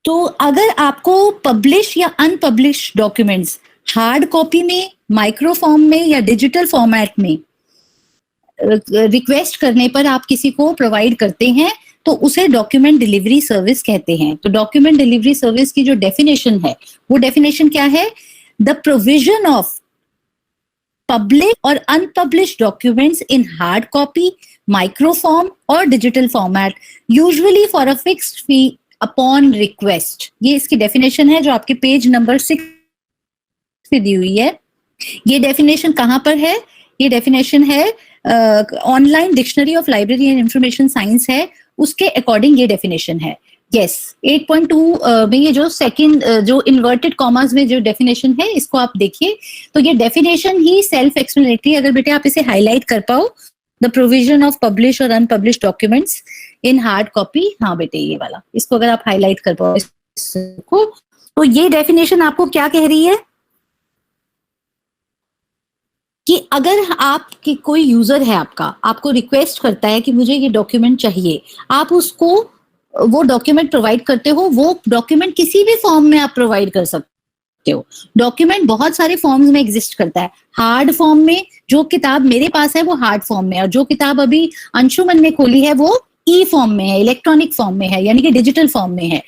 तो अगर आपको पब्लिश या अनपब्लिश डॉक्यूमेंट्स हार्ड कॉपी में, माइक्रोफॉर्म में या डिजिटल फॉर्मेट में रिक्वेस्ट करने पर आप किसी को प्रोवाइड करते हैं तो उसे डॉक्यूमेंट डिलीवरी सर्विस कहते हैं। तो डॉक्यूमेंट डिलीवरी सर्विस की जो डेफिनेशन है वो डेफिनेशन क्या है? The provision of public or unpublished documents in hard copy, microform or digital format, usually for a fixed fee upon request. ये इसकी डेफिनेशन है जो आपके पेज नंबर 6 पे दी हुई है। ये डेफिनेशन कहाँ पर है? ये डेफिनेशन है online dictionary of library and information science है, उसके अकॉर्डिंग ये डेफिनेशन है। यस, 8.2 में ये जो सेकंड जो इन्वर्टेड कॉमास में जो डेफिनेशन है इसको आप देखिए, तो ये डेफिनेशन ही सेल्फ एक्सप्लेनेटरी। अगर बेटे आप इसे हाईलाइट कर पाओ, द प्रोविजन ऑफ पब्लिश और unpublish documents in hard copy, हाँ बेटे ये वाला, इसको अगर आप हाईलाइट कर पाओ इसको, तो ये डेफिनेशन आपको क्या कह रही है कि अगर आपकी कोई यूजर है आपका, आपको रिक्वेस्ट करता है कि मुझे ये डॉक्यूमेंट चाहिए, आप उसको वो डॉक्यूमेंट प्रोवाइड करते हो। वो डॉक्यूमेंट किसी भी फॉर्म में आप प्रोवाइड कर सकते हो। डॉक्यूमेंट बहुत सारे फॉर्म्स में एग्जिस्ट करता है। हार्ड फॉर्म में, जो किताब मेरे पास है वो हार्ड फॉर्म में है, और जो किताब अभी अंशुमन ने खोली है वो ई फॉर्म में है, इलेक्ट्रॉनिक फॉर्म में है, यानी कि डिजिटल फॉर्म में है।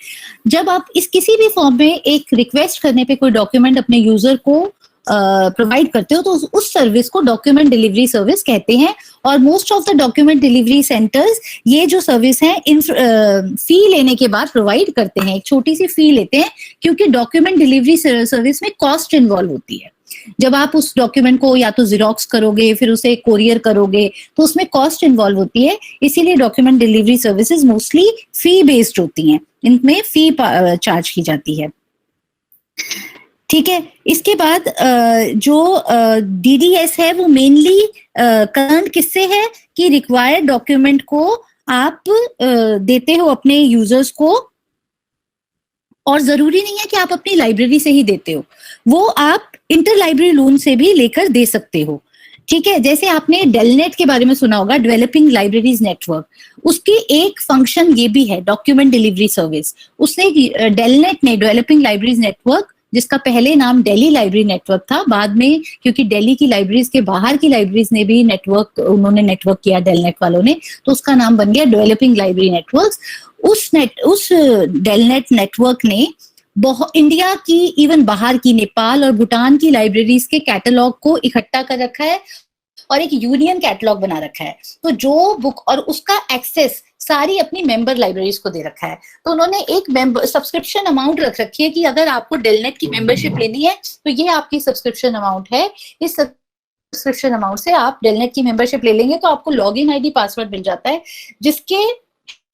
जब आप इस किसी भी फॉर्म में एक रिक्वेस्ट करने पे कोई डॉक्यूमेंट अपने यूजर को प्रोवाइड करते हो तो उस सर्विस को डॉक्यूमेंट डिलीवरी सर्विस कहते हैं। और most of the document delivery centres ये जो सर्विस है फी लेने के बाद प्रोवाइड करते हैं, एक छोटी सी फी लेते हैं, क्योंकि डॉक्यूमेंट डिलीवरी सर्विस में कॉस्ट इन्वॉल्व होती है। जब आप उस डॉक्यूमेंट को या तो जिरोक्स करोगे, फिर उसे कोरियर करोगे, तो उसमें कॉस्ट इन्वॉल्व होती है। इसीलिए डॉक्यूमेंट डिलीवरी सर्विसेज मोस्टली फी बेस्ड होती हैं, इनमें फी चार्ज की जाती है। ठीक है, इसके बाद जो डीडीएस है वो मेनली कंसर्न किससे है कि रिक्वायर्ड डॉक्यूमेंट को आप देते हो अपने यूजर्स को, और जरूरी नहीं है कि आप अपनी लाइब्रेरी से ही देते हो, वो आप इंटर लाइब्रेरी लोन से भी लेकर दे सकते हो। ठीक है, जैसे आपने डेलनेट के बारे में सुना होगा, डेवलपिंग लाइब्रेरीज नेटवर्क, उसकी एक फंक्शन ये भी है डॉक्यूमेंट डिलीवरी सर्विस। उसने डेलनेट ने डेवलपिंग लाइब्रेरीज नेटवर्क, जिसका पहले नाम दिल्ली लाइब्रेरी नेटवर्क था, बाद में क्योंकि दिल्ली की लाइब्रेरीज के बाहर की लाइब्रेरीज ने भी उन्होंने नेटवर्क किया डेलनेट वालों ने, तो उसका नाम बन गया डेवलपिंग लाइब्रेरी नेटवर्क्स। उस डेलनेट नेटवर्क ने इंडिया की, इवन बाहर की, नेपाल और भूटान की लाइब्रेरीज के कैटलॉग को इकट्ठा कर रखा है और एक यूनियन कैटलॉग बना रखा है। तो जो बुक और उसका एक्सेस सारी अपनी मेंबर लाइब्रेरीज को दे रखा है। तो उन्होंने एक मेंबर सब्सक्रिप्शन अमाउंट रख रखी है कि अगर आपको डेलनेट की मेंबरशिप लेनी है तो ये आपकी सब्सक्रिप्शन अमाउंट है। इस सब्सक्रिप्शन अमाउंट से आप डेलनेट की मेंबरशिप ले लेंगे तो आपको लॉगिन आईडी पासवर्ड मिल जाता है, जिसके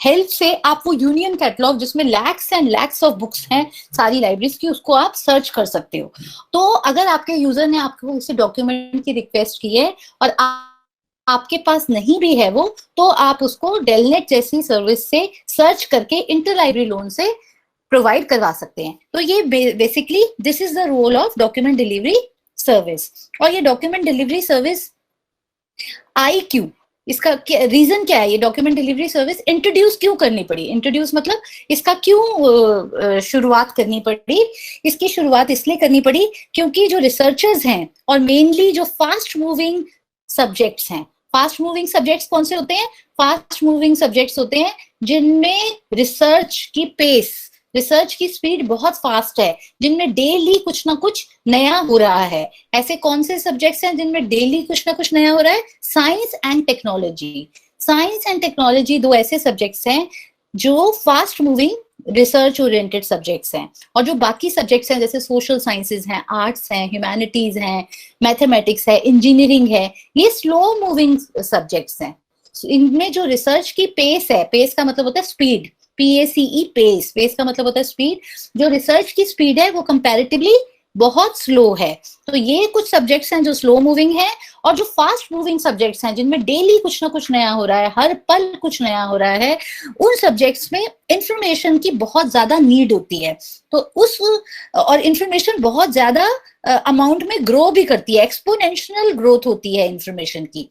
हेल्प से आप वो यूनियन कैटलॉग जिसमें lakhs and lakhs of books हैं सारी लाइब्रेरीज की, उसको आप सर्च कर सकते हो। तो अगर आपके यूजर ने आपको किसी डॉक्यूमेंट की रिक्वेस्ट की है और आपके पास नहीं भी है वो, तो आप उसको डेलनेट जैसी सर्विस से सर्च करके इंटर लाइब्रेरी लोन से प्रोवाइड करवा सकते हैं। तो ये basically this is the role of document delivery service. और ये डॉक्यूमेंट डिलीवरी सर्विस IQ, इसका रीजन क्या है, ये डॉक्यूमेंट डिलीवरी सर्विस इंट्रोड्यूस क्यों करनी पड़ी? इंट्रोड्यूस मतलब इसका क्यों शुरुआत करनी पड़ी? इसकी शुरुआत इसलिए करनी पड़ी क्योंकि जो रिसर्चर्स हैं और मेनली जो फास्ट मूविंग सब्जेक्ट्स हैं, फास्ट मूविंग सब्जेक्ट्स कौन से होते हैं? फास्ट मूविंग सब्जेक्ट्स होते हैं जिनमें रिसर्च की पेस, रिसर्च की स्पीड बहुत फास्ट है, जिनमें डेली कुछ ना कुछ नया हो रहा है। ऐसे कौन से सब्जेक्ट्स हैं जिनमें डेली कुछ ना कुछ नया हो रहा है? Science and technology. Science and technology दो ऐसे सब्जेक्ट्स हैं जो fast moving research oriented subjects हैं। और जो बाकी सब्जेक्ट्स हैं जैसे सोशल साइंसेज हैं, आर्ट्स हैं, ह्यूमैनिटीज हैं, मैथमेटिक्स है, इंजीनियरिंग है, ये स्लो मूविंग सब्जेक्ट्स हैं। इनमें जो रिसर्च की पेस है, पेस का मतलब होता है स्पीड, PACE, पेस, पेस का मतलब होता है स्पीड, जो रिसर्च की स्पीड है वो कंपैरेटिवली बहुत स्लो है। तो ये कुछ सब्जेक्ट्स हैं जो स्लो मूविंग है, और जो फास्ट मूविंग सब्जेक्ट्स हैं जिनमें डेली कुछ ना कुछ नया हो रहा है, हर पल कुछ नया हो रहा है, उन सब्जेक्ट्स में इंफॉर्मेशन की बहुत ज्यादा नीड होती है। तो और इंफॉर्मेशन बहुत ज्यादा अमाउंट में ग्रो भी करती है, एक्सपोनेंशियल ग्रोथ होती है इंफॉर्मेशन की।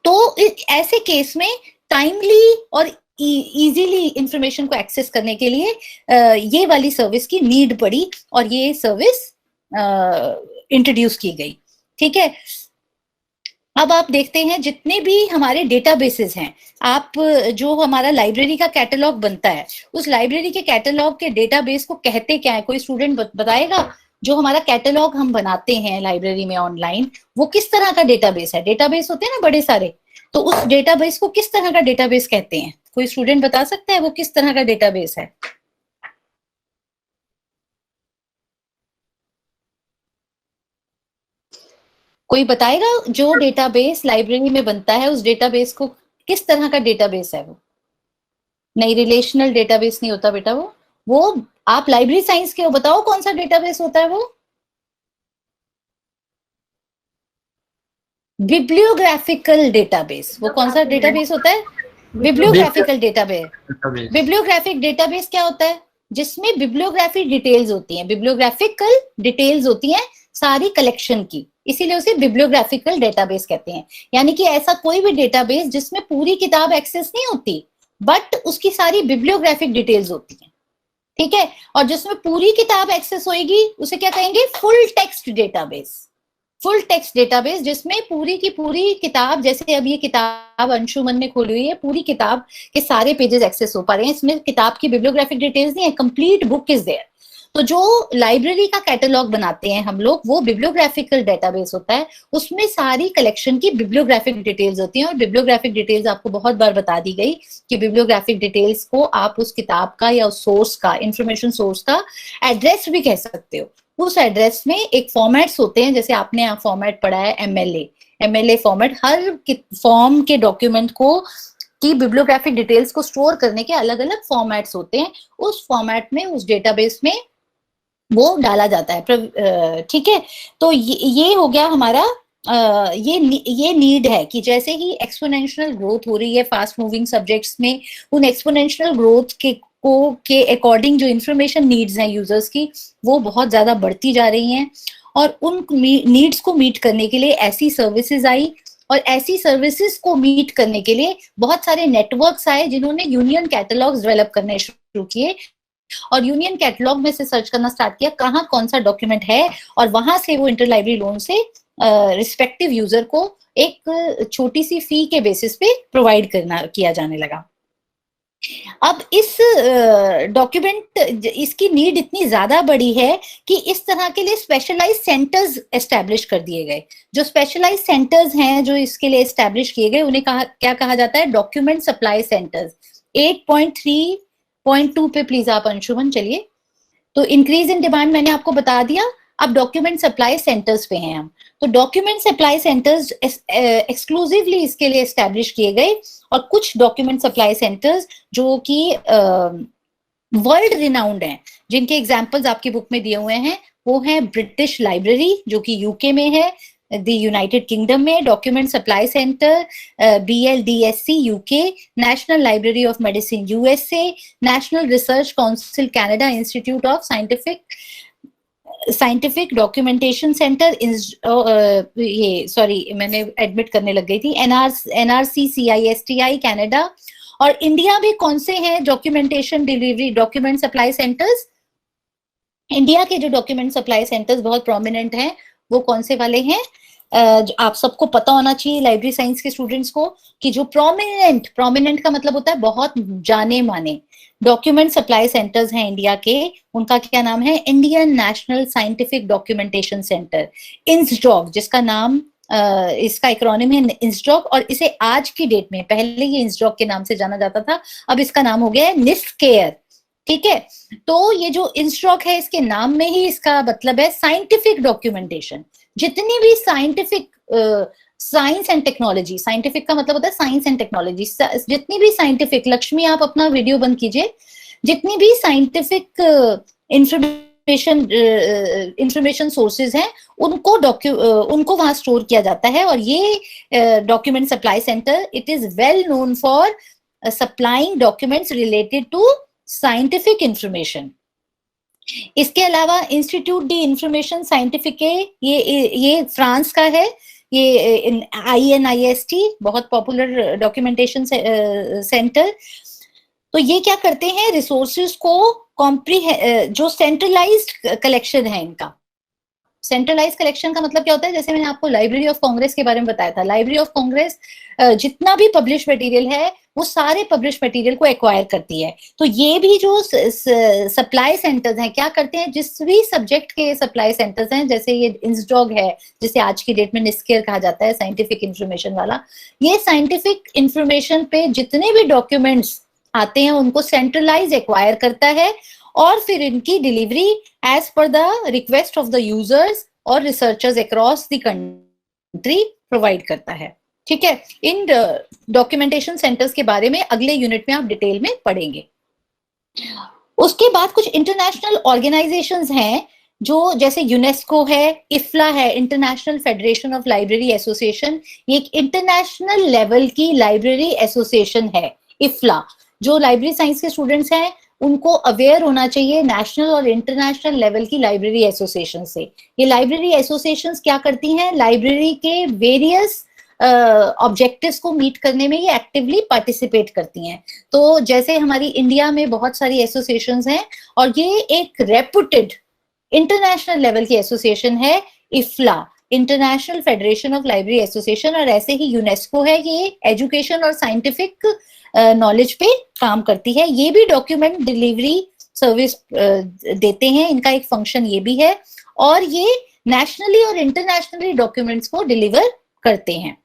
तो ऐसे केस में टाइमली और इजीली इंफॉर्मेशन को एक्सेस करने के लिए ये वाली सर्विस की नीड पड़ी और ये सर्विस इंट्रोड्यूस की गई। ठीक है, अब आप देखते हैं जितने भी हमारे डेटाबेसेस हैं, आप जो हमारा लाइब्रेरी का कैटलॉग बनता है, उस लाइब्रेरी के कैटलॉग के डेटाबेस को कहते क्या है? कोई स्टूडेंट बताएगा? जो हमारा कैटलॉग हम बनाते हैं लाइब्रेरी में ऑनलाइन, वो किस तरह का डेटाबेस है? डेटाबेस होते हैं ना बड़े सारे, तो उस डेटाबेस को किस तरह का डेटाबेस कहते हैं? कोई स्टूडेंट बता सकता है वो किस तरह का डेटाबेस है? कोई बताएगा? जो डेटाबेस लाइब्रेरी में बनता है उस डेटाबेस को किस तरह का डेटाबेस है वो? नहीं, रिलेशनल डेटाबेस नहीं होता बेटा वो आप लाइब्रेरी साइंस के हो, बताओ कौन सा डेटाबेस होता है वो? बिब्लियोग्राफिकल डेटाबेस। वो कौन सा डेटाबेस होता है? बिब्लियोग्राफिकल डेटाबेस। बिब्लियोग्राफिक डेटाबेस क्या होता है? जिसमें बिब्लियोग्राफी डिटेल्स होती हैं, बिब्लियोग्राफिकल डिटेल्स होती हैं सारी कलेक्शन की, इसीलिए उसे बिब्लियोग्राफिकल डेटाबेस कहते हैं। यानी कि ऐसा कोई भी डेटाबेस जिसमें पूरी किताब एक्सेस नहीं होती, बट उसकी सारी बिब्लियोग्राफिक डिटेल्स होती हैं। ठीक है, और जिसमें पूरी किताब एक्सेस होएगी उसे क्या कहेंगे? Full text database. Full text database जिसमें पूरी की पूरी किताब, जैसे अब ये किताब अंशुमन ने खोली हुई है, पूरी किताब के सारे पेजेस एक्सेस हो पा रहे हैं, इसमें किताब की बिब्लियोग्राफिक डिटेल्स नहीं है, कंप्लीट बुक इज देयर। तो जो लाइब्रेरी का कैटलॉग बनाते हैं हम लोग, वो बिब्लियोग्राफिकल डेटाबेस होता है, उसमें सारी कलेक्शन की बिब्लियोग्राफिक डिटेल्स होती हैं। और बिब्लियोग्राफिक डिटेल्स आपको बहुत बार बता दी गई कि बिब्लियोग्राफिक डिटेल्स को आप उस किताब का या उस सोर्स का, इंफॉर्मेशन सोर्स का एड्रेस भी कह सकते हो। उस एड्रेस में एक फॉर्मेट्स होते हैं, जैसे आपने यहाँ फॉर्मेट पढ़ा है एमएलए फॉर्मेट, हर फॉर्म के डॉक्यूमेंट को की बिब्लियोग्राफिक डिटेल्स को स्टोर करने के अलग अलग फॉर्मेट्स होते हैं। उस फॉर्मेट में, उस डेटाबेस में वो डाला जाता है। ठीक है, तो ये हो गया हमारा ये नीड है कि जैसे ही एक्सपोनेंशियल ग्रोथ हो रही है फास्ट मूविंग सब्जेक्ट्स में, उन एक्सपोनेंशियल ग्रोथ के अकॉर्डिंग जो इंफॉर्मेशन नीड्स हैं यूजर्स की, वो बहुत ज्यादा बढ़ती जा रही हैं। और उन नीड्स को मीट करने के लिए ऐसी सर्विसेज आई, और ऐसी सर्विसेज को मीट करने के लिए बहुत सारे नेटवर्क्स आए जिन्होंने यूनियन कैटलॉग्स डेवलप करने शुरू किए। और यूनियन कैटलॉग में से सर्च करना स्टार्ट किया कहाँ कौन सा डॉक्यूमेंट है, और वहां से वो इंटर लाइब्रेरी लोन से रिस्पेक्टिव यूजर को एक छोटी सी फी के बेसिस पे प्रोवाइड किया जाने लगा। अब इस डॉक्यूमेंट, इसकी नीड इतनी ज्यादा बड़ी है कि इस तरह के लिए स्पेशलाइज सेंटर्स एस्टेब्लिश कर दिए गए। जो स्पेशलाइज सेंटर्स हैं जो इसके लिए एस्टेब्लिश किए गए, उन्हें क्या कहा जाता है? Document supply centres. 8.3.2 पे प्लीज आप अंशुमन चलिए। तो इंक्रीज इन डिमांड मैंने आपको बता दिया। अब डॉक्यूमेंट सप्लाई सेंटर्स पे हैं हम। तो डॉक्यूमेंट सप्लाई सेंटर्स एक्सक्लूसिवली इसके लिए एस्टेब्लिश किए गए, और कुछ डॉक्यूमेंट सप्लाई सेंटर्स जो कि वर्ल्ड रिनाउंड हैं, जिनके एग्जांपल्स आपकी बुक में दिए हुए हैं, वो है ब्रिटिश लाइब्रेरी जो कि यूके में है, द यूनाइटेड किंगडम में document supply centre BLDSC UK, national library of medicine USA, national research council Canada, institute of scientific documentation centre, ये सॉरी मैंने एडमिट करने लग गई थी, NRC CISTI कनाडा। और इंडिया में कौन से हैं documentation delivery document supply centres? India के जो डॉक्यूमेंट सप्लाई सेंटर्स बहुत प्रोमिनेंट हैं, वो कौन से वाले हैं? आप सबको पता होना चाहिए लाइब्रेरी साइंस के स्टूडेंट्स को, कि जो प्रोमिनेंट का मतलब होता है बहुत जाने माने डॉक्यूमेंट सप्लाई सेंटर्स हैं इंडिया के, उनका क्या नाम है? Indian national scientific documentation centre, INSDOC, जिसका नाम इसका एक्रोनिम है इंसडॉक। और इसे आज की डेट में, पहले ये इंसडॉक के नाम से जाना जाता था, अब इसका नाम हो गया है निफ्टकेयर। ठीक है, तो ये जो इंसडॉक है, इसके नाम में ही इसका मतलब है साइंटिफिक डॉक्यूमेंटेशन। जितनी भी scientific science and technology, scientific का मतलब होता है साइंस एंड टेक्नोलॉजी, जितनी भी साइंटिफिक, लक्ष्मी आप अपना वीडियो बंद कीजिए, जितनी भी साइंटिफिक इंफॉर्मेशन सोर्सेज हैं, उनको वहां स्टोर किया जाता है। और ये document supply centre, it is well known for supplying documents related to scientific information. इसके अलावा इंस्टीट्यूट डी इंफॉर्मेशन साइंटिफिक, ये फ्रांस का है, ये INIST बहुत पॉपुलर डॉक्यूमेंटेशन सेंटर। तो ये क्या करते हैं, रिसोर्सेज को जो सेंट्रलाइज्ड कलेक्शन है इनका, सेंट्रलाइज कलेक्शन का मतलब क्या होता है, जैसे मैंने आपको लाइब्रेरी ऑफ कांग्रेस के बारे में बताया था, लाइब्रेरी ऑफ कांग्रेस जितना भी पब्लिश मटेरियल है वो सारे पब्लिश मटेरियल को एक्वायर करती है। तो ये भी जो सप्लाई सेंटर्स हैं क्या करते हैं, जिस भी सब्जेक्ट के सप्लाई सेंटर्स हैं, जैसे ये इंस्डॉग है जिसे आज की डेट में निस्केयर कहा जाता है, साइंटिफिक इंफॉर्मेशन वाला, ये साइंटिफिक इंफॉर्मेशन पे जितने भी डॉक्यूमेंट्स आते हैं उनको सेंट्रलाइज एक्वायर करता है और फिर इनकी डिलीवरी एज पर the request of the users और researchers across the country provide करता है। ठीक है, इन डॉक्यूमेंटेशन सेंटर्स के बारे में अगले यूनिट में आप डिटेल में पढ़ेंगे। उसके बाद कुछ इंटरनेशनल ऑर्गेनाइजेशंस हैं जो, जैसे यूनेस्को है, इफ्ला है, international federation of library association, ये एक इंटरनेशनल लेवल की लाइब्रेरी एसोसिएशन है इफ्ला। जो लाइब्रेरी साइंस के स्टूडेंट्स हैं उनको अवेयर होना चाहिए नेशनल और इंटरनेशनल लेवल की लाइब्रेरी एसोसिएशन से। ये लाइब्रेरी एसोसिएशंस क्या करती हैं, लाइब्रेरी के वेरियस ऑब्जेक्टिव्स को मीट करने में ये एक्टिवली पार्टिसिपेट करती हैं। तो जैसे हमारी इंडिया में बहुत सारी एसोसिएशंस हैं और ये एक रेपुटेड इंटरनेशनल लेवल की एसोसिएशन है IFLA, international federation of library association. और ऐसे ही यूनेस्को है, ये एजुकेशन और साइंटिफिक नॉलेज पे काम करती है। ये भी डॉक्यूमेंट डिलीवरी सर्विस देते हैं, इनका एक फंक्शन ये भी है। और ये नेशनली और इंटरनेशनली डॉक्यूमेंट्स को डिलीवर करते हैं।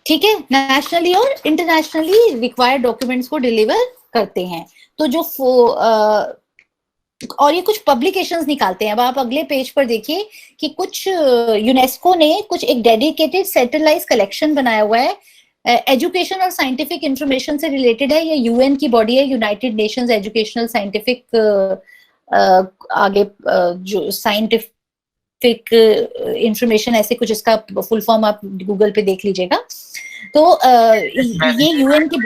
ठीक है, नेशनली और इंटरनेशनली रिक्वायर्ड डॉक्यूमेंट्स को डिलीवर करते हैं। तो जो और ये कुछ पब्लिकेशंस निकालते हैं। अब आप अगले पेज पर देखिए कि कुछ यूनेस्को ने कुछ एक डेडिकेटेड सेंट्रलाइज कलेक्शन बनाया हुआ है, एजुकेशन और साइंटिफिक इंफॉर्मेशन से रिलेटेड है। ये यूएन की बॉडी है, यूनाइटेड नेशंस एजुकेशनल साइंटिफिक, आगे जो साइंटिफिक इंफॉर्मेशन ऐसे कुछ, इसका फुल फॉर्म आप गूगल पे देख लीजिएगा। तो ये यूएन की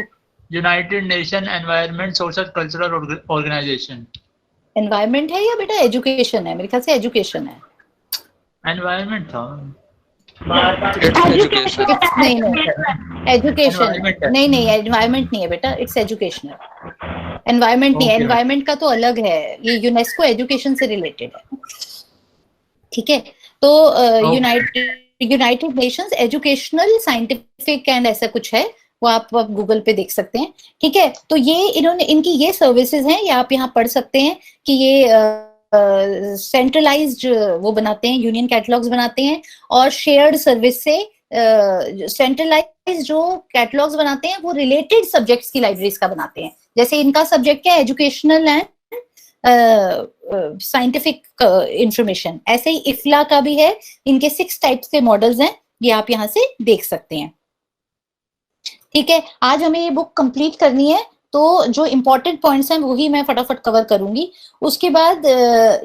united nation environment social cultural organisation. Environment है या बेटा एजुकेशन है? मेरे ख्याल से एजुकेशन है। एनवायरनमेंट था। एजुकेशन नहीं, एनवायरनमेंट नहीं है बेटा, इट्स एजुकेशनल। एनवायरनमेंट नहीं है, एनवायरनमेंट का तो अलग है, ये यूनेस्को एजुकेशन से रिलेटेड है। ठीक है, तो United nations educational scientific and ऐसा कुछ है, वो आप गूगल पे देख सकते हैं। ठीक है, तो ये इन्होंने, इनकी ये सर्विसेज हैं, ये आप यहाँ पढ़ सकते हैं कि ये सेंट्रलाइज्ड वो बनाते हैं, यूनियन कैटलॉग्स बनाते हैं और शेयर्ड सर्विस से सेंट्रलाइज जो कैटलॉग्स बनाते हैं वो रिलेटेड सब्जेक्ट्स की लाइब्रेरीज का बनाते हैं। जैसे इनका सब्जेक्ट क्या है, एजुकेशनल एंड साइंटिफिक इंफॉर्मेशन, ऐसे ही इफ्ला का भी है। इनके 6 टाइप्स के मॉडल्स हैं, ये आप यहाँ से देख सकते हैं। ठीक है, आज हमें ये बुक कंप्लीट करनी है, तो जो इंपॉर्टेंट पॉइंट्स हैं वही मैं फटाफट कवर करूंगी। उसके बाद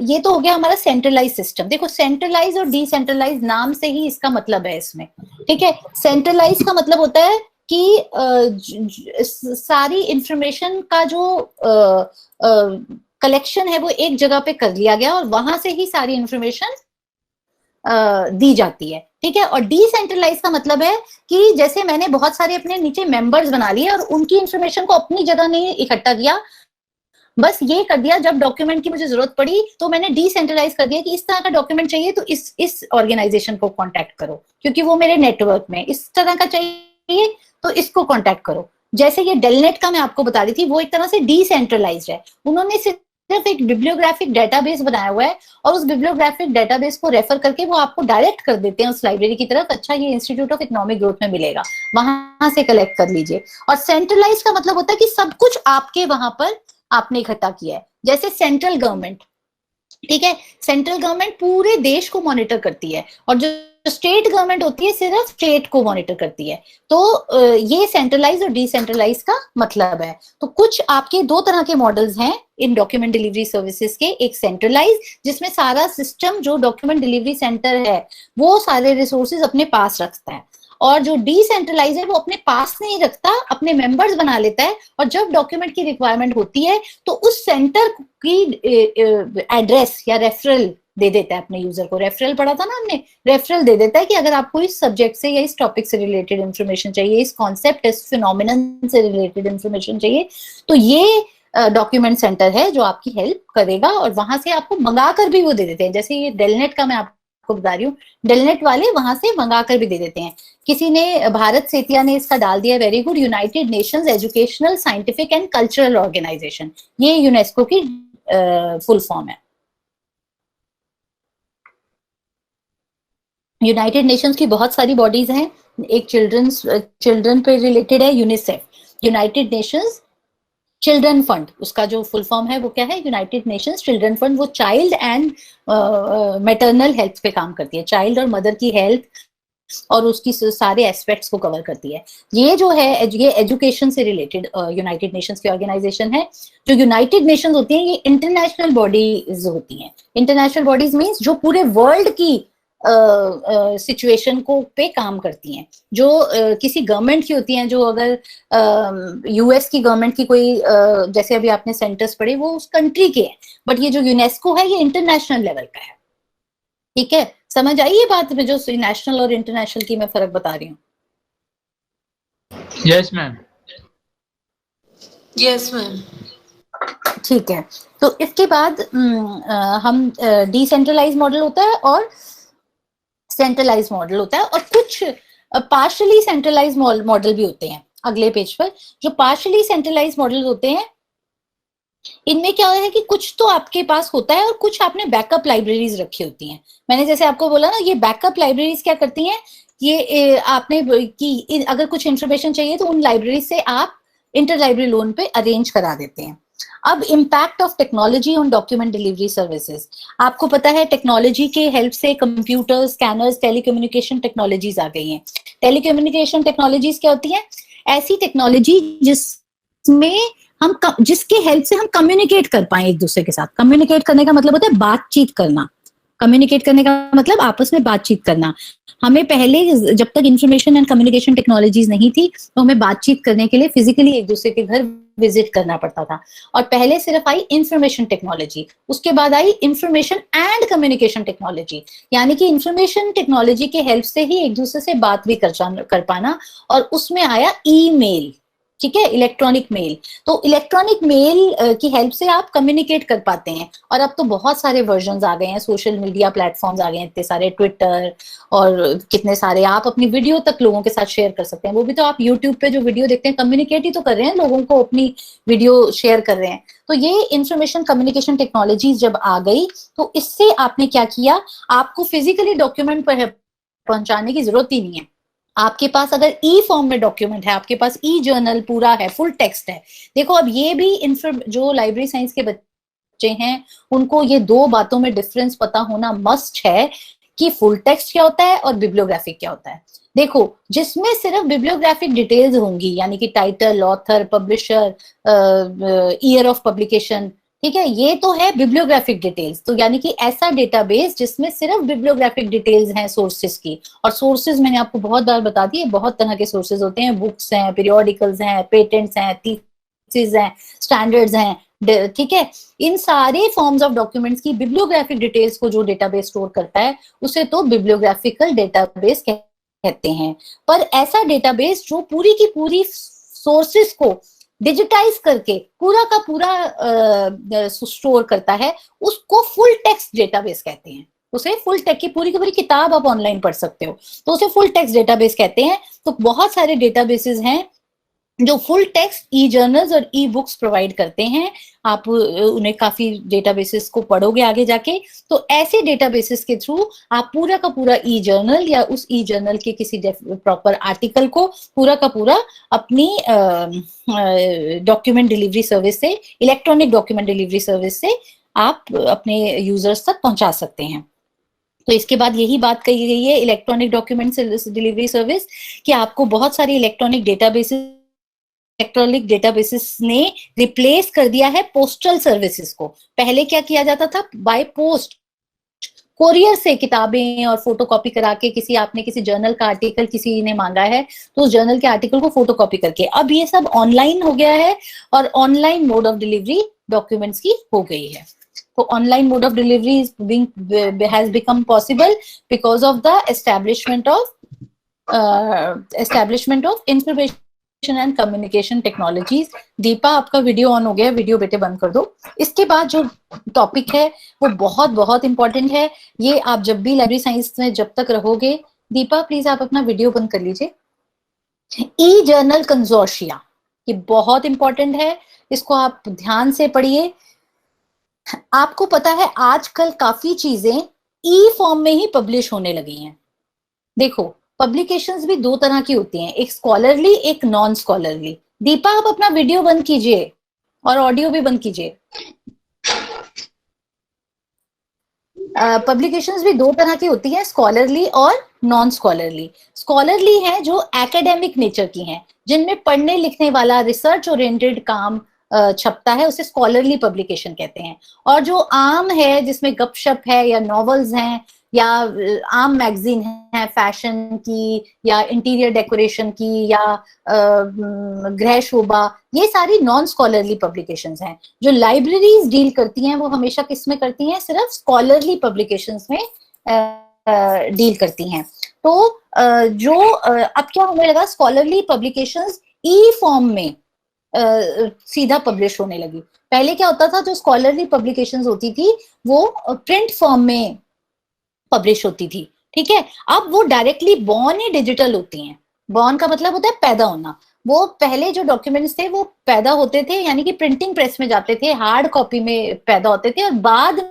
ये तो हो गया हमारा सेंट्रलाइज सिस्टम। देखो, सेंट्रलाइज और डिसेंट्रलाइज नाम से ही इसका मतलब है इसमें। ठीक है, सेंट्रलाइज का मतलब होता है कि सारी इंफॉर्मेशन का जो कलेक्शन है वो एक जगह पे कर लिया गया और वहां से ही सारी इंफॉर्मेशन दी जाती है। ठीक है, और डिसेंट्रलाइज का मतलब है कि जैसे मैंने बहुत सारे अपने नीचे मेंबर्स बना लिए और उनकी इंफॉर्मेशन को अपनी जगह नहीं इकट्ठा किया, बस ये कर दिया जब डॉक्यूमेंट की मुझे जरूरत पड़ी तो मैंने डिसेंट्रलाइज कर दिया कि इस तरह का डॉक्यूमेंट चाहिए तो इस ऑर्गेनाइजेशन को कांटेक्ट करो, क्योंकि वो मेरे नेटवर्क में इस तरह का चाहिए तो इसको कांटेक्ट करो। जैसे ये डेलनेट का मैं आपको बता रही थी, वो एक तरह से डिसेंट्रलाइज्ड है। उन्होंने सिर्फ एक बिब्लियोग्राफिक डेटाबेस बनाया हुआ है और उस बिब्लियोग्राफिक डेटाबेस को रेफर करके वो आपको डायरेक्ट कर देते हैं उस लाइब्रेरी की तरफ। अच्छा, ये इंस्टीट्यूट ऑफ इकोनॉमिक ग्रोथ में मिलेगा, वहां से कलेक्ट कर लीजिए। और सेंट्रलाइज का मतलब होता है कि सब कुछ आपके वहां पर आपने इकट्ठा किया है। जैसे सेंट्रल गवर्नमेंट, ठीक है, सेंट्रल गवर्नमेंट पूरे देश को मॉनिटर करती है और जो स्टेट गवर्नमेंट होती है सिर्फ स्टेट को मॉनिटर करती है। तो ये सेंट्रलाइज और डिसेंट्रलाइज का मतलब है। तो कुछ आपके 2 तरह के मॉडल्स हैं इन डॉक्यूमेंट डिलीवरी सर्विसेज के। एक सेंट्रलाइज, जिसमें सारा सिस्टम जो डॉक्यूमेंट डिलीवरी सेंटर है वो सारे रिसोर्सेज अपने पास रखता है। और जो डिसेंट्रलाइज है वो अपने पास नहीं रखता, अपने मेंबर्स बना लेता है, और जब डॉक्यूमेंट की रिक्वायरमेंट होती है तो उस सेंटर की एड्रेस या रेफरल दे देता है अपने यूजर को। रेफरल पढ़ा था ना हमने, रेफरल दे देता है कि अगर आपको इस सब्जेक्ट से या इस टॉपिक से रिलेटेड इन्फॉर्मेशन चाहिए, इस कॉन्सेप्ट, इस फिनोमिनन से रिलेटेड इन्फॉर्मेशन चाहिए, तो ये डॉक्यूमेंट सेंटर है जो आपकी हेल्प करेगा, और वहां से आपको मंगा कर भी वो दे देते हैं। जैसे ये डेलनेट का मैं आपको बता रही हूँ, डेलनेट वाले वहां से मंगा कर भी दे देते हैं। किसी ने, भारत सेतिया ने इसका डाल दिया, very good, united nations educational scientific and cultural organisation, ये यूनेस्को की फुल फॉर्म है। यूनाइटेड नेशंस की बहुत सारी बॉडीज हैं, एक चिल्ड्रन पे रिलेटेड है UNICEF, United Nations children fund, उसका जो फुल फॉर्म है वो क्या है, यूनाइटेड नेशंस चिल्ड्रन फंड। वो चाइल्ड एंड मैटरनल हेल्थ पे काम करती है, चाइल्ड और मदर की हेल्थ और उसकी सारे एस्पेक्ट्स को कवर करती है। ये जो है ये एजुकेशन से रिलेटेड यूनाइटेड नेशंस की ऑर्गेनाइजेशन है। जो यूनाइटेड नेशंस होती हैं ये इंटरनेशनल बॉडीज होती हैं। इंटरनेशनल बॉडीज मींस जो पूरे वर्ल्ड की सिचुएशन को पे काम करती हैं, जो किसी गवर्नमेंट की होती हैं, जो अगर यूएस की गवर्नमेंट की कोई जैसे अभी आपने सेंटर्स पढ़े वो उस कंट्री के हैं, बट ये जो यूनेस्को है ये इंटरनेशनल लेवल का है। ठीक है, समझ आई ये बात में जो नेशनल और इंटरनेशनल की मैं फर्क बता रही हूँ? Yes ma'am. Yes ma'am. ठीक है, तो इसके बाद हम डिसेंट्रलाइज मॉडल होता है और सेंट्रलाइज मॉडल होता है, और कुछ पार्शली सेंट्रलाइज मॉडल भी होते हैं। अगले पेज पर जो पार्शली सेंट्रलाइज मॉडल होते हैं, इनमें क्या है कि कुछ तो आपके पास होता है और कुछ आपने बैकअप लाइब्रेरीज रखी होती हैं। मैंने जैसे आपको बोला ना, ये बैकअप लाइब्रेरीज क्या करती हैं, ये आपने कि अगर कुछ इंफॉर्मेशन चाहिए तो उन लाइब्रेरी से आप इंटर लाइब्रेरी लोन पे अरेंज करा देते हैं। अब impact of technology on document delivery services, आपको पता है टेक्नोलॉजी के हेल्प से कंप्यूटर, स्कैनर्स, टेलीकम्युनिकेशन टेक्नोलॉजीज आ गई हैं। टेलीकम्युनिकेशन टेक्नोलॉजीज क्या होती हैं? ऐसी टेक्नोलॉजी जिसमें हम जिसके हेल्प से हम कम्युनिकेट कर पाए एक दूसरे के साथ। कम्युनिकेट करने का मतलब होता है बातचीत करना। कम्युनिकेट करने का मतलब आपस में बातचीत करना। हमें पहले जब तक इंफॉर्मेशन एंड कम्युनिकेशन टेक्नोलॉजीज नहीं थी तो हमें बातचीत करने के लिए फिजिकली एक दूसरे के घर विजिट करना पड़ता था। और पहले सिर्फ आई इंफॉर्मेशन टेक्नोलॉजी, उसके बाद I information and communication technology, यानी कि इंफॉर्मेशन टेक्नोलॉजी के हेल्प से ही एक दूसरे से बात भी कर पाना। और उसमें आया ईमेल, ठीक है, इलेक्ट्रॉनिक मेल। तो इलेक्ट्रॉनिक मेल की हेल्प से आप कम्युनिकेट कर पाते हैं। और अब तो बहुत सारे वर्जन्स आ गए हैं, सोशल मीडिया प्लेटफॉर्म्स आ गए हैं इतने सारे, ट्विटर और कितने सारे, आप अपनी वीडियो तक लोगों के साथ शेयर कर सकते हैं। वो भी तो आप यूट्यूब पे जो वीडियो देखते हैं कम्युनिकेट ही तो कर रहे हैं, लोगों को अपनी वीडियो शेयर कर रहे हैं। तो ये इंफॉर्मेशन कम्युनिकेशन टेक्नोलॉजी जब आ गई तो इससे आपने क्या किया, आपको फिजिकली डॉक्यूमेंट पर पहुंचाने की जरूरत ही नहीं है। आपके पास अगर ई फॉर्म में डॉक्यूमेंट है, आपके पास ई जर्नल पूरा है, फुल टेक्स्ट है। देखो अब ये भी जो लाइब्रेरी साइंस के बच्चे हैं उनको ये दो बातों में डिफरेंस पता होना मस्ट है कि फुल टेक्स्ट क्या होता है और बिब्लियोग्राफिक क्या होता है। देखो जिसमें सिर्फ बिब्लियोग्राफिक डिटेल्स होंगी, यानी कि title, author, publisher, year of publication, ठीक है, ये तो है बिब्लियोग्राफिक डिटेल्स। तो यानी कि ऐसा डेटाबेस जिसमें सिर्फ बिब्लियोग्राफिक डिटेल्स हैं सोर्सेज की। और सोर्सेज मैंने आपको बहुत बार बता दिए, बहुत तरह के सोर्सेज होते हैं, बुक्स हैं, पीरियोडिकल्स हैं, पेटेंट्स हैं, थीसिस हैं, स्टैंडर्ड्स हैं, ठीक है। इन सारे फॉर्म्स ऑफ डॉक्यूमेंट्स की बिब्लियोग्राफिक डिटेल्स को जो डेटाबेस स्टोर करता है उसे तो बिब्लियोग्राफिकल डेटाबेस कहते हैं। पर ऐसा डेटाबेस जो पूरी की पूरी सोर्सेज को डिजिटाइज करके पूरा का पूरा स्टोर करता है, उसको फुल टेक्स्ट डेटाबेस कहते हैं। उसे फुल टेक्स्ट की पूरी किताब आप ऑनलाइन पढ़ सकते हो, तो उसे फुल टेक्स्ट डेटाबेस कहते हैं। तो बहुत सारे डेटाबेसेस हैं जो फुल टेक्स्ट ई जर्नल्स और ई बुक्स प्रोवाइड करते हैं। आप उन्हें काफी डेटाबेसेस को पढ़ोगे आगे जाके, तो ऐसे डेटाबेसेस के थ्रू आप पूरा का पूरा ई जर्नल या उस ई जर्नल के किसी प्रॉपर आर्टिकल को पूरा का पूरा अपनी डॉक्यूमेंट डिलीवरी सर्विस से, इलेक्ट्रॉनिक डॉक्यूमेंट डिलीवरी सर्विस से आप अपने यूजर्स तक पहुंचा सकते हैं। तो इसके बाद यही बात कही गई है इलेक्ट्रॉनिक डॉक्यूमेंट डिलीवरी सर्विस, कि आपको बहुत सारी इलेक्ट्रॉनिक डेटाबेसेस ने रिप्लेस कर दिया है पोस्टल सर्विसेज को। पहले क्या किया जाता था, बाय पोस्ट कोरियर से किताबें और फोटोकॉपी करा के आपने किसी जर्नल का आर्टिकल किसी ने मांगा है तो उस जर्नल के आर्टिकल को फोटोकॉपी करके, अब ये सब ऑनलाइन हो गया है और online mode of delivery documents की हो गई है। तो online mode of delivery has become possible because of the establishment of information and communication technologies। Deepa, आपका वीडियो ऑन हो गया, वीडियो बेटे बंद कर दो। इसके बाद जो टॉपिक है वो बहुत बहुत इंपॉर्टेंट है। ये आप जब भी लाइब्रेरी साइंस में जब तक रहोगे, दीपा प्लीज आप अपना वीडियो बंद कर लीजिए। ई जर्नल कंसोर्शिया, ये बहुत इंपॉर्टेंट है, इसको आप ध्यान से पढ़िए। आपको पता है आजकल काफी चीजें ई फॉर्म में ही पब्लिश होने लगी हैं। देखो, पब्लिकेशंस भी दो तरह की होती हैं, एक स्कॉलरली, एक नॉन स्कॉलरली। दीपा, आप अपना वीडियो बंद कीजिए और ऑडियो भी बंद कीजिए। पब्लिकेशंस भी दो तरह की होती हैं, स्कॉलरली और नॉन स्कॉलरली। स्कॉलरली है जो एकेडमिक नेचर की हैं, जिनमें पढ़ने लिखने वाला रिसर्च ओरिएंटेड काम छपता है, उसे स्कॉलरली पब्लिकेशन कहते हैं। और जो आम है, जिसमें गपशप है या नॉवेल्स हैं या आम मैगजीन है फैशन की या इंटीरियर डेकोरेशन की या गृह शोभा, ये सारी नॉन स्कॉलरली पब्लिकेशंस हैं। जो लाइब्रेरीज डील करती हैं वो हमेशा किस में करती हैं? सिर्फ स्कॉलरली पब्लिकेशंस में डील करती हैं। तो अब क्या होने लगा, स्कॉलरली पब्लिकेशंस ई फॉर्म में सीधा पब्लिश होने लगी। पहले क्या होता था, जो स्कॉलरली पब्लिकेशंस होती थी वो प्रिंट फॉर्म में पब्लिश होती थी, ठीक है। अब वो डायरेक्टली बॉर्न ही डिजिटल होती हैं। बॉर्न का मतलब होता है पैदा होना। वो पहले जो डॉक्यूमेंट्स थे वो पैदा होते थे, यानी कि प्रिंटिंग प्रेस में जाते थे, हार्ड कॉपी में पैदा होते थे, और बाद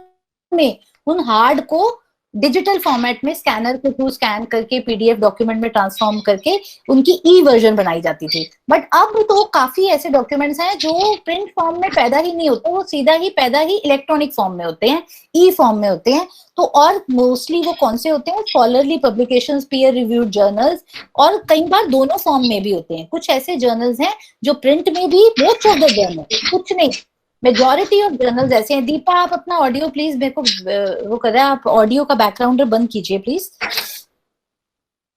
में उन हार्ड को डिजिटल फॉर्मेट में स्कैनर के थ्रू स्कैन करके पीडीएफ डॉक्यूमेंट में ट्रांसफॉर्म करके उनकी ई वर्जन बनाई जाती थी। बट अब तो काफी ऐसे डॉक्यूमेंट्स हैं जो प्रिंट फॉर्म में पैदा ही नहीं होते, वो सीधा ही पैदा ही इलेक्ट्रॉनिक फॉर्म में होते हैं, ई फॉर्म में होते हैं। तो और मोस्टली वो कौन से होते हैं? Scholarly publications, peer reviewed journals, और कई बार दोनों फॉर्म में भी होते हैं। कुछ ऐसे जर्नल्स हैं जो प्रिंट में भी, मोस्ट ऑफ द जर्नल, कुछ नहीं, मेजॉरिटी ऑफ जर्नल्स ऐसे हैं। दीपा, आप अपना ऑडियो प्लीज, मेरे को वो कर रहा है, आप ऑडियो का बैकग्राउंड बंद कीजिए प्लीज।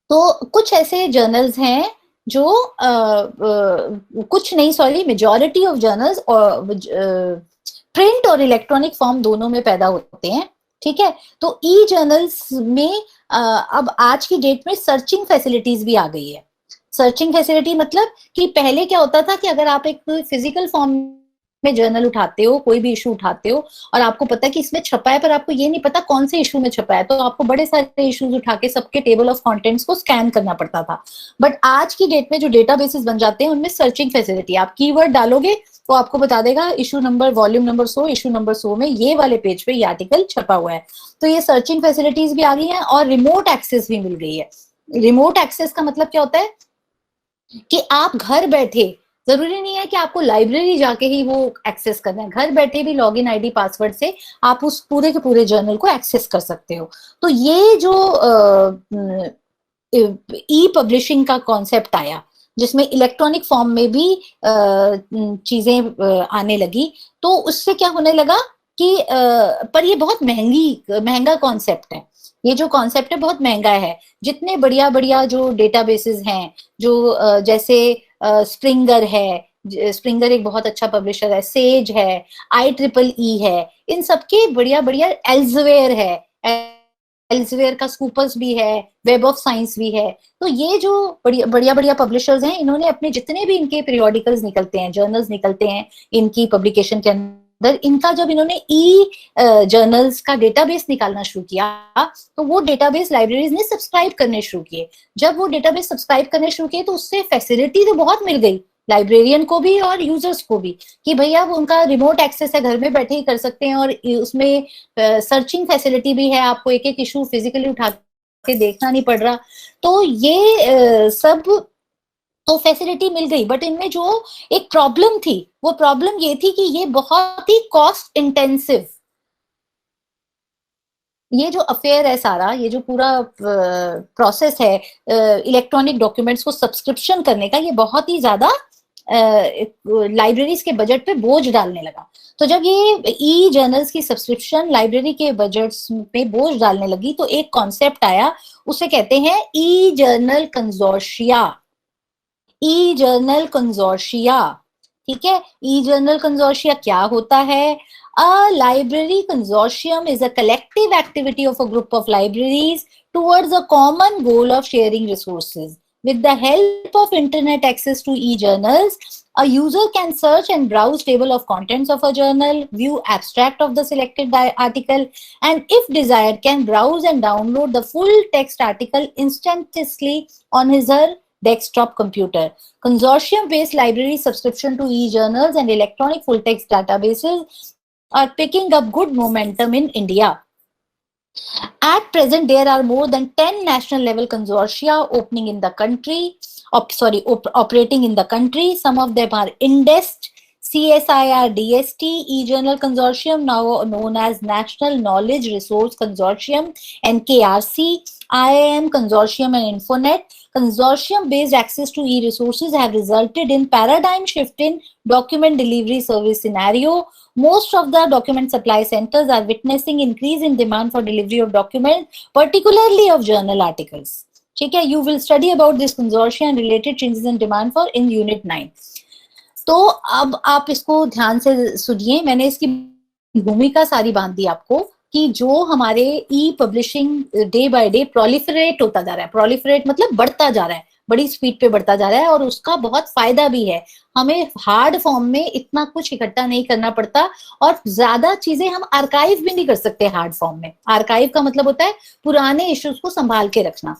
तो कुछ ऐसे जर्नल्स हैं जो कुछ नहीं, sorry, majority of journals print और इलेक्ट्रॉनिक फॉर्म दोनों में पैदा होते हैं, ठीक है। तो ई जर्नल्स में अब आज की डेट में सर्चिंग फैसिलिटीज भी आ गई है। सर्चिंग फैसिलिटी मतलब कि पहले क्या होता था कि अगर आप एक फिजिकल फॉर्म में जर्नल उठाते हो, कोई भी इशू उठाते हो, और आपको पता है कि इसमें छपा है, पर आपको ये नहीं पता कौन से इशू में छपा है, तो आपको बड़े सारे इश्यूज उठा के सबके टेबल ऑफ कंटेंट्स को स्कैन करना पड़ता था। बट आज की डेट में जो डेटाबेसेस बन जाते हैं उनमें सर्चिंग फैसिलिटी, आप कीवर्ड डालोगे तो आपको बता देगा issue number, volume number 100, issue number 100 में ये वाले पेज पे ये आर्टिकल छपा हुआ है। तो ये सर्चिंग फैसिलिटीज भी आ गई हैं और रिमोट एक्सेस भी मिल गई है। रिमोट एक्सेस का मतलब क्या होता है कि आप घर बैठे, जरूरी नहीं है कि आपको लाइब्रेरी जाके ही वो एक्सेस करना है, घर बैठे भी लॉगिन आईडी पासवर्ड से आप उस पूरे के पूरे जर्नल को एक्सेस कर सकते हो। तो ये जो ई पब्लिशिंग का कॉन्सेप्ट आया, जिसमें इलेक्ट्रॉनिक फॉर्म में भी चीजें आने लगी, तो उससे क्या होने लगा कि पर ये बहुत महंगा कॉन्सेप्ट है। ये जो कॉन्सेप्ट है बहुत महंगा है। जितने बढ़िया बढ़िया जो डेटाबेसेस हैं, जो जैसे स्प्रिंगर है, स्प्रिंगर एक बहुत अच्छा पब्लिशर है, सेज है, IEEE है, इन सबके बढ़िया बढ़िया, एल्सेवियर है, एल्सेवियर का स्कूपर्स भी है, वेब ऑफ साइंस भी है। तो ये जो बढ़िया बढ़िया पब्लिशर्स हैं, इन्होंने अपने जितने भी इनके पीरियोडिकल्स निकलते हैं, जर्नल्स निकलते हैं इनकी पब्लिकेशन के अंदर, इनका जब इन्होंने ई जर्नल्स का डेटाबेस निकालना शुरू किया, तो वो डेटाबेस लाइब्रेरीज ने सब्सक्राइब करने शुरू किए। जब वो डेटाबेस सब्सक्राइब करने शुरू किए तो उससे फैसिलिटी तो बहुत मिल गई लाइब्रेरियन को भी और यूजर्स को भी, कि भैया वो उनका रिमोट एक्सेस है, घर में बैठे ही कर सकते हैं, और उसमें सर्चिंग फैसिलिटी भी है, आपको एक एक इशू फिजिकली उठा के देखना नहीं पड़ रहा। तो ये सब तो फैसिलिटी मिल गई, बट इनमें जो एक प्रॉब्लम थी, वो प्रॉब्लम ये थी कि ये बहुत ही कॉस्ट इंटेंसिव, ये जो अफेयर है सारा, ये जो पूरा प्रोसेस है इलेक्ट्रॉनिक डॉक्यूमेंट्स को सब्सक्रिप्शन करने का, ये बहुत ही ज्यादा लाइब्रेरीज के बजट पे बोझ डालने लगा। तो जब ये ई जर्नल्स की सब्सक्रिप्शन लाइब्रेरी के बजट्स पे बोझ डालने लगी तो एक कॉन्सेप्ट आया, उसे कहते हैं ई जर्नल कंजोर्शिया। ई जर्नल कंजोर्शिया, ठीक है। ई जर्नल कंजोर्शिया क्या होता है? A library consortium is a collective activity of a group of libraries towards a common goal of sharing resources. With the help of internet access to e-journals, a user can search and browse table of contents of a journal, view abstract of the selected article, and if desired, can browse and download the full text article instantaneously on his or her desktop computer. Consortium-based library subscription to e-journals and electronic full-text databases are picking up good momentum in India. At present, there are more than 10 national level consortia opening in the country, operating in the country. Some of them are INDEST, CSIR DST, e-journal consortium, now known as National Knowledge Resource Consortium, NKRC, IIM consortium and Infonet. Consortium-based access to e-resources have resulted in paradigm shift in document delivery service scenario. Most of the document supply centers are witnessing increase in demand for delivery of documents, particularly of journal articles. ठीक है, you will study about this consortium and related changes in demand for in unit 9. तो अब आप इसको ध्यान से सुनिए, मैंने इसकी भूमिका सारी बांध दी आपको कि जो हमारे e publishing day by day proliferate होता जा रहा है, प्रोलिफरेट मतलब बढ़ता जा रहा है, बड़ी स्पीड पे बढ़ता जा रहा है, और उसका बहुत फायदा भी है। हमें हार्ड फॉर्म में इतना कुछ इकट्ठा नहीं करना पड़ता, और ज्यादा चीजें हम आर्काइव भी नहीं कर सकते हार्ड फॉर्म में। आर्काइव का मतलब होता है पुराने इश्यूज को संभाल के रखना।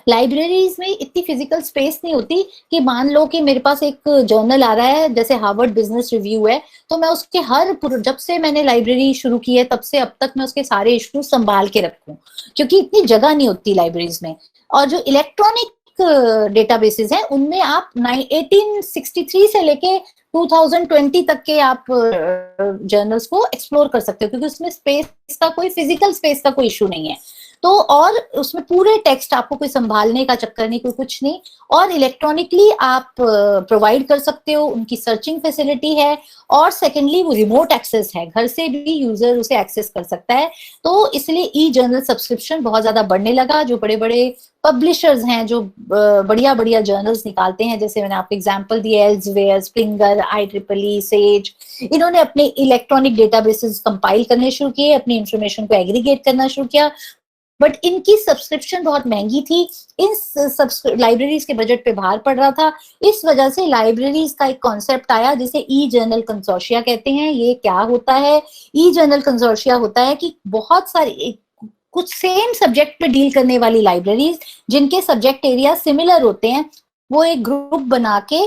लाइब्रेरीज में इतनी फिजिकल स्पेस नहीं होती कि मान लो कि मेरे पास एक जर्नल आ रहा है, जैसे हार्वर्ड बिजनेस रिव्यू है, तो मैं उसके जब से मैंने लाइब्रेरी शुरू की है तब से अब तक मैं उसके सारे इश्यूज संभाल के रखूं, क्योंकि इतनी जगह नहीं होती लाइब्रेरीज में। और जो इलेक्ट्रॉनिक डेटाबेसेस हैं उनमें आप 1863 से लेके 2020 तक के आप जर्नल्स को एक्सप्लोर कर सकते हो, क्योंकि उसमें स्पेस का कोई फिजिकल स्पेस का कोई इशू नहीं है। तो और उसमें पूरे टेक्स्ट आपको कोई संभालने का चक्कर नहीं, कोई कुछ नहीं, और इलेक्ट्रॉनिकली आप प्रोवाइड कर सकते हो, उनकी सर्चिंग फैसिलिटी है, और सेकेंडली वो रिमोट एक्सेस है, घर से भी यूजर उसे एक्सेस कर सकता है। तो इसलिए ई जर्नल सब्सक्रिप्शन बहुत ज्यादा बढ़ने लगा। जो बड़े बड़े पब्लिशर्स हैं जो बढ़िया बढ़िया जर्नल्स निकालते हैं, जैसे मैंने आपको एग्जांपल दिया, एल्सेवियर, स्प्रिंगर, IEEE, सेज, इन्होंने अपने इलेक्ट्रॉनिक डेटाबेसेस कंपाइल करने शुरू किए, अपनी इंफॉर्मेशन को एग्रीगेट करना शुरू किया, बट इनकी सब्सक्रिप्शन बहुत महंगी थी, इन लाइब्रेरीज के बजट पे भार पड़ रहा था। इस वजह से लाइब्रेरीज का एक कॉन्सेप्ट आया जिसे ई जर्नल कंसोर्शिया कहते हैं। ये क्या होता है? ई जर्नल कंसोर्शिया होता है कि बहुत सारी कुछ सेम सब्जेक्ट पे डील करने वाली लाइब्रेरीज जिनके सब्जेक्ट एरिया सिमिलर होते हैं, वो एक ग्रुप बना के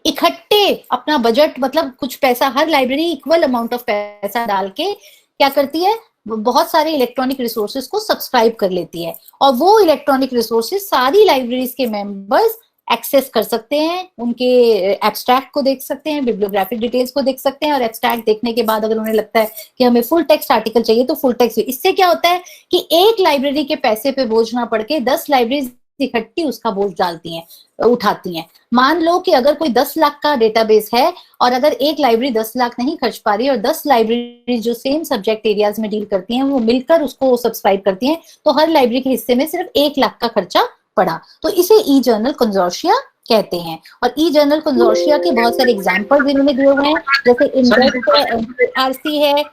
इकट्ठे अपना बजट, मतलब कुछ पैसा, हर लाइब्रेरी इक्वल अमाउंट ऑफ पैसा डाल के क्या करती है, बहुत सारे इलेक्ट्रॉनिक रिसोर्सेज को सब्सक्राइब कर लेती है, और वो इलेक्ट्रॉनिक रिसोर्सेज सारी लाइब्रेरीज के मेंबर्स एक्सेस कर सकते हैं, उनके एब्स्ट्रैक्ट को देख सकते हैं, बिब्लियोग्राफिक डिटेल्स को देख सकते हैं, और एब्स्ट्रैक्ट देखने के बाद अगर उन्हें लगता है कि हमें फुल टेक्स्ट आर्टिकल चाहिए तो फुल टेक्स्ट। इससे क्या होता है कि एक लाइब्रेरी के पैसे पे बोझ ना पड़ के 10 लाइब्रेरीज इकट्ठी उसका बोझ डालती हैं, उठाती हैं। मान लो कि अगर कोई 10 लाख का डेटाबेस है और अगर एक लाइब्रेरी 10 लाख नहीं खर्च पा रही और 10 लाइब्रेरी जो सेम सब्जेक्ट एरियाज में डील करती हैं वो मिलकर उसको सब्सक्राइब करती हैं, तो हर लाइब्रेरी के हिस्से में सिर्फ 1 लाख का खर्चा पड़ा। तो इसे ई जर्नल कंसोर्शिया कहते हैं। और ई जर्नल कंसोर्शिया के बहुत सारे एग्जांपल्स इन्होंने दिए हुए हैं, जैसे इंडेक्स है, NKRC है,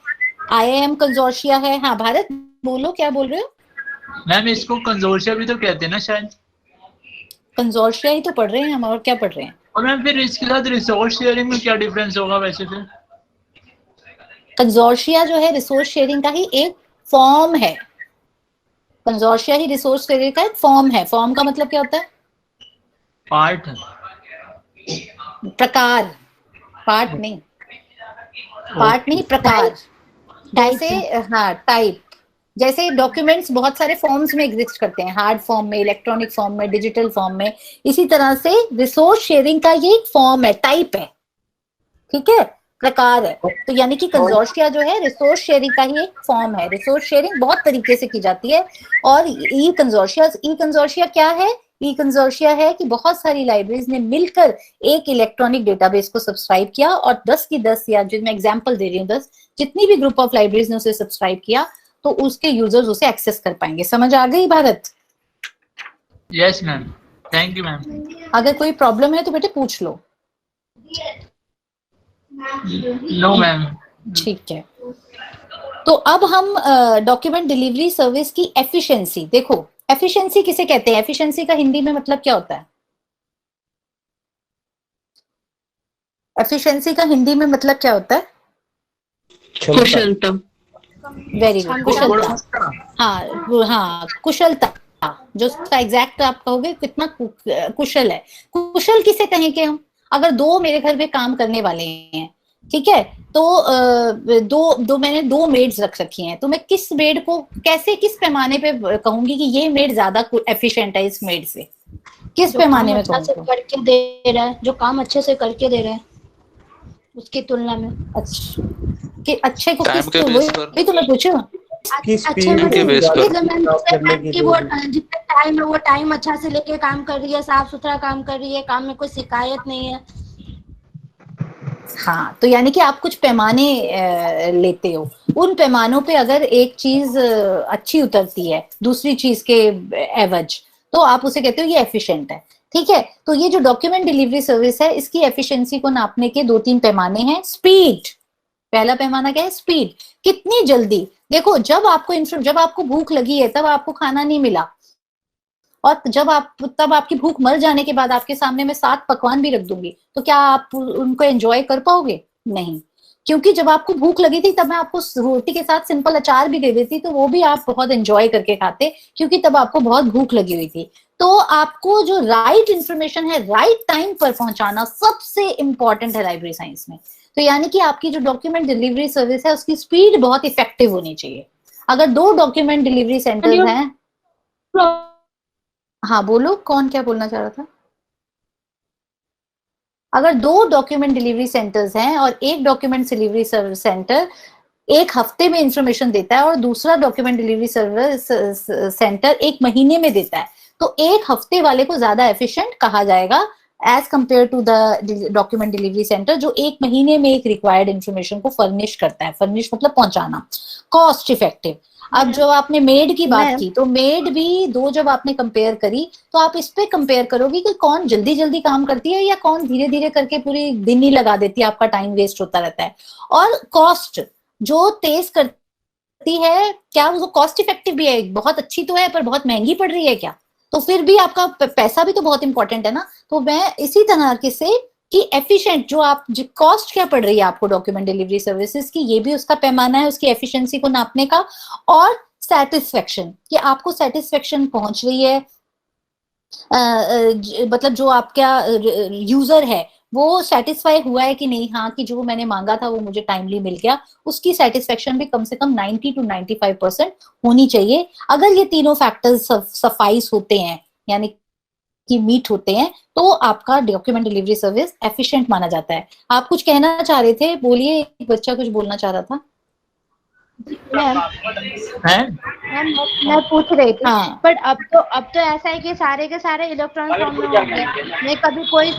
IIM कंसोर्शिया है। हाँ भारत, बोलो क्या बोल रहे हो? मैम इसको कंसोर्शिया भी तो कहते हैं ना शायद? कंसोर्शिया ही तो पढ़ रहे हैं हम, और क्या पढ़ रहे हैं? और मैम फिर इसके साथ रिसोर्स शेयरिंग में क्या डिफरेंस होगा वैसे? फिर कंसोर्शिया जो है रिसोर्स शेयरिंग का ही एक फॉर्म है। कंसोर्शिया ही रिसोर्स शेयरिंग का एक फॉर्म है। फॉर्म का मतलब क्या होता है? पार्ट, प्रकार, पार्ट नहीं, पार्ट नहीं, प्रकार। जैसे हाँ टाइप, जैसे डॉक्यूमेंट्स बहुत सारे फॉर्म्स में एग्जिस्ट करते हैं, हार्ड फॉर्म में, इलेक्ट्रॉनिक फॉर्म में, डिजिटल फॉर्म में, इसी तरह से रिसोर्स शेयरिंग का ये एक फॉर्म है, टाइप है, ठीक है, प्रकार है। तो यानी कि कंसोर्शिया जो है रिसोर्स शेयरिंग का ही एक फॉर्म है। रिसोर्स शेयरिंग बहुत तरीके से की जाती है, और ई कंसोर्शिया क्या है? ई कंसोर्शिया है कि बहुत सारी लाइब्रेरीज ने मिलकर एक इलेक्ट्रॉनिक डेटाबेस को सब्सक्राइब किया और 10 की 10 या जो मैं एग्जांपल दे रही हूँ 10 जितनी भी ग्रुप ऑफ लाइब्रेरीज ने उसे सब्सक्राइब किया तो उसके यूजर्स उसे एक्सेस कर पाएंगे। समझ आ गई Bharat? Yes ma'am, thank you ma'am. अगर कोई प्रॉब्लम है तो बेटे पूछ लो। No ma'am. ठीक है, तो अब हम डॉक्यूमेंट डिलीवरी सर्विस की एफिशिएंसी देखो। एफिशिएंसी किसे कहते हैं? एफिशिएंसी का हिंदी में मतलब क्या होता है? एफिशिएंसी का हिंदी में मतलब क्या होता है? कुशलता। वेरी गुड, कुशलता। हाँ, कुशलता। जो उसका एग्जैक्ट आप कहोगे कितना कुशल है। कुशल किसे कहेंगे हम? अगर दो मेरे घर में काम करने वाले हैं, ठीक है, तो मैंने दो मेड्स रख रखी हैं, तो मैं किस मेड को कैसे किस पैमाने पे कहूंगी कि ये मेड ज्यादा एफिशिएंट है इस मेड से? किस पैमाने में कहूंगी? करके दे रहा है, जो काम अच्छे से करके दे रहा है उसकी तुलना में। अच्छा, कि अच्छे को टाइम किस के बेस पर। वही तो मैं पूछू। अच्छे में के बेस पर। कि वो जितना टाइम है वो टाइम अच्छा से लेके काम कर रही है, साफ सुथरा काम कर रही है, काम में कोई शिकायत नहीं है। हाँ, तो यानी कि आप कुछ पैमाने लेते हो, उन पैमानों पे अगर एक चीज अच्छी उतरती है दूसरी चीज के एवज, तो आप उसे कहते हो ये एफिशिएंट है। ठीक है, तो ये जो डॉक्यूमेंट डिलीवरी सर्विस है इसकी एफिशिएंसी को नापने के दो तीन पैमाने हैं। स्पीड, पहला पैमाना क्या है? स्पीड, कितनी जल्दी। देखो, जब आपको भूख लगी है तब आपको खाना नहीं मिला, और तब आपकी भूख मर जाने के बाद आपके सामने मैं 7 पकवान भी रख दूंगी, तो क्या आप उनको एंजॉय कर पाओगे? नहीं, क्योंकि जब आपको भूख लगी थी तब मैं आपको रोटी के साथ सिंपल अचार भी दे देती तो वो भी आप बहुत एंजॉय करके खाते, क्योंकि तब आपको बहुत भूख लगी हुई थी। तो आपको जो राइट इंफॉर्मेशन है राइट टाइम पर पहुंचाना सबसे इंपॉर्टेंट है लाइब्रेरी साइंस में। तो यानी कि आपकी जो डॉक्यूमेंट डिलीवरी सर्विस है उसकी स्पीड बहुत इफेक्टिव होनी चाहिए। अगर 2 डॉक्यूमेंट डिलीवरी सेंटर्स हैं, हाँ बोलो, कौन क्या बोलना चाह रहा था? अगर 2 डॉक्यूमेंट डिलीवरी सेंटर्स हैं और एक डॉक्यूमेंट डिलीवरी सर्विस सेंटर एक हफ्ते में इंफॉर्मेशन देता है और दूसरा डॉक्यूमेंट डिलीवरी सर्विस सेंटर 1 महीने में देता है, तो एक हफ्ते वाले को ज्यादा एफिशिएंट कहा जाएगा as compare to the document delivery centre जो 1 महीने में एक रिक्वायर्ड इंफॉर्मेशन को फर्निश करता है। फर्निश मतलब पहुंचाना, कॉस्ट इफेक्टिव। अब जो आपने मेड की बात की, तो मेड भी 2 जब आपने कंपेयर करी तो आप इस पे कंपेयर करोगे कि कौन जल्दी जल्दी काम करती है या कौन धीरे धीरे करके पूरी दिन ही लगा देती है, आपका टाइम वेस्ट होता रहता है। और कॉस्ट, जो तेज करती है क्या वो कॉस्ट इफेक्टिव भी है? बहुत अच्छी तो है पर बहुत महंगी पड़ रही है क्या? तो फिर भी आपका पैसा भी तो बहुत इंपॉर्टेंट है ना। तो मैं इसी तरह के से कि एफिशिएंट जो कॉस्ट क्या पड़ रही है आपको डॉक्यूमेंट डिलीवरी सर्विसेज की, ये भी उसका पैमाना है उसकी एफिशिएंसी को नापने का। और सेटिस्फेक्शन, कि आपको सेटिस्फेक्शन पहुंच रही है, मतलब जो आपका यूजर है वो सेटिस्फाई हुआ है कि नहीं, हाँ कि जो मैंने मांगा था वो मुझे टाइमली मिल गया, उसकी सेटिस्फेक्शन भी कम से कम 90 to 95% होनी चाहिए। अगर ये तीनों फैक्टर्स सफाइस होते हैं यानी कि मीट होते हैं, तो आपका डॉक्यूमेंट डिलीवरी सर्विस एफिशिएंट माना जाता है। आप कुछ कहना चाह रहे थे, बोलिए, एक बच्चा कुछ बोलना चाह रहा था। मैम मैं पूछ रही थी, हाँ, बट अब तो ऐसा है कि सारे के सारे इलेक्ट्रॉनिक फॉर्म में हो गए। मैं कभी कोई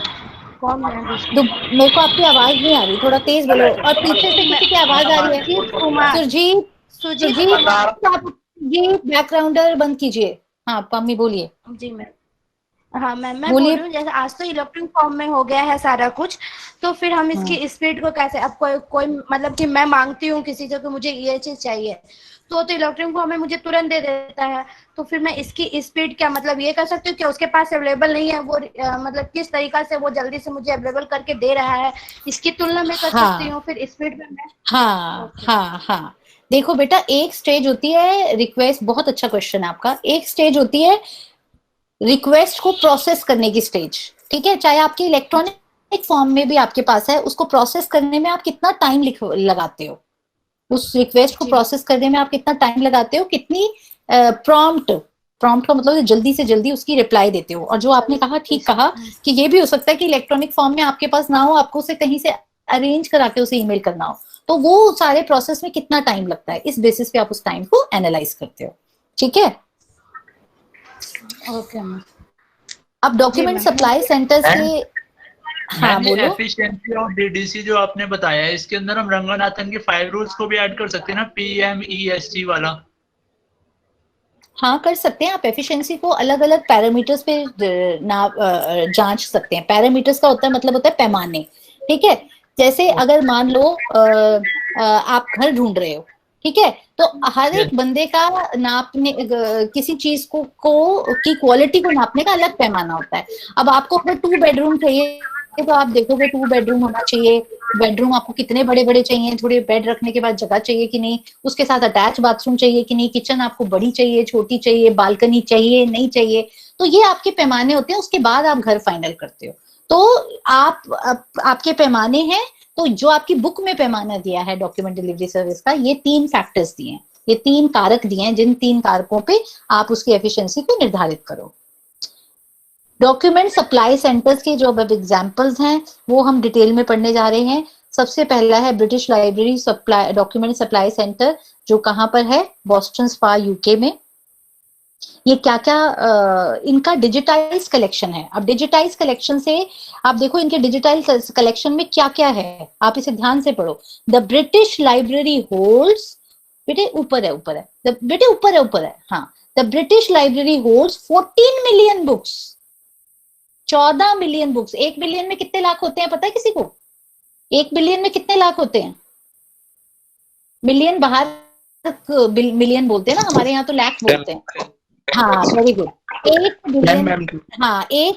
कौन तो मेरे को आपकी आवाज नहीं आ रही, थोड़ा तेज बोलो। और पीछे से किसी की आवाज आ रही है? सुरजीत बैकग्राउंडर बंद कीजिए। हाँ मम्मी बोलिए। जी मैम। हाँ मैम, मैं बोल रही हूँ जैसे आज तो इलेक्ट्रॉनिक फॉर्म में हो गया है सारा कुछ, तो फिर हम इसकी स्पीड को कैसे, अब कोई मतलब कि मैं मांगती हूँ किसी से कि मुझे ये चीज चाहिए, तो इलेक्ट्रॉनिक फॉर्म में मुझे तुरंत दे देता है। तो फिर मैं इसकी स्पीड क्या मतलब ये कर सकती हूँ कि उसके पास अवेलेबल नहीं है वो, मतलब किस तरीका से वो जल्दी से मुझे अवेलेबल करके दे रहा है, इसकी तुलना में कर सकती हूँ फिर स्पीड में मैं। हाँ, देखो बेटा, एक स्टेज होती है रिक्वेस्ट, बहुत अच्छा क्वेश्चन है आपका। एक स्टेज होती है रिक्वेस्ट को प्रोसेस करने की स्टेज, ठीक है, चाहे आपके इलेक्ट्रॉनिक फॉर्म में भी आपके पास है, उसको प्रोसेस करने में आप कितना टाइम लगाते हो, उस रिक्वेस्ट को प्रोसेस करने में आप कितना टाइम लगाते हो, कितनी प्रॉम्प्ट का मतलब जल्दी से जल्दी उसकी रिप्लाई देते हो। और जो आपने कहा, ठीक कहा, कि ये भी हो सकता है कि इलेक्ट्रॉनिक फॉर्म में आपके पास ना हो, आपको उसे कहीं से अरेंज करा के उसे ईमेल करना हो, तो वो सारे प्रोसेस में कितना टाइम लगता है, इस बेसिस पे आप उस टाइम को एनालाइज करते हो। ठीक है, ओके मैम। अब डॉक्यूमेंट सप्लाई सेंटर्स के, हाँ बोलो। एफिशिएंसी ऑफ डीडीसी जो आपने बताया है, इसके अंदर हम रंगनाथन के 5 रूल्स को भी ऐड कर सकते हैं ना, PMEST वाला। हाँ कर सकते हैं आप, एफिशिएंसी को अलग अलग पैरामीटर्स पे जांच सकते हैं। पैरामीटर्स का होता है मतलब होता है पैमाने, ठीक है। जैसे अगर मान लो आप घर ढूंढ रहे हो, ठीक है, तो हर एक बंदे का नापने किसी चीज को की क्वालिटी को नापने का अलग पैमाना होता है। अब आपको अगर 2 बेडरूम चाहिए तो आप देखोगे 2 बेडरूम होना चाहिए। बेडरूम आपको कितने बड़े बड़े चाहिए, थोड़े बेड रखने के बाद जगह चाहिए कि नहीं, उसके साथ अटैच बाथरूम चाहिए कि नहीं, किचन आपको बड़ी चाहिए छोटी चाहिए, बालकनी चाहिए नहीं चाहिए, तो ये आपके पैमाने होते हैं। उसके बाद आप घर फाइनल करते हो। तो आपके पैमाने हैं, तो जो आपकी बुक में पैमाना दिया है डॉक्यूमेंट डिलीवरी सर्विस का, ये 3 फैक्टर्स दिए हैं, ये 3 कारक दिए हैं, जिन 3 कारकों पे आप उसकी एफिशिएंसी को निर्धारित करो। डॉक्यूमेंट सप्लाई सेंटर्स के जो अब एग्जांपल्स हैं वो हम डिटेल में पढ़ने जा रहे हैं। सबसे पहला है British library supply document supply centre, जो कहाँ पर है, बॉस्टन स्पा यूके में। ये क्या क्या इनका डिजिटाइज कलेक्शन है। अब डिजिटाइज कलेक्शन से आप देखो इनके डिजिटाइज कलेक्शन में क्या क्या है, आप इसे ध्यान से पढ़ो। द ब्रिटिश लाइब्रेरी होल्ड्स, बेटे ऊपर है बेटे ऊपर है हाँ, the British library holds 14 million books, 14 million books. 1 billion में कितने लाख होते हैं पता है किसी को? 1 बिलियन में कितने लाख होते हैं? मिलियन बाहर मिलियन बोलते हैं ना, हमारे यहाँ तो लाख बोलते हैं। हाँ वेरी गुड। 1 बिलियन, हाँ 1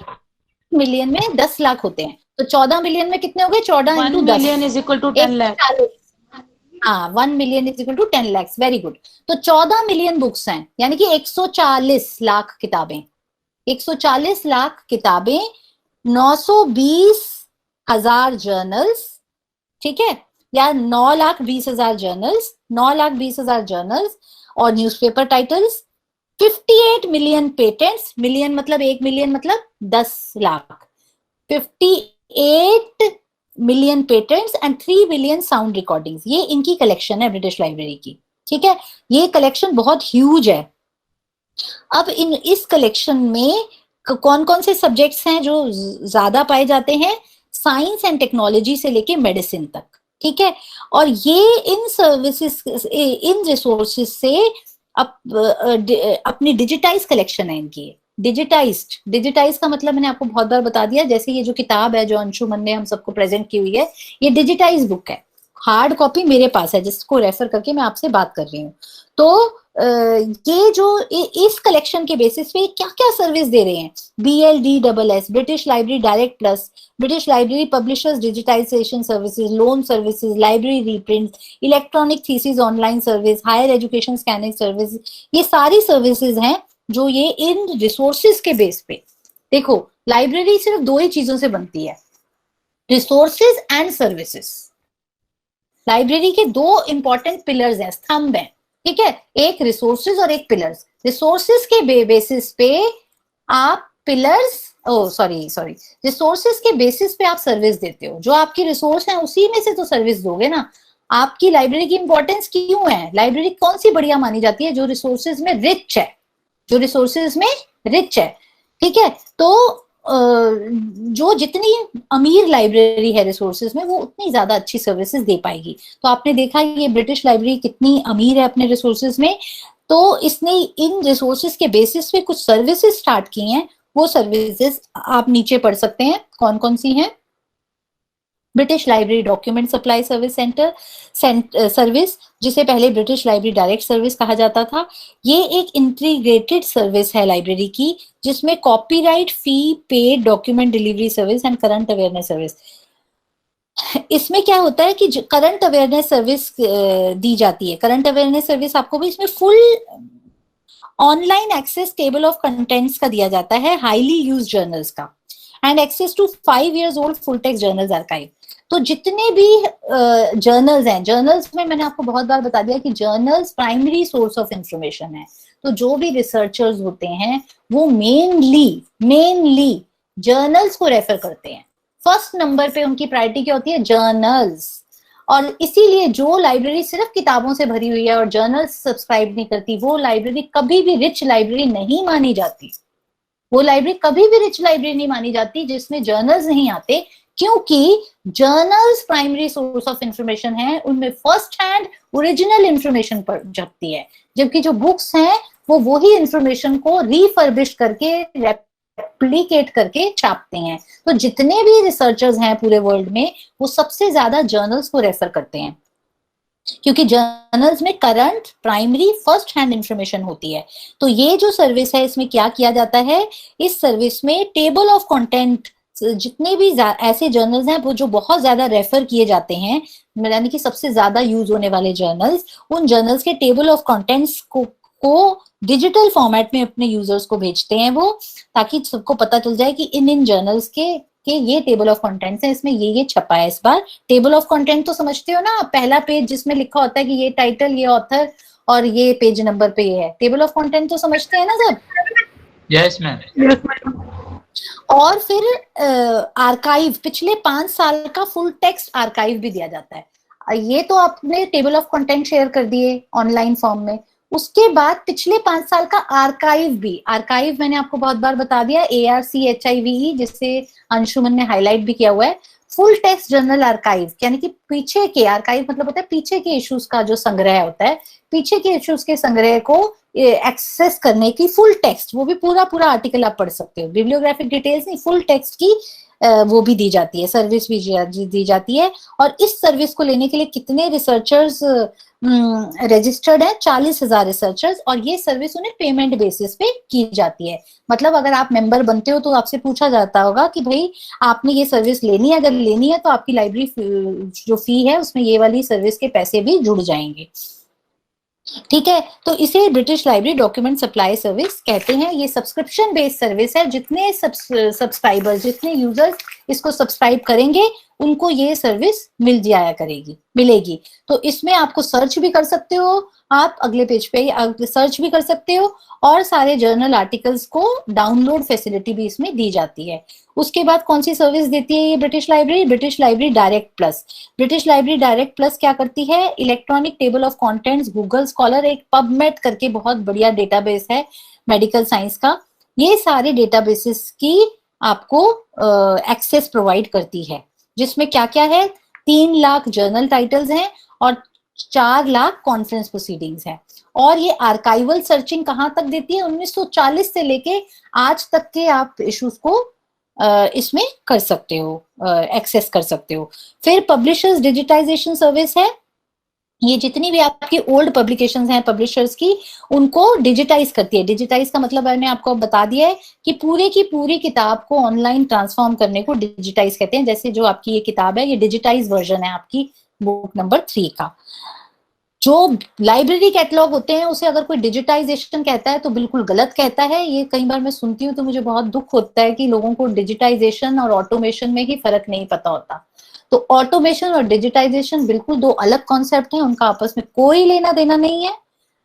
मिलियन में 10 लाख होते हैं, तो 14 मिलियन में कितने हो गए? 14 into 10 million is equal to 10 lakh. हाँ 1 million is equal to 10 lakh, very good. तो 14 मिलियन बुक्स हैं, यानी कि 140 लाख किताबें, 140 लाख किताबें, 920,000 जर्नल्स, ठीक है, या 9,20,000 जर्नल्स, 9,20,000 जर्नल्स और newspaper titles, 58 million patents, million मतलब 1 मिलियन मतलब 10 lakh, 58 million patents and 3 billion sound recordings. ये इनकी कलेक्शन है ब्रिटिश लाइब्रेरी की, ठीक है। ये कलेक्शन बहुत ह्यूज है। अब इस कलेक्शन में कौन कौन से सब्जेक्ट्स हैं जो ज्यादा पाए जाते हैं? साइंस एंड टेक्नोलॉजी से लेके मेडिसिन तक, ठीक है। और ये इन सर्विसेज, इन रिसोर्सेज से अपनी डिजिटाइज कलेक्शन है इनकी। डिजिटाइज का मतलब मैंने आपको बहुत बार बता दिया। जैसे ये जो किताब है जो अंशुमन ने हम सबको प्रेजेंट की हुई है, ये डिजिटाइज बुक है। हार्ड कॉपी मेरे पास है जिसको रेफर करके मैं आपसे बात कर रही हूँ। तो ये जो इस कलेक्शन के बेसिस पे क्या क्या सर्विस दे रहे हैं? BLDSS, British library direct plus, British library publishers digitisation services, loan services, library reprint, electronic thesis online service, higher education scanning service, ये सारी सर्विसेज हैं जो ये इन रिसोर्सेज के बेस पे। देखो लाइब्रेरी सिर्फ 2 ही चीजों से बनती है, रिसोर्सेज एंड सर्विसेज। लाइब्रेरी के 2 इंपॉर्टेंट पिलर्स हैं, स्तंभ हैं, ठीक है, एक रिसोर्सेज और एक पिलर्स। रिसोर्सेज के बेसिस पे आप रिसोर्सेज के बेसिस पे आप सर्विस देते हो। जो आपकी रिसोर्स है उसी में से तो सर्विस दोगे ना। आपकी लाइब्रेरी की इंपॉर्टेंस क्यों है? लाइब्रेरी कौन सी बढ़िया मानी जाती है? जो रिसोर्सेज में रिच है, जो रिसोर्सेज में रिच है, ठीक है। तो जो जितनी अमीर लाइब्रेरी है रिसोर्सेज में, वो उतनी ज्यादा अच्छी सर्विसेज दे पाएगी। तो आपने देखा ये ब्रिटिश लाइब्रेरी कितनी अमीर है अपने रिसोर्सेज में, तो इसने इन रिसोर्सेज के बेसिस पे कुछ सर्विसेज स्टार्ट की हैं। वो सर्विसेज आप नीचे पढ़ सकते हैं कौन कौन सी हैं। British library document supply service centre service, जिसे पहले ब्रिटिश लाइब्रेरी डायरेक्ट सर्विस कहा जाता था, ये एक इंटीग्रेटेड सर्विस है लाइब्रेरी की, जिसमें copyright fee paid document delivery service and current awareness service. इसमें क्या होता है कि करंट अवेयरनेस सर्विस दी जाती है। करंट अवेयरनेस सर्विस आपको भी इसमें full online access table of contents का दिया जाता है, हाईली यूज जर्नल्स का, and access to 5 years old full text journals archive. तो जितने भी जर्नल्स हैं, जर्नल्स में मैंने आपको बहुत बार बता दिया कि journals primary source of information है। तो जो भी रिसर्चर्स होते हैं वो मेनली जर्नल्स को रेफर करते हैं। फर्स्ट नंबर पे उनकी प्रायोरिटी क्या होती है? जर्नल्स। और इसीलिए जो लाइब्रेरी सिर्फ किताबों से भरी हुई है और जर्नल्स सब्सक्राइब नहीं करती, वो लाइब्रेरी कभी भी रिच लाइब्रेरी नहीं मानी जाती। वो लाइब्रेरी कभी भी रिच लाइब्रेरी नहीं मानी जाती जिसमें जर्नल्स नहीं आते, क्योंकि journals primary source of information है, उनमें फर्स्ट हैंड ओरिजिनल इंफॉर्मेशन पर जपती है, जबकि जो बुक्स हैं वो वही इंफॉर्मेशन को रीफर्बिश करके रेप्लिकेट करके छापते हैं। तो जितने भी रिसर्चर्स हैं पूरे वर्ल्ड में वो सबसे ज्यादा जर्नल्स को रेफर करते हैं, क्योंकि जर्नल्स में current primary first hand information होती है। तो ये जो सर्विस है इसमें क्या किया जाता है, इस सर्विस में टेबल ऑफ कंटेंट, जितने भी ऐसे जर्नल्स हैं वो जो बहुत ज्यादा रेफर किए जाते हैं, यानी कि सबसे ज्यादा यूज होने वाले जर्नल्स, उन जर्नल्स के टेबल ऑफ कंटेंट्स को डिजिटल फॉर्मेट में अपने यूजर्स को भेजते हैं वो, ताकि सबको पता चल जाए कि इन जर्नल्स के ये टेबल ऑफ कंटेंट्स है, इसमें ये छपा है इस बार। टेबल ऑफ कंटेंट तो समझते हो ना, पहला पेज जिसमें लिखा होता है कि ये टाइटल, ये ऑथर और ये पेज नंबर पे ये है। टेबल ऑफ कंटेंट तो समझते हैं ना सब? Yes ma'am. और फिर आर्काइव, पिछले 5 साल का फुल टेक्स्ट आर्काइव भी दिया जाता है। ये तो आपने टेबल ऑफ कंटेंट शेयर कर दिए ऑनलाइन फॉर्म में, उसके बाद पिछले 5 साल का आर्काइव भी, आर्काइव मैंने आपको बहुत बार बता दिया, ARCHIVE, जिससे अंशुमन ने हाईलाइट भी किया हुआ है। फुल टेक्स्ट जर्नल आर्काइव, यानी कि पीछे के, आर्काइव मतलब होता है पीछे के इश्यूज का जो संग्रह होता है, पीछे के इश्यूज के संग्रह को एक्सेस करने की फुल टेक्स्ट, वो भी पूरा आर्टिकल आप पढ़ सकते हो, बिब्लियोग्राफिक डिटेल्स नहीं, फुल टेक्स्ट की वो भी दी जाती है, सर्विस भी दी जाती है। और इस सर्विस को लेने के लिए कितने रिसर्चर्स रजिस्टर्ड है? 40,000 रिसर्चर्स, और ये सर्विस उन्हें पेमेंट बेसिस पे की जाती है। मतलब अगर आप मेंबर बनते हो तो आपसे पूछा जाता होगा कि भाई आपने ये सर्विस लेनी है, अगर लेनी है तो आपकी लाइब्रेरी जो फी है उसमें ये वाली सर्विस के पैसे भी जुड़ जाएंगे, ठीक है। तो इसे British library document supply service कहते हैं। ये सब्सक्रिप्शन बेस्ड सर्विस है, जितने सब्सक्राइबर्स, जितने यूजर्स इसको सब्सक्राइब करेंगे उनको ये सर्विस मिलेगी। तो इसमें आपको सर्च भी कर सकते हो, आप अगले पेज पे सर्च भी कर सकते हो, और सारे जर्नल आर्टिकल्स को डाउनलोड फैसिलिटी भी इसमें दी जाती है। उसके बाद कौन सी सर्विस देती है ये British library? British library direct plus. British library direct plus क्या करती है? Electronic table of contents, Google scholar, एक पबमेड करके बहुत बढ़िया डेटाबेस है मेडिकल साइंस का, ये सारे डेटाबेसेस की आपको एक्सेस प्रोवाइड करती है, जिसमें क्या क्या है? 3 लाख जर्नल टाइटल्स हैं और 4 लाख कॉन्फ्रेंस प्रोसीडिंग्स हैं। और ये आर्काइवल सर्चिंग कहाँ तक देती है? 1940 से लेके आज तक के आप इश्यूज को इसमें कर सकते हो, एक्सेस कर सकते हो। फिर पब्लिशर्स डिजिटाइजेशन सर्विस है, ये जितनी भी आपकी ओल्ड पब्लिकेशंस हैं पब्लिशर्स की, उनको डिजिटाइज करती है। डिजिटाइज का मतलब मैंने आपको बता दिया है कि पूरे की पूरी किताब को ऑनलाइन ट्रांसफॉर्म करने को डिजिटाइज कहते हैं। जैसे जो आपकी ये किताब है, ये डिजिटाइज वर्जन है आपकी बुक नंबर 3 का। जो लाइब्रेरी कैटलॉग होते हैं उसे अगर कोई डिजिटाइजेशन कहता है तो बिल्कुल गलत कहता है। ये कई बार मैं सुनती हूँ तो मुझे बहुत दुख होता है कि लोगों को डिजिटाइजेशन और ऑटोमेशन में ही फर्क नहीं पता होता। तो ऑटोमेशन और डिजिटाइजेशन बिल्कुल 2 अलग कॉन्सेप्ट हैं, उनका आपस में कोई लेना देना नहीं है।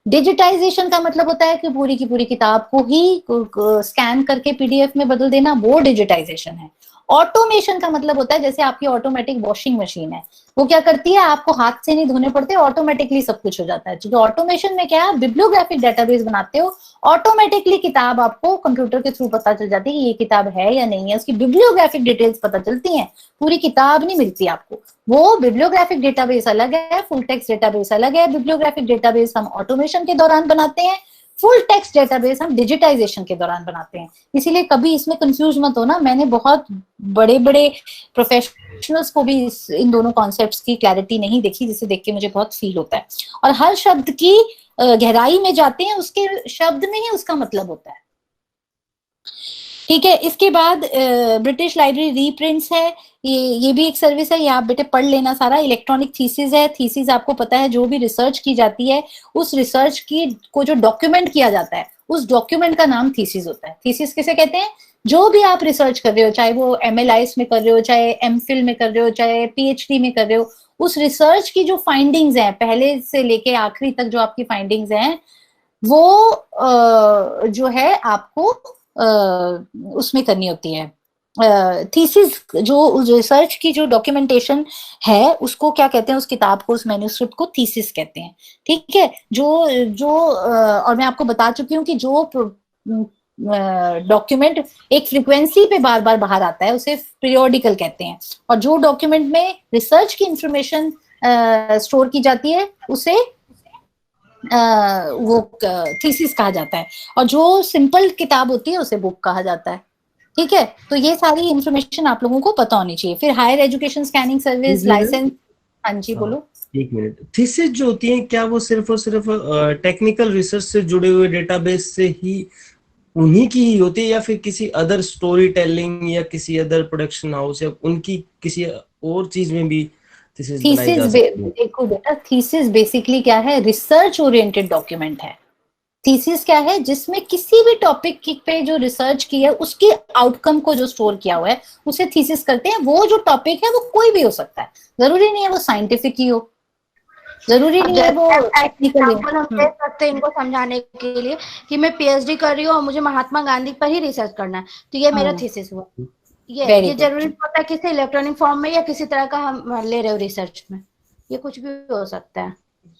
डिजिटाइजेशन का मतलब होता है कि पूरी की पूरी किताब को ही स्कैन करके PDF में बदल देना, वो डिजिटाइजेशन है। ऑटोमेशन का मतलब होता है जैसे आपकी ऑटोमेटिक वॉशिंग मशीन है, वो क्या करती है, आपको हाथ से नहीं धोने पड़ते, ऑटोमेटिकली सब कुछ हो जाता है। तो ऑटोमेशन में क्या है, बिब्लियोग्राफिक डेटाबेस बनाते हो, ऑटोमेटिकली किताब आपको कंप्यूटर के थ्रू पता चल जाती है कि ये किताब है या नहीं है, उसकी बिब्लियोग्राफिक डिटेल्स पता चलती हैं, पूरी किताब नहीं मिलती आपको। वो बिब्लियोग्राफिक डेटाबेस अलग है, फुल टेक्स्ट डेटाबेस अलग है। बिब्लियोग्राफिक डेटाबेस हम ऑटोमेशन के दौरान बनाते हैं, फुल टेक्स्ट डेटाबेस हम डिजिटाइजेशन के दौरान बनाते हैं। इसीलिए कभी इसमें कंफ्यूज मत होना। मैंने बहुत बड़े बड़े प्रोफेशनल्स को भी इन दोनों कॉन्सेप्ट्स की क्लैरिटी नहीं देखी, जिसे देख के मुझे बहुत फील होता है। और हर शब्द की गहराई में जाते हैं, उसके शब्द में ही उसका मतलब होता है, ठीक है। इसके बाद ब्रिटिश लाइब्रेरी रीप्रिंट्स है, ये भी एक सर्विस है, ये आप बेटे पढ़ लेना सारा। इलेक्ट्रॉनिक थीसिस है, थीसिस आपको पता है जो भी रिसर्च की जाती है उस रिसर्च की को जो डॉक्यूमेंट किया जाता है उस डॉक्यूमेंट का नाम थीसिस होता है। थीसिस किसे कहते हैं? जो भी आप रिसर्च कर रहे हो, चाहे वो MLIS में कर रहे हो, चाहे MPhil में कर रहे हो, चाहे PhD में कर रहे हो, उस रिसर्च की जो फाइंडिंग्स हैं पहले से लेके आखिरी तक जो आपकी फाइंडिंग्स हैं वो जो है आपको उसमें करनी होती है। थीसिस जो रिसर्च की जो डॉक्यूमेंटेशन है उसको क्या कहते हैं, उस किताब को, उस मैन्युस्क्रिप्ट को थीसिस कहते हैं, ठीक है। जो और मैं आपको बता चुकी हूँ कि जो डॉक्यूमेंट एक फ्रीक्वेंसी पे बार बार बाहर आता है उसे पीरियोडिकल कहते हैं, और जो डॉक्यूमेंट में रिसर्च की इंफॉर्मेशन स्टोर की जाती है उसे वो थीसिस कहा जाता है, और जो सिंपल किताब होती है उसे बुक कहा जाता है। ठीक है, तो ये सारी इंफॉर्मेशन आप लोगों को पता होनी चाहिए। फिर higher education scanning service licence. हाँ जी बोलो। एक मिनट, थीसिस जो होती है क्या वो सिर्फ और सिर्फ टेक्निकल रिसर्च से जुड़े हुए डेटाबेस से ही उन्हीं की ही होती है, या फिर किसी अदर स्टोरी टेलिंग या किसी अदर प्रोडक्शन हाउस या उनकी किसी और चीज में भी थीसिस बनाई जा सकती है? देखो बेटा, थीसिस बेसिकली क्या है, रिसर्च ओरिएंटेड डॉक्यूमेंट है। थीसिस क्या है, जिसमें किसी भी टॉपिक पे जो रिसर्च की है उसके आउटकम को जो स्टोर किया हुआ है उसे थीसिस करते हैं। वो जो टॉपिक है वो कोई भी हो सकता है, जरूरी नहीं है वो साइंटिफिक ही हो, जरूरी नहीं है वो टेक्निकल। हम दे सकते हैं इनको समझाने के लिए कि मैं पीएचडी कर रही हूँ और मुझे महात्मा गांधी पर ही रिसर्च करना है, तो ये मेरा थीसिस हुआ। ये जरूरी नहीं होता किसी इलेक्ट्रॉनिक फॉर्म में या किसी तरह का हम ले रहे हो रिसर्च में, ये कुछ भी हो सकता है।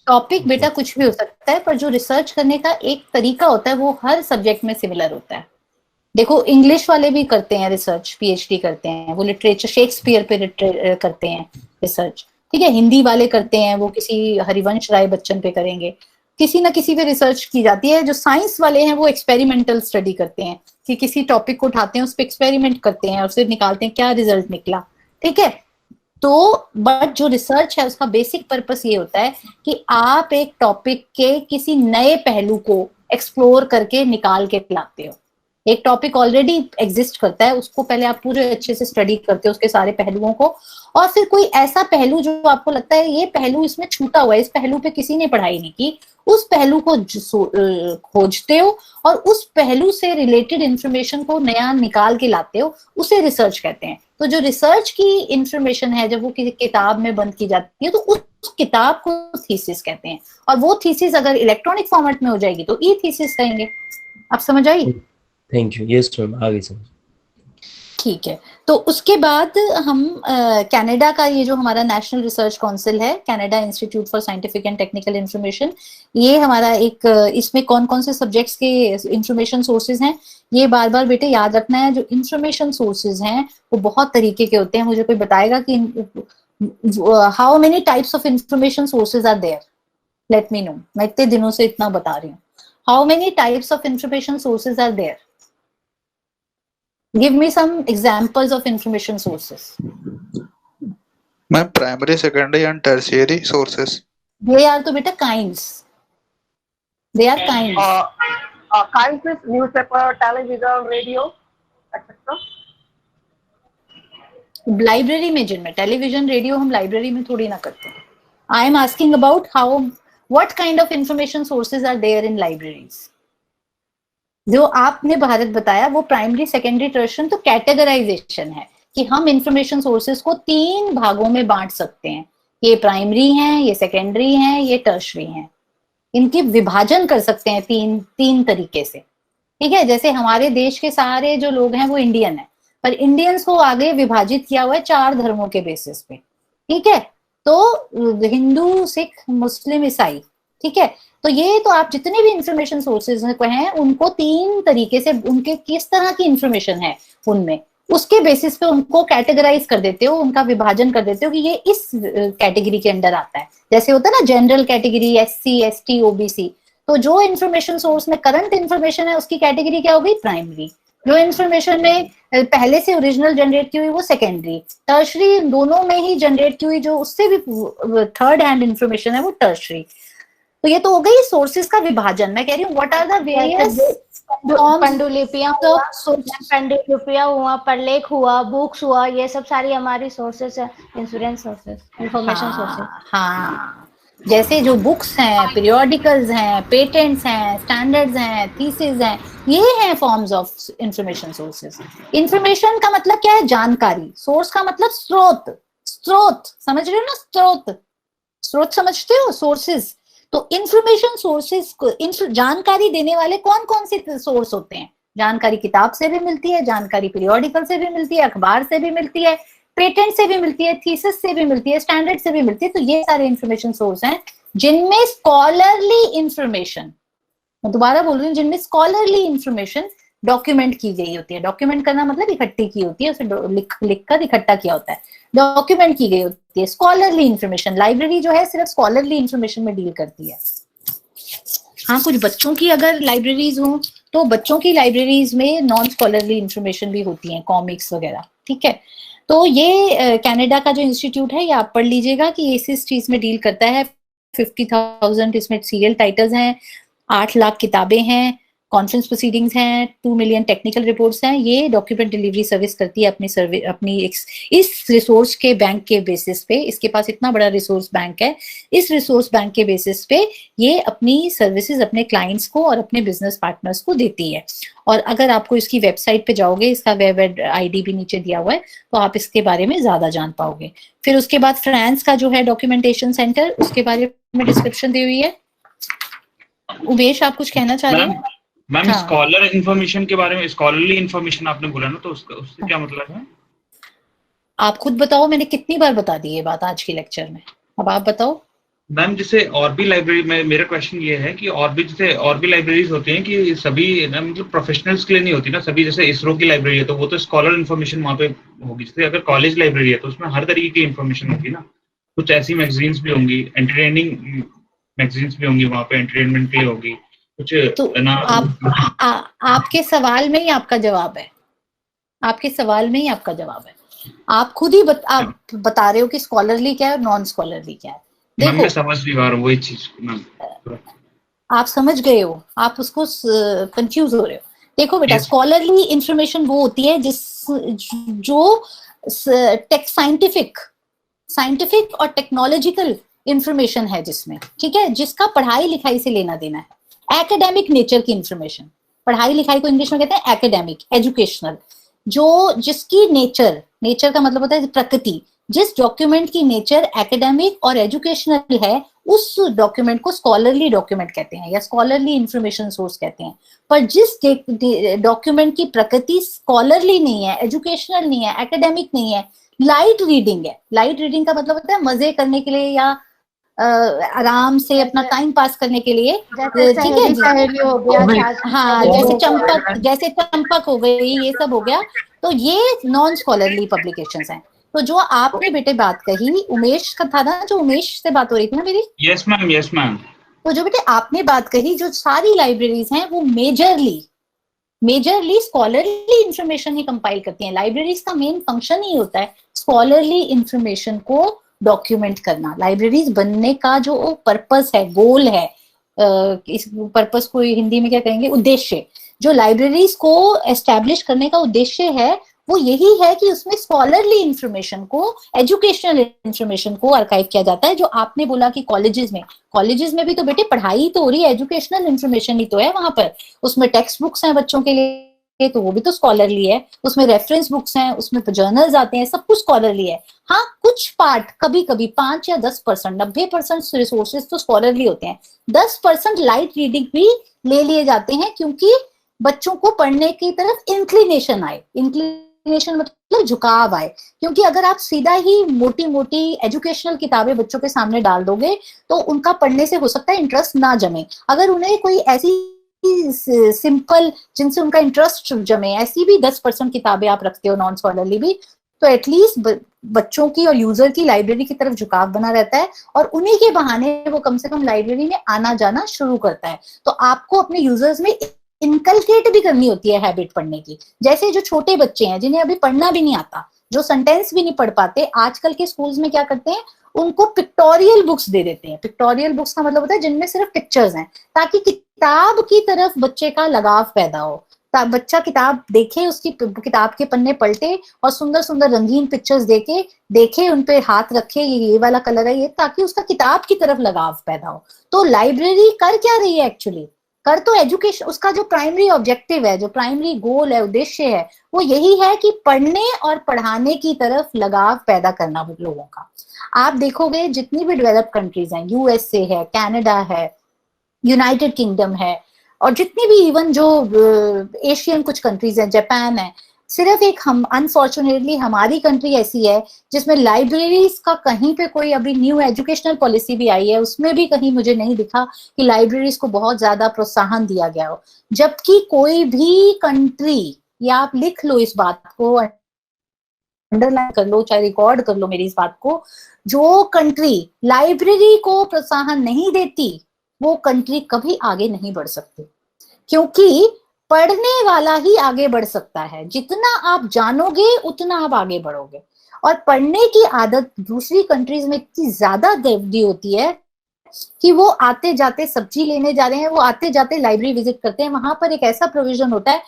टॉपिक बेटा कुछ भी हो सकता है, पर जो रिसर्च करने का एक तरीका होता है वो हर सब्जेक्ट में सिमिलर होता है। देखो इंग्लिश वाले भी करते हैं रिसर्च, पीएचडी करते हैं, वो लिटरेचर शेक्सपियर पे करते हैं रिसर्च। ठीक है, हिंदी वाले करते हैं, वो किसी हरिवंश राय बच्चन पे करेंगे, किसी ना किसी पे रिसर्च की जाती है। जो साइंस वाले हैं वो एक्सपेरिमेंटल स्टडी करते हैं कि किसी टॉपिक को उठाते हैं, उस पर एक्सपेरिमेंट करते हैं और फिर निकालते हैं क्या रिजल्ट निकला। ठीक है, तो बट जो रिसर्च है उसका बेसिक पर्पस ये होता है कि आप एक टॉपिक के किसी नए पहलू को एक्सप्लोर करके निकाल के लाते हो। एक टॉपिक ऑलरेडी एग्जिस्ट करता है, उसको पहले आप पूरे अच्छे से स्टडी करते हो उसके सारे पहलुओं को, और फिर कोई ऐसा पहलू जो आपको लगता है ये पहलू इसमें छूटा हुआ है, इस पहलू पे किसी ने पढ़ाई नहीं की, उस पहलू को खोजते हो और उस पहलू से रिलेटेड इंफॉर्मेशन को नया निकाल के लाते हो, उसे रिसर्च कहते हैं। तो जो रिसर्च की इंफॉर्मेशन है जब वो किसी किताब में बंद की जाती है तो उस किताब को थीसिस कहते हैं, और वो थीसिस अगर इलेक्ट्रॉनिक फॉर्मेट में हो जाएगी तो ई थीसिस कहेंगे। आप समझ आई? थैंक यू, यस मैम, आगे समझ। ठीक है, तो उसके बाद हम कनाडा का ये जो हमारा नेशनल रिसर्च काउंसिल है, Canada institute for scientific and technical information, ये हमारा एक इसमें कौन कौन से सब्जेक्ट्स के इंफॉर्मेशन सोर्सेज हैं ये बार बार बेटे याद रखना है। जो इंफॉर्मेशन सोर्सेज हैं वो बहुत तरीके के होते हैं। मुझे कोई बताएगा कि how many types of information sources are there? Let me know. मैं इतने दिनों से इतना बता रही हूँ। How many types of information sources are there? Give me some examples of information sources. Ma'am, primary, secondary and tertiary sources. They are तो बेटा kinds. They are kinds. Kinds is newspaper, television, radio, etc. Library में जिनमें television radio हम library में थोड़ी ना करते हैं। I am asking about how what kind of information sources are there in libraries. जो आपने भारत बताया वो प्राइमरी, सेकेंडरी, टर्शियरी, तो कैटेगराइजेशन है कि हम इंफॉर्मेशन सोर्सेज को 3 भागों में बांट सकते हैं। ये प्राइमरी हैं, ये सेकेंडरी हैं, ये टर्शियरी हैं। इनकी विभाजन कर सकते हैं तीन तरीके से। ठीक है, जैसे हमारे देश के सारे जो लोग हैं वो इंडियन है, पर इंडियंस को आगे विभाजित किया हुआ है 4 धर्मों के बेसिस पे। ठीक है, तो हिंदू, सिख, मुस्लिम, ईसाई। ठीक है, तो ये तो आप जितने भी इंफॉर्मेशन सोर्सेज हैं उनको 3 तरीके से, उनके किस तरह की इंफॉर्मेशन है उनमें, उसके बेसिस पे उनको कैटेगराइज कर देते हो, उनका विभाजन कर देते हो कि ये इस कैटेगरी के अंडर आता है। जैसे होता है ना general category, SC, ST, OBC। तो जो इंफॉर्मेशन सोर्स में करंट इंफॉर्मेशन है उसकी कैटेगरी क्या हो गई? प्राइमरी। जो इंफॉर्मेशन में पहले से ओरिजिनल जनरेट की हुई वो सेकेंडरी। टर्शियरी दोनों में ही जनरेट की हुई जो उससे भी थर्ड हैंड इंफॉर्मेशन है वो टर्शियरी। तो ये तो हो गई सोर्सेज का विभाजन। मैं कह रही हूँ व्हाट आर द वेरियस पांडुलिपियां हुआ, प्रलेख हुआ, बुक्स हुआ, ये सब सारी हमारी सोर्सेज है, इंश्योरेंस सोर्सेज, इंफॉर्मेशन सोर्सेज। हाँ, जैसे जो बुक्स हैं, पीरियोडिकल्स हैं, पेटेंट्स हैं, स्टैंडर्ड्स हैं, थीसिस हैं, ये हैं forms of information sources. Information का मतलब क्या है? जानकारी। सोर्स का मतलब स्रोत। स्रोत समझ रहे हो ना? स्रोत समझते हो? सोर्सेज। तो इंफॉर्मेशन सोर्सेज को जानकारी देने वाले कौन कौन से सोर्स होते हैं? जानकारी किताब से भी मिलती है, जानकारी पीरियोडिकल से भी मिलती है, अखबार से भी मिलती है, पेटेंट से भी मिलती है, थीसिस से भी मिलती है, स्टैंडर्ड से भी मिलती है। तो ये सारे इंफॉर्मेशन सोर्स हैं जिनमें स्कॉलरली इंफॉर्मेशन, मैं दोबारा बोल रही हूँ, जिनमें स्कॉलरली इंफॉर्मेशन डॉक्यूमेंट की गई होती है। डॉक्यूमेंट करना मतलब इकट्ठी की होती है, उसे लिख कर इकट्ठा किया होता है, डॉक्यूमेंट की गई होती है। स्कॉलरली इंफॉर्मेशन, लाइब्रेरी जो है सिर्फ स्कॉलरली इंफॉर्मेशन में डील करती है। हाँ, कुछ बच्चों की अगर लाइब्रेरीज हो तो बच्चों की लाइब्रेरीज में नॉन स्कॉलरली इंफॉर्मेशन भी होती है, कॉमिक्स वगैरह, ठीक है। तो ये कनाडा का जो इंस्टीट्यूट है, ये आप पढ़ लीजिएगा कि इस चीज में डील करता है। 50,000 इसमें सीरियल टाइटल्स हैं, 8 लाख किताबें हैं, कॉन्फ्रेंस प्रोसीडिंग्स हैं, 2 मिलियन टेक्निकल रिपोर्ट्स हैं। ये डॉक्यूमेंट डिलीवरी सर्विस करती है अपनी इस रिसोर्स के बैंक के बेसिस पे। इसके पास इतना बड़ा रिसोर्स बैंक है, इस रिसोर्स बैंक के बेसिस पे ये अपनी सर्विसेज अपने क्लाइंट्स को और अपने बिजनेस पार्टनर्स को देती है। और अगर आपको इसकी वेबसाइट पे जाओगे, इसका वेब आईडी भी नीचे दिया हुआ है, तो आप इसके बारे में ज्यादा जान पाओगे। फिर उसके बाद फ्रांस का जो है डॉक्यूमेंटेशन सेंटर, उसके बारे में डिस्क्रिप्शन दी हुई है। उमेश, आप कुछ कहना चाह रहे हैं? मैम, स्कॉलर इंफॉर्मेशन के बारे में, स्कॉलरली इंफॉर्मेशन आपने बोला ना, तो उससे क्या मतलब है? आप खुद बताओ, मैंने कितनी बार बता दी ये बात आज के लेक्चर में, अब आप बताओ। मैम, जैसे और भी लाइब्रेरी में, मेरा क्वेश्चन ये है कि और भी लाइब्रेरीज होती हैं कि सभी मतलब प्रोफेशनल्स के लिए नहीं होती ना, सभी जैसे इसरो की लाइब्रेरी है तो वो तो स्कॉलर इन्फॉर्मेशन वहाँ पे होगी। जैसे अगर कॉलेज लाइब्रेरी है तो उसमें हर तरीके की इन्फॉर्मेशन होगी ना, कुछ ऐसी मैगजीन्स भी होंगी, एंटरटेनिंग मैगजीन्स भी होंगी वहाँ पे, एंटरटेनमेंट के लिए होगी कुछ तो आपके सवाल में ही आपका जवाब है, आपके सवाल में ही आपका जवाब है। आप खुद ही आप बता रहे हो कि स्कॉलरली क्या है और नॉन स्कॉलरली क्या है। देखो, मैं समझ नहीं पा रहा हूँ वही चीज। आप समझ गए हो, आप उसको कंफ्यूज हो रहे हो। देखो बेटा, स्कॉलरली इंफॉर्मेशन वो होती है जो साइंटिफिक और टेक्नोलॉजिकल इंफॉर्मेशन है जिसमें, ठीक है, जिसका पढ़ाई लिखाई से लेना देना है। एकेडमिक नेचर की इंफॉर्मेशन, पढ़ाई लिखाई को इंग्लिश में कहते हैं एकेडमिक, एजुकेशनल, जिसकी नेचर का मतलब होता है प्रकृति। जिस डॉक्यूमेंट की नेचर एकेडमिक और एजुकेशनल है, उस डॉक्यूमेंट को स्कॉलरली डॉक्यूमेंट कहते हैं या स्कॉलरली इंफॉर्मेशन सोर्स कहते हैं। पर जिस डॉक्यूमेंट की प्रकृति स्कॉलरली नहीं है, एजुकेशनल नहीं है, एकेडमिक नहीं है, लाइट रीडिंग है। लाइट रीडिंग का मतलब होता है मजे करने के लिए या आराम से अपना टाइम पास करने के लिए, ठीक है। हाँ, जैसे चंपक हो गई, ये सब हो गया, तो ये नॉन स्कॉलरली पब्लिकेशंस हैं। तो जो आपने बेटे बात कही, उमेश का था ना, जो उमेश से बात हो रही थी ना मेरी। Yes ma'am, yes ma'am. तो जो बेटे आपने बात कही, जो सारी लाइब्रेरीज हैं वो मेजरली स्कॉलरली इंफॉर्मेशन ही कंपाइल करती हैं। लाइब्रेरीज का मेन फंक्शन ही होता है स्कॉलरली इंफॉर्मेशन को डॉक्यूमेंट करना। लाइब्रेरीज बनने का जो पर्पस है, गोल है, इस पर्पस को हिंदी में क्या कहेंगे, उद्देश्य। जो लाइब्रेरीज को एस्टैब्लिश करने का उद्देश्य है वो यही है कि उसमें स्कॉलरली इंफॉर्मेशन को, एजुकेशनल इंफॉर्मेशन को आर्काइव किया जाता है। जो आपने बोला कि कॉलेजेस में भी तो बेटे पढ़ाई तो हो रही है, एजुकेशनल इंफॉर्मेशन ही तो है वहां पर। उसमें टेक्स्ट बुक्स हैं बच्चों के लिए, तो वो भी तो स्कॉलरली है। उसमें रेफरेंस बुक्स हैं, उसमें जर्नल्स आते हैं, सब कुछ स्कॉलरली है। हाँ, कुछ पार्ट कभी 5 या 10%, 90% रिसोर्सेज तो स्कॉलरली होते हैं। 10% लाइट रीडिंग भी ले लिए जाते हैं, क्योंकि बच्चों को पढ़ने की तरफ इंक्लिनेशन आए। इंक्लिनेशन मतलब झुकाव आए। क्योंकि अगर आप सीधा ही मोटी मोटी एजुकेशनल किताबें बच्चों के सामने डाल दोगे तो उनका पढ़ने से हो सकता है इंटरेस्ट ना जमे। अगर उन्हें कोई ऐसी सिंपल जिनसे उनका इंटरेस्ट जमे, ऐसी भी 10% किताबें आप रखते हो नॉन स्कॉलरली भी, तो एटलीस्ट बच्चों की और यूजर की लाइब्रेरी की तरफ झुकाव बना रहता है, और उन्हीं के बहाने वो कम से कम लाइब्रेरी में आना जाना शुरू करता है। तो आपको अपने यूजर्स में इनकलकेट भी करनी होती है हैबिट पढ़ने की। जैसे जो छोटे बच्चे हैं जिन्हें अभी पढ़ना भी नहीं आता, जो सेंटेंस भी नहीं पढ़ पाते, आजकल के स्कूल्स में क्या करते हैं, उनको पिक्टोरियल बुक्स दे देते हैं। पिक्टोरियल बुक्स का मतलब होता है जिनमें सिर्फ पिक्चर्स हैं, ताकि किताब की तरफ बच्चे का लगाव पैदा हो। बच्चा किताब देखे, उसकी किताब के पन्ने पलटे और सुंदर सुंदर रंगीन पिक्चर्स देखे, उन पे हाथ रखे, ये वाला कलर है ये, ताकि उसका किताब की तरफ लगाव पैदा हो। तो लाइब्रेरी कर क्या रही है एक्चुअली? कर तो एजुकेशन, उसका जो प्राइमरी ऑब्जेक्टिव है, जो प्राइमरी गोल है, उद्देश्य है, वो यही है कि पढ़ने और पढ़ाने की तरफ लगाव पैदा करना लोगों का। आप देखोगे जितनी भी डेवलप्ड कंट्रीज हैं, यूएसए है, कनाडा है, यूनाइटेड किंगडम है, और जितनी भी इवन जो एशियन कुछ कंट्रीज हैं, जापान है, सिर्फ एक हम अनफॉर्चुनेटली हमारी कंट्री ऐसी है जिसमें लाइब्रेरीज का कहीं पे कोई अभी न्यू एजुकेशनल पॉलिसी भी आई है, उसमें भी कहीं मुझे नहीं दिखा कि लाइब्रेरीज को बहुत ज्यादा प्रोत्साहन दिया गया हो। जबकि कोई भी कंट्री, या आप लिख लो इस बात को, अंडरलाइन कर लो, चाहे रिकॉर्ड कर लो मेरी इस बात को, जो कंट्री लाइब्रेरी को प्रोत्साहन नहीं देती वो कंट्री कभी आगे नहीं बढ़ सकती, क्योंकि पढ़ने वाला ही आगे बढ़ सकता है। जितना आप जानोगे उतना आप आगे बढ़ोगे। और पढ़ने की आदत दूसरी कंट्रीज में इतनी ज्यादा दर्दी होती है कि वो आते जाते सब्जी लेने जा रहे हैं, वो आते जाते लाइब्रेरी विजिट करते हैं। वहां पर एक ऐसा प्रोविजन होता है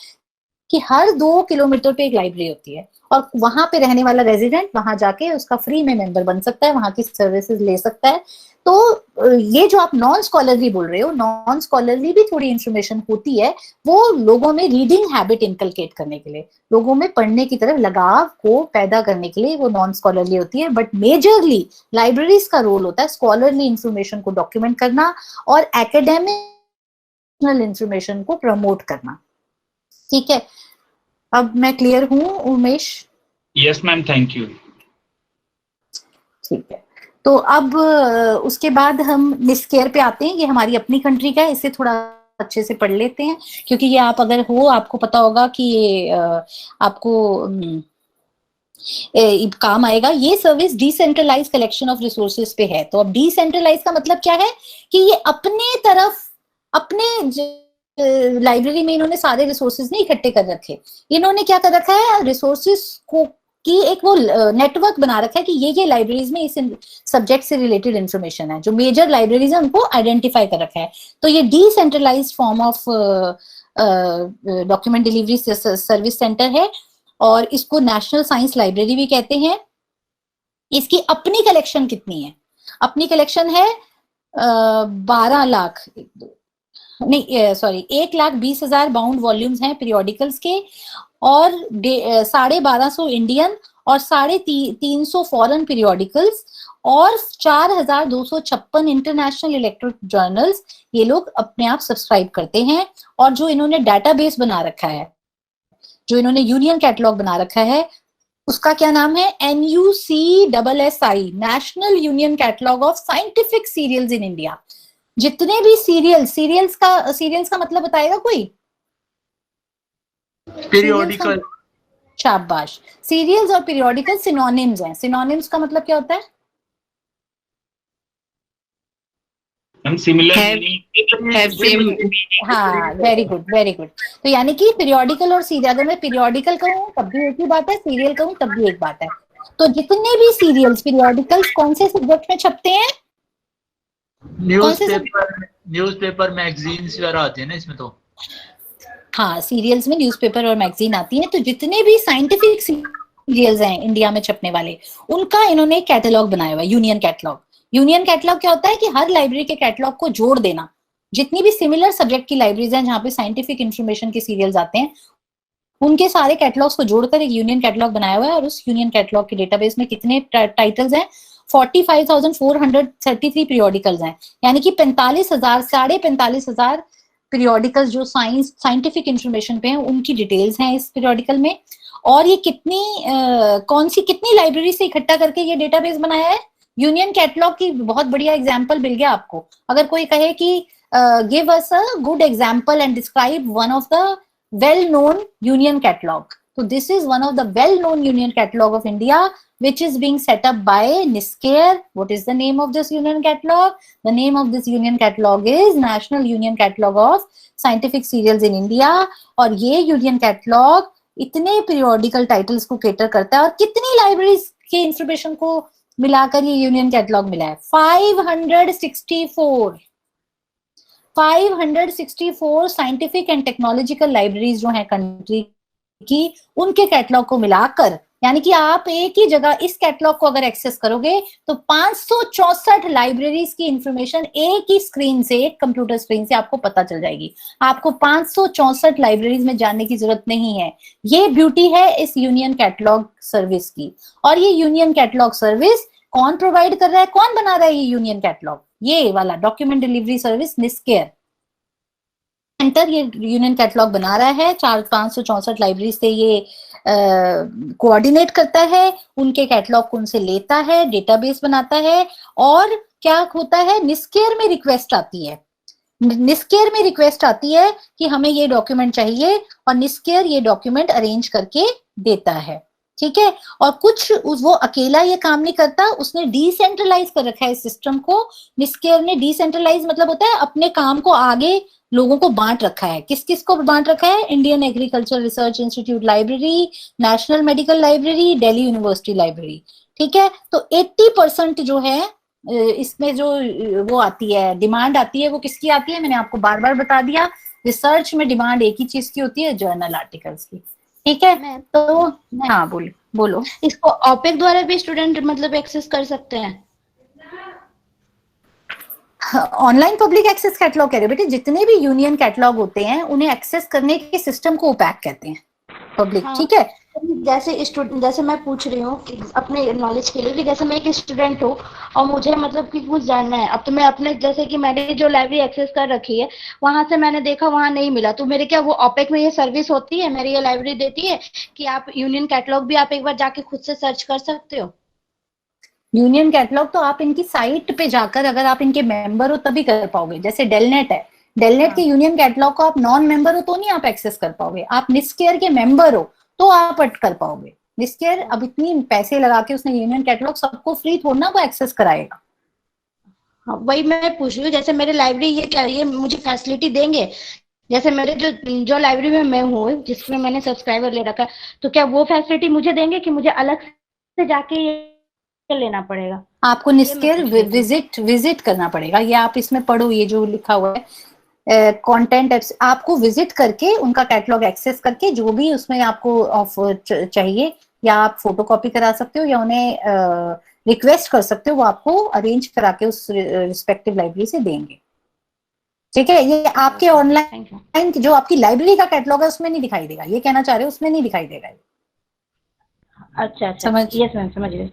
कि हर 2 किलोमीटर पे एक लाइब्रेरी होती है, और वहां पे रहने वाला रेजिडेंट वहां जाके उसका फ्री में मेंबर बन सकता है, वहां की सर्विसेज ले सकता है। तो ये जो आप नॉन स्कॉलरली बोल रहे हो, नॉन स्कॉलरली भी थोड़ी इंफॉर्मेशन होती है, वो लोगों में रीडिंग हैबिट इनकलकेट करने के लिए, लोगों में पढ़ने की तरफ लगाव को पैदा करने के लिए वो नॉन स्कॉलरली होती है। बट मेजरली लाइब्रेरीज का रोल होता है स्कॉलरली इंफॉर्मेशन को डॉक्यूमेंट करना और एकेडमिक इंफॉर्मेशन को प्रमोट करना। ठीक है, अब मैं क्लियर हूँ Umesh? Yes ma'am, thank you. ठीक है, तो अब उसके बाद हम निस्केयर पे आते हैं। ये हमारी अपनी कंट्री का है, इसे थोड़ा अच्छे से पढ़ लेते हैं, क्योंकि ये आप अगर हो, आपको पता होगा कि ये आपको काम आएगा। ये service decentralise collection of resources पे है। तो अब डिसेंट्रलाइज का मतलब क्या है कि ये अपने तरफ, अपने लाइब्रेरी में इन्होंने सारे रिसोर्सेज नहीं इकट्ठे कर रखे, इन्होंने क्या कर रखा है, रिसोर्सेज को की एक वो नेटवर्क बना रखा है कि ये लाइब्रेरीज में इस सब्जेक्ट से रिलेटेड इंफॉर्मेशन है। जो मेजर लाइब्रेरीज है उनको आइडेंटिफाई कर रखा है। तो ये decentralised form of document delivery service centre है, और इसको नेशनल साइंस लाइब्रेरी भी कहते हैं। इसकी अपनी कलेक्शन कितनी है? अपनी कलेक्शन है 12 लाख, नहीं सॉरी 1,20,000 बाउंड वॉल्यूम्स हैं पीरियोडिकल्स के, और 1250 इंडियन और 350 फॉरेन पीरियोडिकल्स, और 4,256 इंटरनेशनल इलेक्ट्रॉनिक जर्नल्स ये लोग अपने आप सब्सक्राइब करते हैं। और जो इन्होंने डाटाबेस बना रखा है, जो इन्होंने यूनियन कैटलॉग बना रखा है, उसका क्या नाम है? NUCSSI, national union catalogue of scientific serials in India. जितने भी सीरियल्स का मतलब बताएगा कोई? पीरियोडिकल। शाबाश। सीरियल्स और पीरियोडिकल सिनोनिम्स हैं। सिनोनिम्स का मतलब क्या होता है? सिमिलर, हाँ, वेरी गुड वेरी गुड। तो यानी कि पीरियोडिकल और सीरियल, अगर मैं पीरियोडिकल कहूँ तब भी एक ही बात है, सीरियल कहूँ तब भी एक बात है। तो जितने भी सीरियल्स पीरियोडिकल्स कौन से सब्जेक्ट में छपते हैं? न्यूज़पेपर मैगजीन्स वगैरह आते हैं ना इसमें। तो हाँ, सीरियल्स में न्यूज़पेपर और मैगजीन आती है। तो जितने भी साइंटिफिक सीरियल्स हैं इंडिया में छपने वाले, उनका इन्होंने कैटलॉग बनाया हुआ है, यूनियन कैटलॉग। यूनियन कैटलॉग क्या होता है कि हर लाइब्रेरी के कैटलॉग को जोड़ देना। जितनी भी सिमिलर सब्जेक्ट की लाइब्रेरीज हैं जहाँ पे साइंटिफिक इंफॉर्मेशन के सीरियल्स आते हैं, उनके सारे कैटलॉग्स को जोड़कर एक यूनियन कैटलॉग बनाया हुआ है। और उस यूनियन कैटलॉग के डेटाबेस में कितने टाइटल्स हैं? 45,433 पीरियोडिकल्स हैं, यानी कि 45,000 पीरियोडिकल्स जो साइंटिफिक इंफॉर्मेशन पे हैं, उनकी डिटेल्स हैं इस पीरियोडिकल में। और ये कितनी लाइब्रेरी से इकट्ठा करके ये डेटाबेस बनाया है? यूनियन कैटलॉग की बहुत बढ़िया एग्जांपल मिल गया आपको। अगर कोई कहे कि give us a good example and describe one of the well known union catalogue, so this is one of the well known union catalog of India which is being set up by NISCARE. What is the name of this union catalog? The name of this union catalog is National Union Catalog of Scientific Serials in India. और ये union catalog इतने periodical titles को cater करता है, और कितनी libraries के information को मिलाकर ये union catalog मिला है? 564 scientific and technological libraries जो हैं country की, उनके कैटलॉग को मिलाकर, यानी कि आप एक ही जगह इस कैटलॉग को अगर एक्सेस करोगे तो 564 लाइब्रेरीज की इंफॉर्मेशन एक ही स्क्रीन से, एक कंप्यूटर स्क्रीन से आपको पता चल जाएगी। आपको 564 लाइब्रेरीज में जाने की जरूरत नहीं है। ये ब्यूटी है इस यूनियन कैटलॉग सर्विस की। और ये यूनियन कैटलॉग सर्विस कौन प्रोवाइड कर रहा है, कौन बना रहा है ये यूनियन कैटलॉग? ये वाला document delivery service NISCAIR. Centre ये यूनियन कैटलॉग बना रहा है, 564 लाइब्रेरी से ये कोऑर्डिनेट करता है, उनके कैटलॉग को उनसे लेता है, डेटाबेस बनाता है, और क्या होता है, निस्केयर में रिक्वेस्ट आती है, निस्केयर में रिक्वेस्ट आती है कि हमें ये डॉक्यूमेंट चाहिए, और निस्केयर ये डॉक्यूमेंट अरेंज करके देता है, ठीक है। और कुछ वो अकेला ये काम नहीं करता, उसने डिसेंट्रलाइज कर रखा है इस सिस्टम को। निस्केयर ने डिसेंट्रलाइज मतलब होता है अपने काम को आगे लोगों को बांट रखा है। किस किस को बांट रखा है? Indian agriculture research institute library, national medical library, Delhi university library, ठीक है। तो 80% जो है इसमें जो वो आती है, डिमांड आती है, वो किसकी आती है? मैंने आपको बार बार बता दिया, रिसर्च में डिमांड एक ही चीज की होती है, जर्नल आर्टिकल्स की, ठीक है। तो हाँ बोलो। इसको ओपेक द्वारा भी स्टूडेंट मतलब एक्सेस कर सकते हैं? ऑनलाइन पब्लिक एक्सेस कैटलॉग कह रहे बेटे, जितने भी यूनियन कैटलॉग होते हैं उन्हें एक्सेस करने के सिस्टम को ओपैक कहते हैं, पब्लिक, हाँ, ठीक है। जैसे स्टूडेंट, जैसे मैं पूछ रही हूँ कि अपने नॉलेज के लिए कि जैसे मैं एक स्टूडेंट हूँ और मुझे मतलब कि कुछ जानना है, अब तो मैं अपने जैसे कि मैंने जो लाइब्रेरी एक्सेस कर रखी है वहां से मैंने देखा वहां नहीं मिला, तो मेरे क्या वो ओपेक में ये सर्विस होती है, मेरी ये लाइब्रेरी देती है कि आप यूनियन कैटलॉग भी आप एक बार जाके खुद से सर्च कर सकते हो? यूनियन कैटलॉग तो आप इनकी साइट पे जाकर, अगर आप इनके मेंबर हो तभी कर पाओगे। जैसे डेलनेट है, डेलनेट के यूनियन कैटलॉग को आप नॉन मेंबर हो तो नहीं आप एक्सेस कर पाओगे, आप निस्केयर के मेंबर हो तो आप कर पाओगे। निस्केयर अब इतनी पैसे लगा के उसने यूनियन कैटलॉग सबको फ्री थोड़ा ना वो एक्सेस कराएगा। हाँ, वही मैं पूछ रही हूँ, जैसे मेरे लाइब्रेरी ये क्या ये मुझे फैसिलिटी देंगे? जैसे मेरे जो लाइब्रेरी में मैं हूँ, जिसमें मैंने सब्सक्राइबर ले रखा है, तो क्या वो फैसिलिटी मुझे देंगे कि मुझे अलग से जाके ये लेना पड़ेगा? आपको निस्केयर विजिट करना पड़ेगा। ये आप इसमें पढ़ो, ये जो लिखा हुआ है कंटेंट, आपको विजिट करके उनका कैटलॉग एक्सेस करके जो भी उसमें आपको चाहिए, या आप फोटोकॉपी करा सकते हो या उन्हें रिक्वेस्ट कर सकते हो, वो आपको अरेंज करा के उस रिस्पेक्टिव लाइब्रेरी से देंगे, ठीक है। ये आपके ऑनलाइन जो आपकी लाइब्रेरी का कैटलॉग है उसमें नहीं दिखाई देगा, ये कहना चाह रहे हो, उसमें नहीं दिखाई देगा। अच्छा, समझ गए।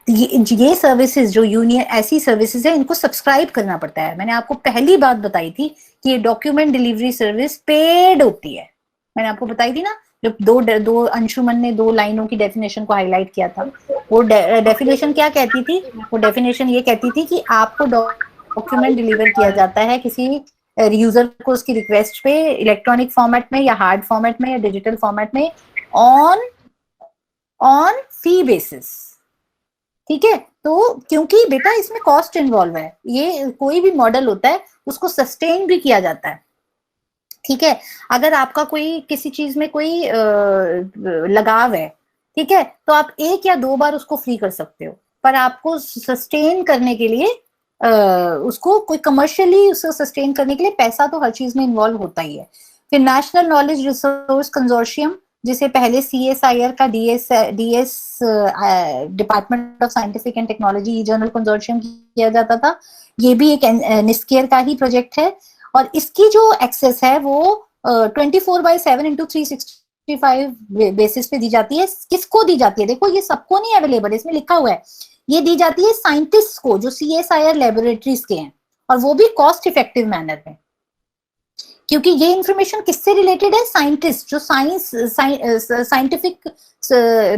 ये सर्विसेज जो यूनियन, ऐसी सर्विसेज है, इनको सब्सक्राइब करना पड़ता है। मैंने आपको पहली बात बताई थी कि ये डॉक्यूमेंट डिलीवरी सर्विस पेड होती है, मैंने आपको बताई थी ना, जब दो अंशुमन ने 2 लाइनों की डेफिनेशन को हाईलाइट किया था। वो डेफिनेशन क्या कहती थी? वो डेफिनेशन ये कहती थी कि आपको डॉक्यूमेंट डिलीवर किया जाता है किसी यूजर को उसकी रिक्वेस्ट पे, इलेक्ट्रॉनिक फॉर्मेट में या हार्ड फॉर्मेट में या डिजिटल फॉर्मेट में, ऑन फी बेसिस, ठीक है। तो क्योंकि बेटा इसमें कॉस्ट इन्वॉल्व है, ये कोई भी मॉडल होता है उसको सस्टेन भी किया जाता है, ठीक है। अगर आपका कोई किसी चीज में कोई लगाव है, ठीक है, तो आप 1 या 2 बार उसको फ्री कर सकते हो, पर आपको सस्टेन करने के लिए उसको कोई कमर्शियली उसको सस्टेन करने के लिए पैसा तो हर चीज में इन्वॉल्व होता ही है। फिर नेशनल नॉलेज रिसोर्स कंसोर्शियम, जिसे पहले CSIR का DS department of scientific and technology journal consortium किया जाता था, ये भी एक निस्केयर का ही प्रोजेक्ट है। और इसकी जो एक्सेस है वो 24/7 इंटू 365 बेसिस पे दी जाती है। किसको दी जाती है? देखो ये सबको नहीं अवेलेबल, इसमें लिखा हुआ है, ये दी जाती है साइंटिस्ट को जो CSIR लेबोरेटरीज के हैं, और वो भी कॉस्ट इफेक्टिव मैनर में, क्योंकि ये इंफॉर्मेशन किससे रिलेटेड है? साइंटिस्ट जो साइंटिफिक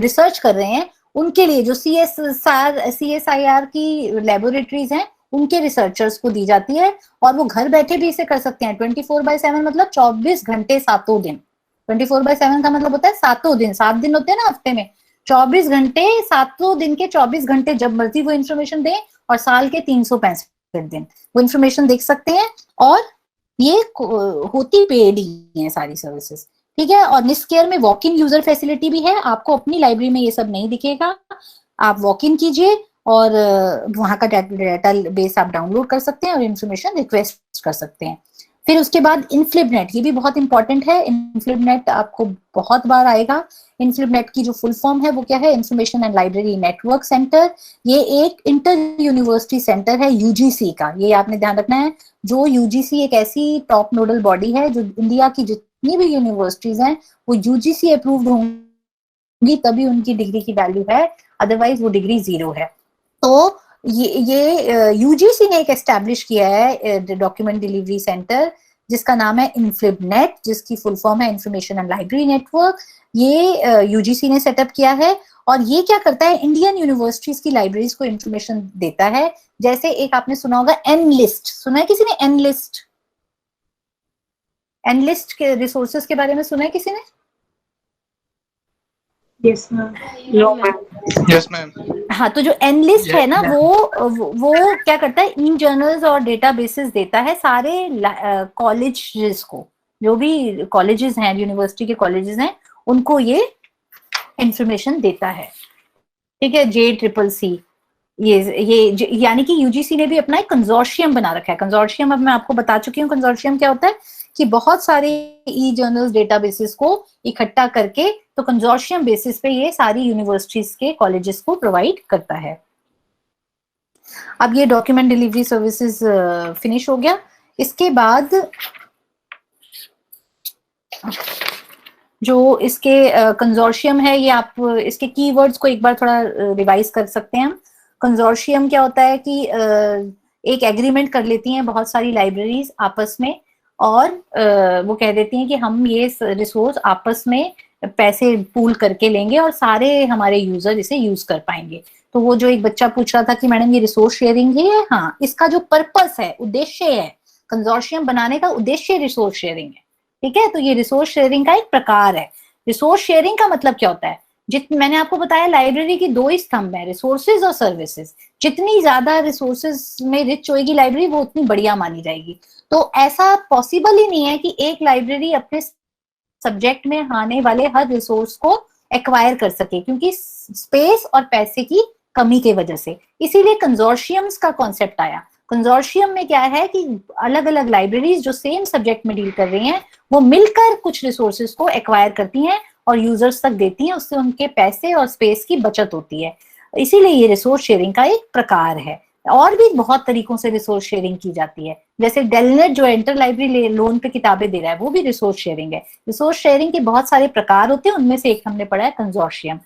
रिसर्च कर रहे हैं उनके लिए, जो CSIR की लेबोरेटरीज हैं उनके रिसर्चर्स को दी जाती है, और वो घर बैठे भी इसे कर सकते हैं। 24/7 मतलब 24 घंटे 7 दिन। 24/7 का मतलब होता है 7 दिन, 7 दिन होते हैं ना हफ्ते में, 24 घंटे 7 दिन के 24 घंटे जब मर्जी वो इन्फॉर्मेशन दें, और साल के 365 दिन वो इन्फॉर्मेशन देख सकते हैं, और ये होती पेड ही है सारी सर्विसेज, ठीक है। और निस्केयर में वॉक इन यूजर फैसिलिटी भी है, आपको अपनी लाइब्रेरी में ये सब नहीं दिखेगा, आप वॉक इन कीजिए और वहां का डेटा बेस आप डाउनलोड कर सकते हैं और इन्फॉर्मेशन रिक्वेस्ट कर सकते हैं। फिर उसके बाद इनफ्लिबनेट, ये भी बहुत इंपॉर्टेंट है। इनफ्लिबनेट आपको बहुत बार आएगा। इनफ्लिबनेट की जो फुल फॉर्म है वो क्या है? Information and library network centre. ये एक इंटर यूनिवर्सिटी सेंटर है UGC का, ये आपने ध्यान रखना है। जो UGC एक ऐसी टॉप नोडल बॉडी है जो इंडिया की जितनी भी यूनिवर्सिटीज हैं वो UGC अप्रूव्ड होंगी तभी उनकी डिग्री की वैल्यू है, अदरवाइज वो डिग्री 0 है। तो ये UGC ने एक एस्टैब्लिश किया है डॉक्यूमेंट डिलीवरी सेंटर, जिसका नाम है इन्फ्लिबनेट, जिसकी फुल फॉर्म है इंफॉर्मेशन एंड लाइब्रेरी नेटवर्क। ये यूजीसी ने सेटअप किया है और ये क्या करता है, इंडियन यूनिवर्सिटीज की लाइब्रेरीज को इंफॉर्मेशन देता है। जैसे एक आपने सुना होगा एनलिस्ट, सुना है किसी ने एनलिस्ट? एनलिस्ट के रिसोर्सेज के बारे में सुना है किसी ने? Yes ma'am. हाँ, तो जो एनलिस्ट है ना वो क्या करता है, ई जर्नल्स और डेटाबेसेस देता है सारे कॉलेजेस को, जो भी कॉलेजेस हैं, यूनिवर्सिटी के कॉलेजेस हैं, उनको ये इंफॉर्मेशन देता है। ठीक है, JCCC, ये यानी कि यूजीसी ने भी अपना एक कंसोर्शियम बना रखा है। कंसोर्शियम अब मैं आपको बता चुकी हूँ कंसोर्शियम क्या होता है, कि बहुत सारे ई जर्नल्स डेटाबेसेस को इकट्ठा करके तो कंसोर्शियम बेसिस पे ये सारी यूनिवर्सिटीज के कॉलेजेस को प्रोवाइड करता है। अब ये डॉक्यूमेंट डिलीवरी सर्विसेज फिनिश हो गया। इसके बाद जो इसके कंसोर्शियम है, ये आप इसके कीवर्ड्स को एक बार थोड़ा रिवाइज कर सकते हैं हम। कंसोर्शियम क्या होता है कि एक एग्रीमेंट कर लेती हैं बहुत सारी लाइब्रेरीज आपस में, और वो कह देती हैं कि हम ये रिसोर्स आपस में पैसे पूल करके लेंगे और सारे हमारे यूजर इसे यूज कर पाएंगे। तो वो जो एक बच्चा पूछ रहा था कि मैडम ये रिसोर्स शेयरिंग है, हाँ, इसका जो पर्पस है, उद्देश्य है, कंसोर्शियम बनाने का उद्देश्य रिसोर्स शेयरिंग है। ठीक है, तो ये रिसोर्स शेयरिंग का एक प्रकार है। रिसोर्स शेयरिंग का मतलब क्या होता है, मैंने आपको बताया लाइब्रेरी की दो ही स्तंभ है, रिसोर्सेज और सर्विसेज। जितनी ज्यादा रिसोर्सेज में रिच होगी लाइब्रेरी, वो उतनी बढ़िया मानी जाएगी। तो ऐसा पॉसिबल ही नहीं है कि एक लाइब्रेरी अपने सब्जेक्ट में आने वाले हर रिसोर्स को एक्वायर कर सके, क्योंकि स्पेस और पैसे की कमी के वजह से। इसीलिए कंसोर्शियम्स का कॉन्सेप्ट आया। कंसोर्शियम में क्या है कि अलग अलग लाइब्रेरीज जो सेम सब्जेक्ट में डील कर रही हैं, वो मिलकर कुछ रिसोर्सेज को एक्वायर करती हैं और यूजर्स तक देती हैं, उससे उनके पैसे और स्पेस की बचत होती है। इसीलिए ये रिसोर्स शेयरिंग का एक प्रकार है। और भी बहुत तरीकों से रिसोर्स शेयरिंग की जाती है, जैसे डेलनेट जो इंटर लाइब्रेरी लोन पे किताबें दे रहा है, वो भी रिसोर्स शेयरिंग है। रिसोर्स शेयरिंग के बहुत सारे प्रकार होते हैं, उनमें से एक हमने पढ़ा है कंसोर्शियम।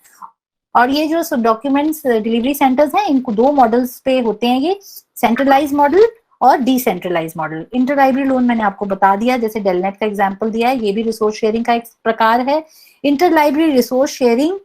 और ये जो डॉक्यूमेंट्स डिलीवरी सेंटर्स हैं, इनको दो मॉडल्स पे होते हैं, ये सेंट्रलाइज मॉडल और decentralise model. Inter library loan मैंने आपको बता दिया, जैसे डेलनेट का एग्जांपल दिया है, ये भी रिसोर्स शेयरिंग का एक प्रकार है। इंटर लाइब्रेरी रिसोर्स शेयरिंग,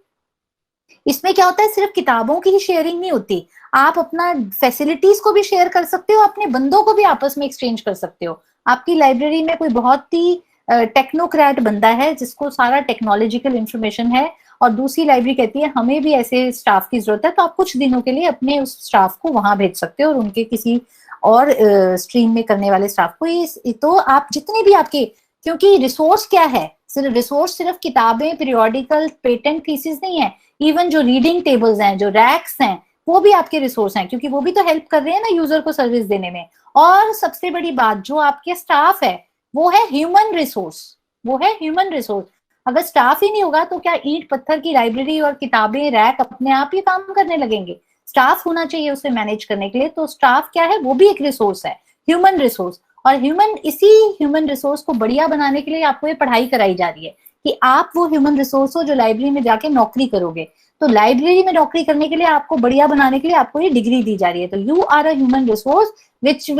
इसमें क्या होता है, सिर्फ किताबों की ही शेयरिंग नहीं होती, आप अपना फैसिलिटीज को भी शेयर कर सकते हो, अपने बंदों को भी आपस में एक्सचेंज कर सकते हो। आपकी लाइब्रेरी में कोई बहुत ही टेक्नोक्रेट बंदा है जिसको सारा टेक्नोलॉजिकल इंफॉर्मेशन है, और दूसरी लाइब्रेरी कहती है हमें भी ऐसे स्टाफ की जरूरत है, तो आप कुछ दिनों के लिए अपने उस स्टाफ को वहां भेज सकते हो और उनके किसी और स्ट्रीम में करने वाले स्टाफ को। तो आप जितने भी आपके, क्योंकि रिसोर्स क्या है, सिर्फ रिसोर्स सिर्फ किताबें, पीरियोडिकल, पेटेंट थीसिस नहीं है, इवन जो रीडिंग टेबल्स हैं, जो रैक्स हैं, वो भी आपके रिसोर्स हैं, क्योंकि वो भी तो हेल्प कर रहे हैं ना यूजर को सर्विस देने में। और सबसे बड़ी बात, जो आपके स्टाफ है वो है ह्यूमन रिसोर्स, वो है ह्यूमन रिसोर्स। अगर स्टाफ ही नहीं होगा तो क्या ईंट पत्थर की लाइब्रेरी और किताबें, रैक अपने आप ही काम करने लगेंगे? स्टाफ होना चाहिए उसे मैनेज करने के लिए। तो स्टाफ क्या है, वो भी एक रिसोर्स है, ह्यूमन रिसोर्स। और इसी ह्यूमन रिसोर्स को बढ़िया बनाने के लिए आपको ये पढ़ाई कराई जा रही है कि आप वो ह्यूमन रिसोर्स हो जो लाइब्रेरी में जाके नौकरी करोगे। तो लाइब्रेरी में नौकरी करने के लिए, आपको बढ़िया बनाने के लिए आपको ये डिग्री दी जा रही है। तो you are a human resource which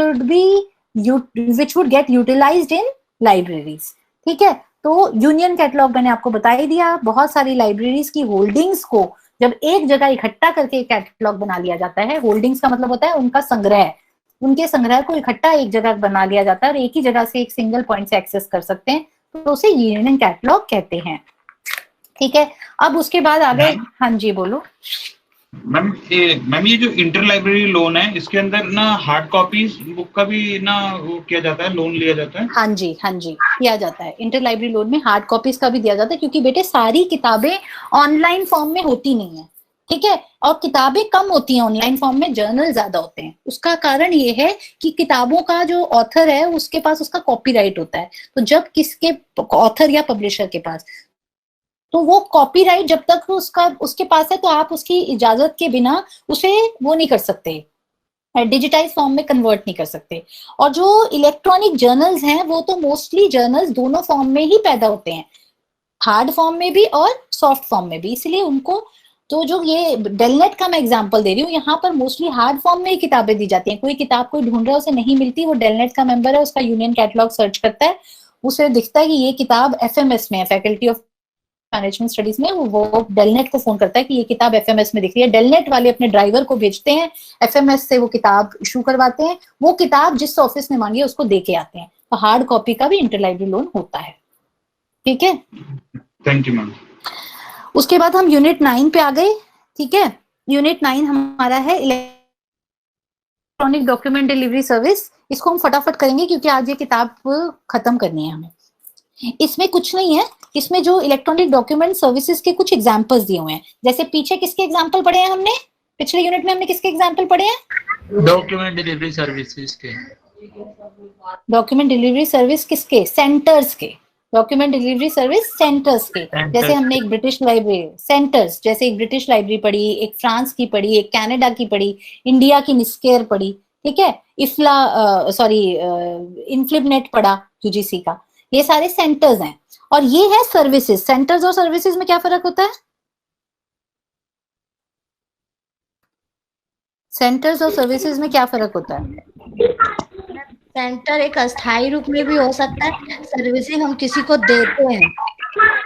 would get utilised in libraries. ठीक है, तो यूनियन कैटलॉग मैंने आपको बता ही दिया। बहुत सारी लाइब्रेरीज की होल्डिंग्स को जब एक जगह इकट्ठा करके कैटलॉग बना लिया जाता है, होल्डिंग्स का मतलब होता है उनका संग्रह, उनके संग्रह को इकट्ठा एक जगह बना लिया जाता है और एक ही जगह से एक सिंगल पॉइंट से एक्सेस कर सकते हैं, तो उसे यूनियन कैटलॉग कहते हैं। ठीक है, अब उसके बाद आगे, हाँ जी बोलो मैम। ये जो इंटर लाइब्रेरी लोन है, इसके अंदर ना हार्ड कॉपीज बुक का भी ना वो किया जाता है, लोन लिया जाता है? हाँ जी किया जाता है। इंटर लाइब्रेरी लोन में हार्ड कॉपीज का भी दिया जाता है, क्योंकि बेटे सारी किताबें ऑनलाइन फॉर्म में होती नहीं है। ठीक है, और किताबें कम होती हैं ऑनलाइन फॉर्म में, जर्नल ज्यादा होते हैं। उसका कारण ये है कि किताबों का जो ऑथर है उसके पास उसका कॉपीराइट होता है। तो जब किसके ऑथर या पब्लिशर के पास, तो वो कॉपीराइट जब तक उसके पास है, तो आप उसकी इजाजत के बिना उसे वो नहीं कर सकते, डिजिटाइज फॉर्म में कन्वर्ट नहीं कर सकते। और जो इलेक्ट्रॉनिक जर्नल्स हैं, वो तो मोस्टली जर्नल्स दोनों फॉर्म में ही पैदा होते हैं, हार्ड फॉर्म में भी और सॉफ्ट फॉर्म में भी, इसलिए उनको तो जो ये डेलनेट का मैं एग्जांपल दे रही हूँ, यहाँ पर मोस्टली हार्ड फॉर्म में ही किताबें दी जाती हैं। कोई किताब कोई ढूंढ रहा है, उसे नहीं मिलती, वो डेलनेट का मेंबर है, उसका यूनियन कैटलॉग सर्च करता है, उसे दिखता है कि ये किताब एफएमएस में है, फैकल्टी ऑफ मैनेजमेंट स्टडीज में, वो डेलनेट को फोन करता है कि ये किताब एफएमएस में दिख रही है। डेलनेट वाले अपने ड्राइवर को भेजते हैं, एफएमएस से वो किताब इशू करवाते हैं, वो किताब जिस ऑफिस ने मांगी है उसको दे के आते हैं। तो हार्ड कॉपी का भी इंटरलाइब्रेरी लोन होता है। ठीक है, थैंक यू मैम। उसके बाद हम यूनिट 9 पे आ गए। ठीक है, यूनिट 9 हमारा है इलेक्ट्रॉनिक डॉक्यूमेंट डिलीवरी सर्विस। इसको हम फटाफट करेंगे क्योंकि आज ये किताब खत्म करनी है हमें। इसमें कुछ नहीं है, इसमें जो इलेक्ट्रॉनिक डॉक्यूमेंट सर्विसेज के कुछ एग्जांपल्स दिए हुए हैं। जैसे पीछे किसके एग्जांपल पढ़े हैं हमने, पिछले यूनिट में हमने किसके एग्जांपल पढ़े हैं? डॉक्यूमेंट डिलीवरी सर्विसेज के। डॉक्यूमेंट डिलीवरी सर्विस किसके? सेंटर्स के। डॉक्यूमेंट डिलीवरी सर्विस सेंटर्स के। जैसे हमने एक ब्रिटिश लाइब्रेरी सेंटर्स, जैसे एक ब्रिटिश लाइब्रेरी पढ़ी, एक फ्रांस की पढ़ी, एक कनाडा की पढ़ी, इंडिया की निस्केयर पढ़ी। ठीक है, इन्फ्लिबनेट पढ़ा यूजीसी का। ये सारे सेंटर्स हैं और ये है सर्विसेज। सेंटर्स और सर्विसेज में क्या फर्क होता है? सेंटर्स और सर्विसेज में क्या फर्क होता है? सेंटर एक अस्थायी रूप में भी हो सकता है, सर्विसिंग हम किसी को देते हैं।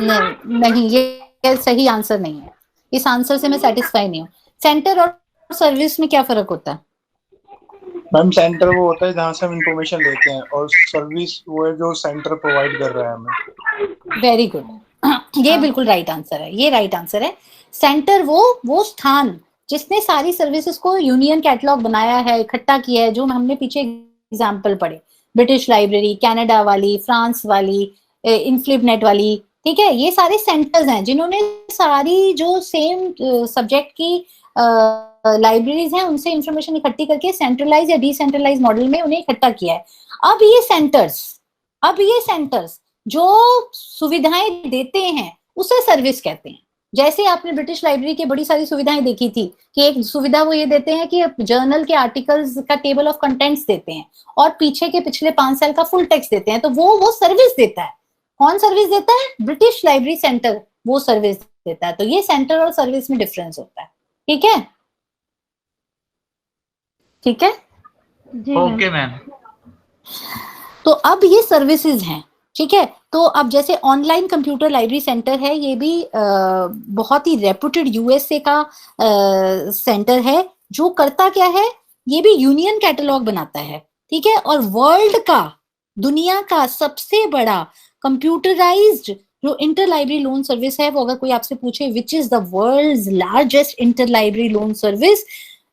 नहीं, ये सही आंसर नहीं है। इस आंसर से मैं सेटिस्फाई नहीं हूँ। सेंटर और सर्विस में क्या फर्क होता है? मैम सेंटर वो होता है जहाँ से हम इंफॉर्मेशन लेते हैं, और सर्विस वो है जो सेंटर प्रोवाइड कर रहा है हमें। वेरी गुड, ये बिल्कुल राइट आंसर है, ये राइट आंसर है। सेंटर वो स्थान जिसने सारी सर्विसेज को यूनियन कैटलॉग बनाया है, इकट्ठा किया है, जो हमने पीछे एग्जाम्पल पढ़े, ब्रिटिश लाइब्रेरी, कनाडा वाली, फ्रांस वाली, इन्फ्लिबनेट वाली। ठीक है, ये सारे सेंटर्स हैं जिन्होंने सारी जो सेम सब्जेक्ट की लाइब्रेरीज हैं उनसे इंफॉर्मेशन इकट्ठी करके सेंट्रलाइज या डिसेंट्रलाइज मॉडल में उन्हें इकट्ठा किया है। अब ये सेंटर्स जो सुविधाएं देते हैं उसे सर्विस कहते हैं। जैसे आपने ब्रिटिश लाइब्रेरी की बड़ी सारी सुविधाएं देखी थी कि एक सुविधा वो ये देते हैं कि जर्नल के आर्टिकल्स का टेबल ऑफ कंटेंट्स देते हैं और पीछे के पिछले 5 साल का फुल टेक्स्ट देते हैं, तो वो सर्विस देता है। कौन सर्विस देता है? ब्रिटिश लाइब्रेरी सेंटर वो सर्विस देता है। तो ये सेंटर और सर्विस में डिफरेंस होता है। ठीक है, ठीक है, ओके मैम। तो अब ये सर्विसेज हैं। ठीक है, तो अब जैसे ऑनलाइन कंप्यूटर लाइब्रेरी सेंटर है, ये भी बहुत ही रेपुटेड यूएसए का सेंटर है। जो करता क्या है, ये भी यूनियन कैटलॉग बनाता है। ठीक है, और वर्ल्ड का, दुनिया का सबसे बड़ा कंप्यूटराइज्ड जो इंटर लाइब्रेरी लोन सर्विस है, वो अगर कोई आपसे पूछे which is the world's largest inter library loan service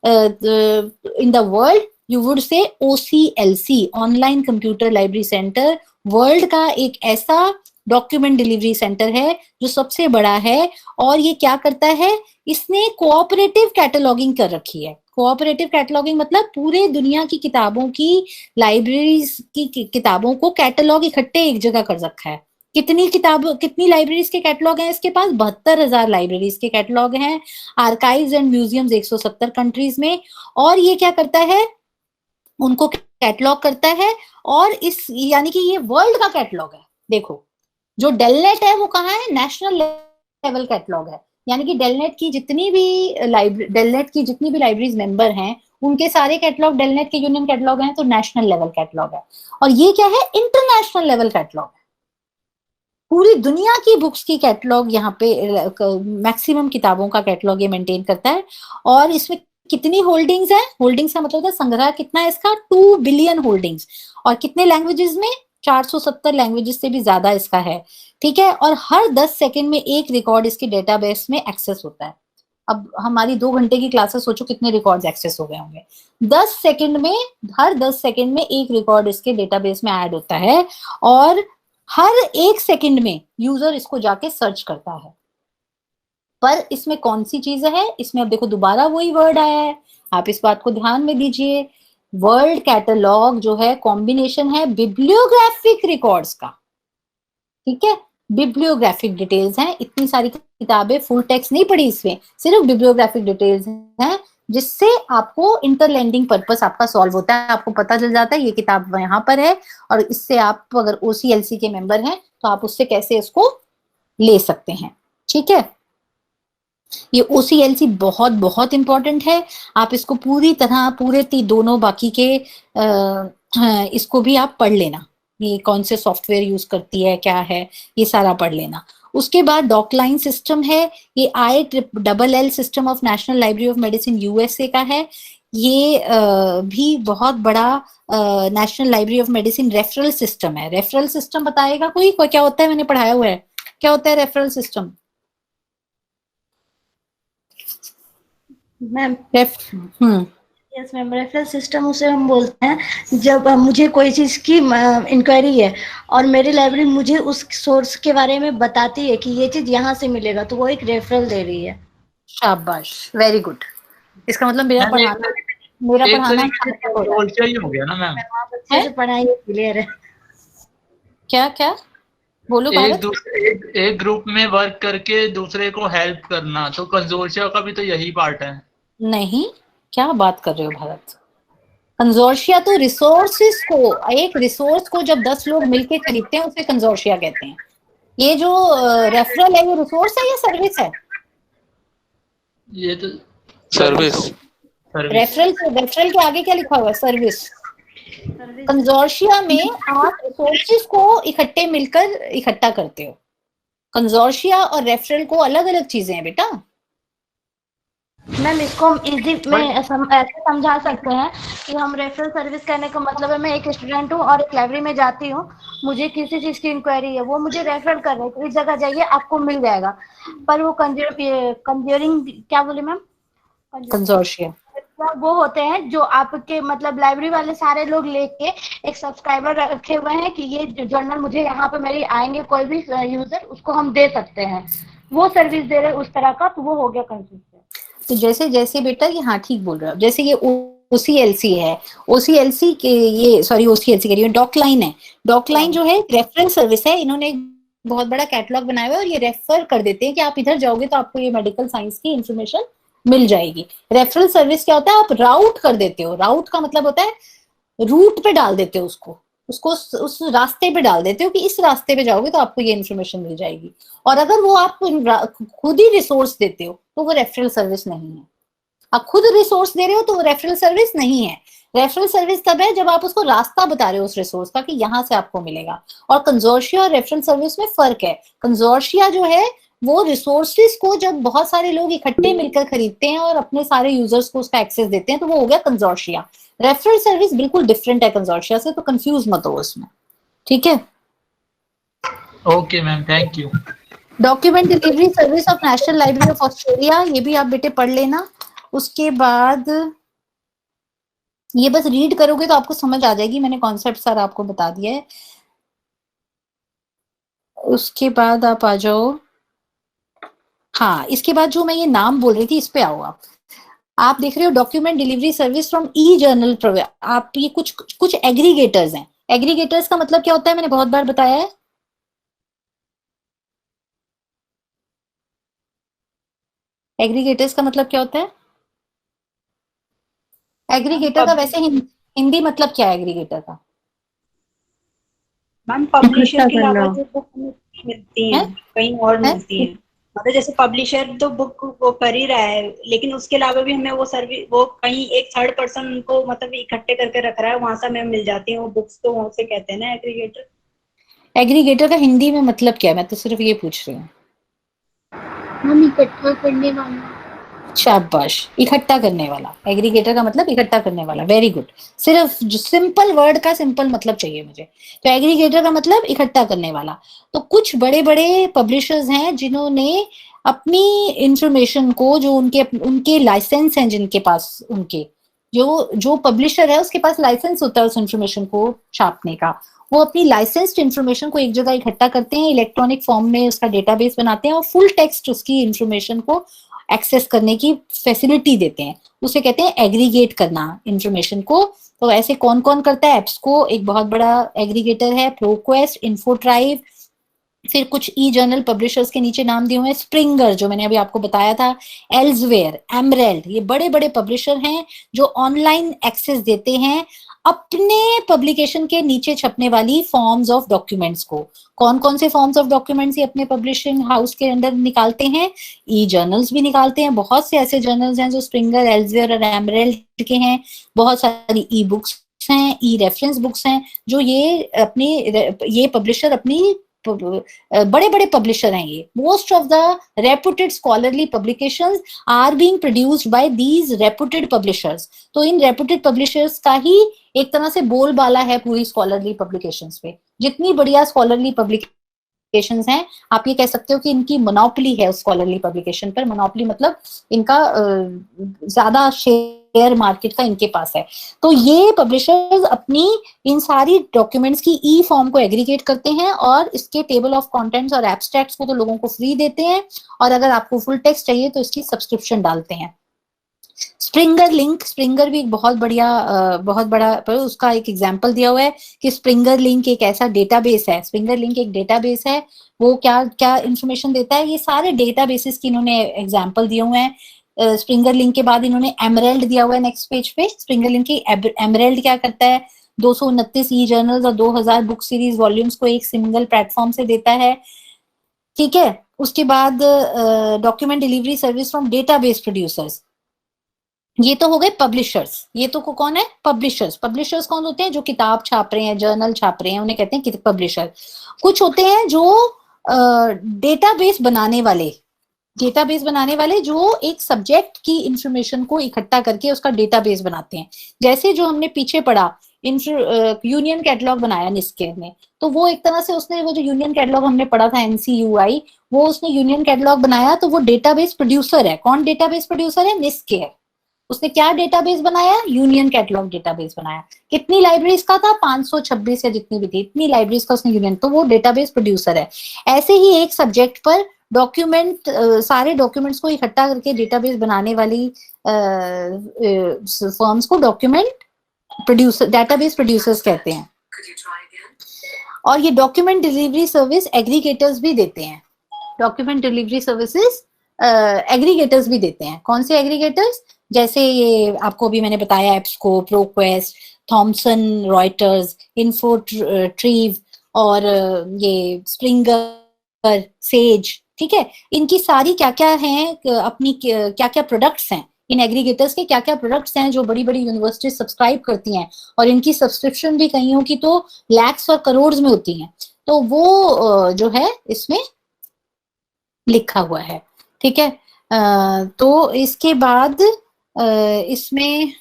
in the world, you would say OCLC, online computer library centre. World का एक ऐसा डॉक्यूमेंट डिलीवरी सेंटर है जो सबसे बड़ा है। और ये क्या करता है, इसने कोऑपरेटिव कैटलॉगिंग कर रखी है। कोऑपरेटिव कैटलॉगिंग मतलब पूरे दुनिया की किताबों की, लाइब्रेरीज की किताबों को कैटलॉग इकट्ठे एक जगह कर रखा है। कितनी लाइब्रेरीज के कैटलॉग हैं इसके पास? 72,000 लाइब्रेरीज के कैटलॉग हैं, आर्काइव्स एंड म्यूजियम्स 170 कंट्रीज में। और ये क्या करता है, उनको कैटलॉग करता है। और इस यानी कि ये वर्ल्ड का कैटलॉग है। देखो, जो डेलनेट है वो कहाँ है? नेशनल लेवल कैटलॉग है। यानी कि डेलनेट की जितनी भी लाइब्रेरीज मेंबर हैं, उनके सारे कैटलॉग डेलनेट के यूनियन कैटलॉग हैं, तो नेशनल लेवल कैटलॉग है। और ये क्या है? इंटरनेशनल लेवल कैटलॉग है। पूरी दुनिया की बुक्स की कैटलॉग यहाँ पे, मैक्सिमम किताबों का कैटलॉग ये मेंटेन करता है। और इसमें कितनी होल्डिंग्स है? होल्डिंग्स का मतलब होता है संग्रह कितना है इसका? 2 बिलियन होल्डिंग्स। और कितने लैंग्वेजेस में? 470 लैंग्वेजेस से भी ज्यादा इसका है। ठीक है, और हर 10 सेकंड में एक रिकॉर्ड इसके डेटाबेस में एक्सेस होता है। अब हमारी 2 घंटे की क्लासेस, सोचो कितने रिकॉर्ड्स एक्सेस हो गए होंगे। 10 सेकंड में, हर 10 सेकंड में एक रिकॉर्ड इसके डेटाबेस में ऐड होता है। और हर 1 सेकंड में यूजर इसको जाके सर्च करता है। पर इसमें कौन सी चीज है? इसमें अब देखो दोबारा वही वर्ड आया है, आप इस बात को ध्यान में दीजिए। वर्ल्ड कैटलॉग जो है कॉम्बिनेशन है बिब्लियोग्राफिक रिकॉर्ड्स का। ठीक है, बिब्लियोग्राफिक डिटेल्स हैं। इतनी सारी किताबें, फुल टेक्स्ट नहीं पढ़ी इसमें, सिर्फ बिब्लियोग्राफिक डिटेल्स हैं, जिससे आपको इंटरलैंडिंग पर्पस आपका सॉल्व होता है। आपको पता चल जाता है ये किताब यहाँ पर है, और इससे आप अगर OCLC के मेंबर हैं तो आप उससे कैसे इसको ले सकते हैं। ठीक है, ये OCLC बहुत बहुत इंपॉर्टेंट है। आप इसको पूरी तरह पूरे दोनों बाकी के इसको भी आप पढ़ लेना, ये कौन से सॉफ्टवेयर यूज करती है, क्या है, ये सारा पढ़ लेना। उसके बाद डॉकलाइन सिस्टम है, ये ILL system of national library of medicine USA का है। ये भी बहुत बड़ा national library of medicine referral system है। रेफरल सिस्टम बताएगा कोई क्या होता है? मैंने पढ़ाया हुआ है, क्या होता है referral system? Ma'am yes ma'am, referral system उसे हम बोलते हैं जब मुझे कोई चीज की इंक्वायरी है और मेरी लाइब्रेरी मुझे उस सोर्स के बारे में बताती है कि ये चीज यहाँ से मिलेगा, तो वो एक रेफरल दे रही है। शाबाश, वेरी गुड। इसका मतलब मेरा पढ़ाना ही हो गया ना मैम। अच्छे से पढ़ाई क्लियर है। क्या क्या बोलो? एक ग्रुप में वर्क करके दूसरे को हेल्प करना, तो कंसोर्शिया का भी तो यही पार्ट है। नहीं, क्या बात कर रहे हो भारत? कंसोर्शिया तो रिसोर्सेस को, एक रिसोर्स को जब 10 लोग मिलके खरीदते हैं उसे कंसोर्शिया कहते हैं। ये जो रेफरल है, ये रिसोर्स है या सर्विस है? ये तो सर्विस। रेफरल के आगे क्या लिखा हुआ है? सर्विस। कंसोर्शिया में आप रिसोर्सेस को इकट्ठा करते हो। कंसोर्शिया और रेफरल को अलग अलग चीजें हैं बेटा। मैम इसको हम इजी में ऐसे समझा सकते हैं कि हम रेफरल सर्विस करने का मतलब है, मैं एक स्टूडेंट हूँ और एक लाइब्रेरी में जाती हूँ, मुझे किसी चीज की इंक्वायरी है, वो मुझे रेफर कर रहे हैं, तो इस जगह जाइए आपको मिल जाएगा। पर वो कंज्यूरिंग क्या बोले मैम? कंसोर्शिया वो होते हैं जो आपके मतलब लाइब्रेरी वाले सारे लोग लेके एक सब्सक्राइबर रखे हुए हैं कि ये जर्नल मुझे यहाँ पे मेरी आएंगे कोई भी यूजर, उसको हम दे सकते हैं, वो सर्विस दे रहे उस तरह का, तो वो हो गया कंसोर्शिया। तो जैसे बेटा ये, हाँ ठीक बोल रहे हो, जैसे ये OCLC है, OCLC के ये OCLC कह रही हूँ, डॉकलाइन है। डॉकलाइन जो है रेफरल सर्विस है। इन्होंने एक बहुत बड़ा कैटलॉग बनाया हुआ है और ये रेफर कर देते हैं कि आप इधर जाओगे तो आपको ये मेडिकल साइंस की इंफॉर्मेशन मिल जाएगी। रेफरल सर्विस क्या होता है? आप राउट कर देते हो। राउट का मतलब होता है रूट पे डाल देते हो उसको उस रास्ते पे डाल देते हो कि इस रास्ते पे जाओगे तो आपको ये इन्फॉर्मेशन मिल जाएगी। और अगर वो आप खुद ही रिसोर्स देते हो तो वो रेफरल सर्विस नहीं है। आप खुद रिसोर्स दे रहे हो तो वो रेफरल सर्विस नहीं है। रेफरल सर्विस तब है जब आप उसको रास्ता बता रहे हो उस रिसोर्स का कि यहाँ से आपको मिलेगा। और कंसोर्शिया और रेफरल सर्विस में फर्क है। कंसोर्शिया जो है वो रिसोर्सेज को जब बहुत सारे लोग इकट्ठे मिलकर खरीदते हैं और अपने सारे यूजर्स को उसका एक्सेस देते हैं तो वो हो गया कंसोर्शिया। रेफरल सर्विस बिल्कुल डिफरेंट है कंसोर्शिया से, तो कंफ्यूज मत हो उसमें, ठीक है? Okay ma'am, thank you. Document delivery service of national library of Australia, ये भी आप बेटे पढ़ लेना। उसके बाद ये बस रीड करोगे तो आपको समझ आ जाएगी, मैंने कॉन्सेप्ट सारा आपको बता दिया है। उसके बाद आप आ जाओ, हाँ इसके बाद जो मैं ये नाम बोल रही थी इस पे आओ। आप देख रहे हो document delivery service from e-journal. आप ये कुछ एग्रीगेटर्स हैं। एग्रीगेटर्स का मतलब क्या होता है? मैंने बहुत बार बताया है। एग्रीगेटर्स का मतलब क्या होता है? एग्रीगेटर का वैसे हिंदी मतलब क्या है एग्रीगेटर का? मैम पब्लिशर के अलावा जो बुक मिलती है कहीं और मिलती है, मतलब जैसे पब्लिशर तो बुक वो कर ही रहा है, लेकिन उसके अलावा भी हमें वो सर्विस, वो कहीं एक थर्ड पर्सन को मतलब इकट्ठे करके रख रहा है, वहां से हमें मिल जाती है वो बुक्स, तो वहां से कहते हैं ना एग्रीगेटर। एग्रीगेटर का हिंदी में मतलब क्या है? मैं तो सिर्फ ये पूछ रही हूँ। हम इकट्ठा करने वाला। शाबाश, इकट्ठा करने वाला। एग्रीगेटर का मतलब इकट्ठा करने वाला, वेरी गुड। सिर्फ सिंपल वर्ड का सिंपल मतलब चाहिए मुझे। तो एग्रीगेटर का मतलब इकट्ठा करने वाला। तो कुछ बड़े बड़े पब्लिशर्स हैं जिन्होंने अपनी इंफॉर्मेशन को, जो उनके लाइसेंस हैं जिनके पास, उनके जो पब्लिशर है उसके पास लाइसेंस होता है उस इंफॉर्मेशन को छापने का, वो अपनी लाइसेंस्ड इंफॉर्मेशन को एक जगह इकट्ठा करते हैं, इलेक्ट्रॉनिक फॉर्म में उसका डेटाबेस बनाते हैं और फुल टेक्स्ट उसकी इंफॉर्मेशन को एक्सेस करने की फैसिलिटी देते हैं। उसे कहते हैं एग्रीगेट करना इंफॉर्मेशन को। तो ऐसे कौन कौन करता है? एप्सको एक बहुत बड़ा एग्रीगेटर है, प्रोक्वेस्ट, इन्फोट्राइव, फिर कुछ ई जर्नल पब्लिशर्स के नीचे नाम दिए हुए हैं, स्प्रिंगर जो मैंने अभी आपको बताया था, एल्सवेयर, एमरेल्ड, ये बड़े बड़े पब्लिशर हैं जो ऑनलाइन एक्सेस देते हैं अपने पब्लिकेशन के नीचे छपने वाली फॉर्म्स ऑफ डॉक्यूमेंट्स को। कौन कौन से फॉर्म्स ऑफ डॉक्यूमेंट्स ये अपने पब्लिशिंग हाउस के अंदर निकालते हैं? ई जर्नल्स भी निकालते हैं, बहुत से ऐसे जर्नल्स हैं जो स्प्रिंगर, एल्सेवियर और एमरेल्ड के हैं, बहुत सारी ई बुक्स हैं, ई रेफरेंस बुक्स हैं, जो ये पब्लिशर अपनी बड़े बड़े पब्लिशर हैं। ये most of the reputed scholarly publications are being produced by these reputed publishers. तो इन रेपुटेड पब्लिशर्स का ही एक तरह से बोलबाला है पूरी स्कॉलरली पब्लिकेशंस पे। जितनी बढ़िया स्कॉलरली पब्लिकेशंस हैं, आप ये कह सकते हो कि इनकी मोनोपोली है स्कॉलरली पब्लिकेशन पर। मोनोपोली मतलब इनका ज्यादा शेयर मार्केट का इनके पास है। तो ये पब्लिशर्स अपनी इन सारी डॉक्यूमेंट्स की ई फॉर्म को एग्रीगेट करते हैं और इसके टेबल ऑफ कंटेंट्स और एब्स्ट्रैक्ट्स को तो लोगों को फ्री देते हैं, और अगर आपको फुल टेक्स्ट चाहिए तो इसकी सब्सक्रिप्शन डालते हैं। स्प्रिंगर लिंक, स्प्रिंगर भी एक बहुत बड़ा उसका एक एग्जांपल दिया हुआ है कि स्प्रिंगर लिंक एक ऐसा डेटाबेस है। स्प्रिंगर लिंक एक डेटाबेस है, वो क्या क्या इंफॉर्मेशन देता है, ये सारे डेटाबेसेस की इन्होंने एग्जांपल दिए हुए हैं। स्प्रिंगर लिंक के बाद इन्होंने एमरेल्ड दिया हुआ है नेक्स्ट पेज पे। स्प्रिंगर लिंक की एमरेल्ड क्या करता है? 229 ई जर्नल्स और 2000 बुक सीरीज वॉल्यूम्स को एक सिंगल प्लेटफॉर्म से देता है, ठीक है। उसके बाद document delivery service from database producers, ये तो हो गए पब्लिशर्स। ये तो कौन है? पब्लिशर्स। पब्लिशर्स कौन होते हैं? जो किताब छाप रहे हैं, जर्नल छाप रहे हैं, उन्हें कहते हैं पब्लिशर। कुछ होते हैं जो डेटाबेस बनाने वाले जो एक सब्जेक्ट की इंफॉर्मेशन को इकट्ठा करके उसका डेटाबेस बनाते हैं। जैसे जो हमने पीछे पढ़ा, यूनियन कैटलॉग बनाया निस्केर ने, तो वो एक तरह से उसने वो जो यूनियन कैटलॉग हमने पढ़ा था NCUI, वो उसने यूनियन कैटलॉग बनाया, तो वो डेटाबेस प्रोड्यूसर है। कौन डेटाबेस प्रोड्यूसर है? निस्केर। उसने क्या डेटाबेस बनाया? यूनियन कैटलॉग डेटाबेस बनाया। कितनी लाइब्रेरीज का था? 526 या जितनी भी थी, इतनी लाइब्रेरीज का उसने यूनियन, तो वो डेटाबेस प्रोड्यूसर है। ऐसे ही एक सब्जेक्ट पर सारे डॉक्यूमेंट्स को इकट्ठा करके डेटाबेस बनाने वाली फर्म्स को डेटाबेस प्रोड्यूसर्स कहते हैं। और ये डॉक्यूमेंट डिलीवरी सर्विस एग्रीगेटर्स भी देते हैं। डॉक्यूमेंट डिलीवरी सर्विसेज एग्रीगेटर्स भी देते हैं। कौन से एग्रीगेटर्स? जैसे ये आपको अभी मैंने बताया, एप्सको, प्रोक्वेस्ट, थॉमसन रॉयटर्स, इन्फोट्रीव और ये स्प्रिंगर, सेज, ठीक है। इनकी सारी क्या क्या हैं, अपनी क्या क्या प्रोडक्ट्स हैं, इन एग्रीगेटर्स के क्या क्या प्रोडक्ट्स हैं जो बड़ी बड़ी यूनिवर्सिटी सब्सक्राइब करती हैं, और इनकी सब्सक्रिप्शन भी कईयों की तो लैक्स और करोड़ में होती हैं। तो वो जो है इसमें लिखा हुआ है, ठीक है। तो इसके बाद इसमें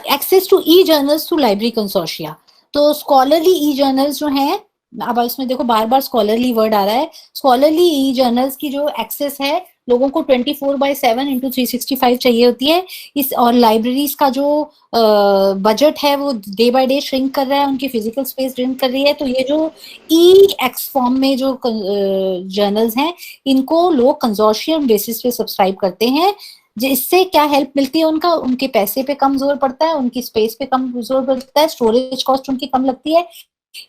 access to e journals through library consortia. तो स्कॉलरली ई जर्नल्स जो हैं, अब इसमें देखो बार बार स्कॉलरली वर्ड आ रहा है। स्कॉलरली ई जर्नल्स की जो एक्सेस है, लोगों को 24/7 × 365 चाहिए होती है। और लाइब्रेरीज का जो बजट है वो डे बाय डे श्रिंक कर रहा है, उनकी फिजिकल स्पेस श्रिंक कर रही है। तो ये जो EX फॉर्म में जो जर्नल्स हैं, इनको लोग कंसोर्शियम बेसिस पे सब्सक्राइब करते हैं। इससे क्या हेल्प मिलती है? उनके पैसे पे कम जोर पड़ता है, उनकी स्पेस पे कम जोर पड़ता है, स्टोरेज कॉस्ट उनकी कम लगती है,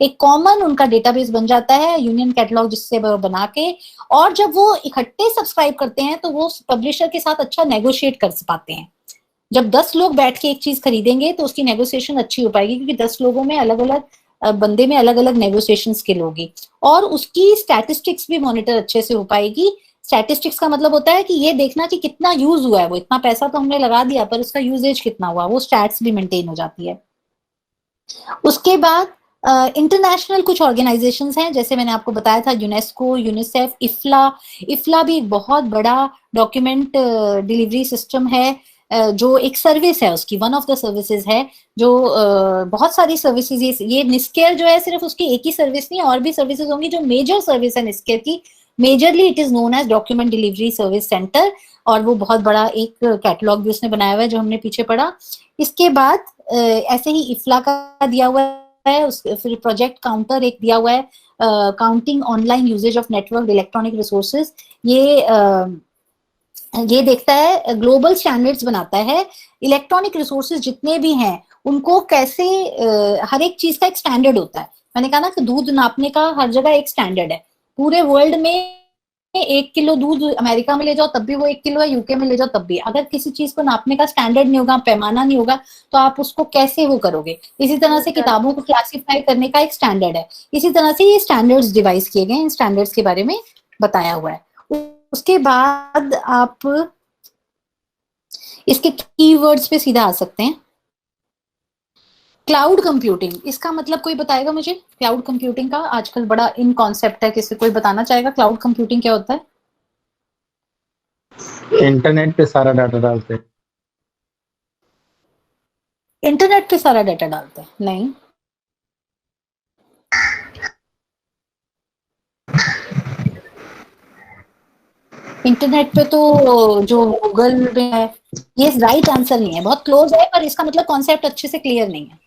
एक कॉमन उनका डेटाबेस बन जाता है यूनियन कैटलॉग जिससे बना के। और जब वो इकट्ठे सब्सक्राइब करते हैं तो वो पब्लिशर के साथ अच्छा नेगोशिएट कर पाते हैं। जब 10 लोग बैठ के एक चीज खरीदेंगे तो उसकी नेगोशिएशन अच्छी हो पाएगी, क्योंकि 10 लोगों में अलग अलग बंदे में अलग अलग नेगोशिएशन स्किल होगी, और उसकी स्टैटिस्टिक्स भी मॉनिटर अच्छे से हो पाएगी। स्टैटिस्टिक्स का मतलब होता है कि ये देखना कि कितना यूज हुआ है, वो इतना पैसा तो हमने लगा दिया पर उसका यूजेज कितना हुआ, वो स्टैट्स भी मेंटेन हो जाती है। उसके बाद इंटरनेशनल कुछ ऑर्गेनाइजेशंस हैं, जैसे मैंने आपको बताया था यूनेस्को, यूनिसेफ, इफ्ला भी एक बहुत बड़ा डॉक्यूमेंट डिलीवरी सिस्टम है, जो एक सर्विस है उसकी, वन ऑफ द सर्विसेज है, जो बहुत सारी सर्विसेज, ये निस्केयर जो है सिर्फ उसकी एक ही सर्विस नहीं, और भी सर्विसेज होंगी। जो मेजर सर्विस है निस्केयर की, majorly it is known as document delivery service centre, और वो बहुत बड़ा एक कैटलॉग भी उसने बनाया हुआ है जो हमने पीछे पढ़ा। इसके बाद ऐसे ही इफ्ला का दिया हुआ है, फिर प्रोजेक्ट काउंटर एक दिया हुआ है, counting online usages of network electronic resources. ये देखता है, ग्लोबल स्टैंडर्ड्स बनाता है, इलेक्ट्रॉनिक रिसोर्सेज जितने भी हैं उनको कैसे, हर एक चीज का एक स्टैंडर्ड होता है। मैंने कहा ना कि दूध नापने का हर जगह एक स्टैंडर्ड है, पूरे वर्ल्ड में 1 किलो दूध अमेरिका में ले जाओ तब भी वो 1 किलो है, यूके में ले जाओ तब भी। अगर किसी चीज को नापने का स्टैंडर्ड नहीं होगा, पैमाना नहीं होगा, तो आप उसको कैसे वो करोगे। इसी तरह से किताबों को क्लासिफाई करने का एक स्टैंडर्ड है, इसी तरह से ये स्टैंडर्ड्स डिवाइस किए गए, इन स्टैंडर्ड्स के बारे में बताया हुआ है। उसके बाद आप इसके कीवर्ड्स पे सीधा आ सकते हैं। क्लाउड कंप्यूटिंग, इसका मतलब कोई बताएगा मुझे? क्लाउड कंप्यूटिंग का आजकल बड़ा इन कॉन्सेप्ट है, किसी कोई बताना चाहेगा क्लाउड कंप्यूटिंग क्या होता है? इंटरनेट पे सारा डाटा डालते हैं। इंटरनेट पे सारा डाटा डालते हैं? नहीं, इंटरनेट पे तो जो गूगल में है, ये राइट आंसर नहीं है, बहुत क्लोज है, पर इसका मतलब कॉन्सेप्ट अच्छे से क्लियर नहीं है।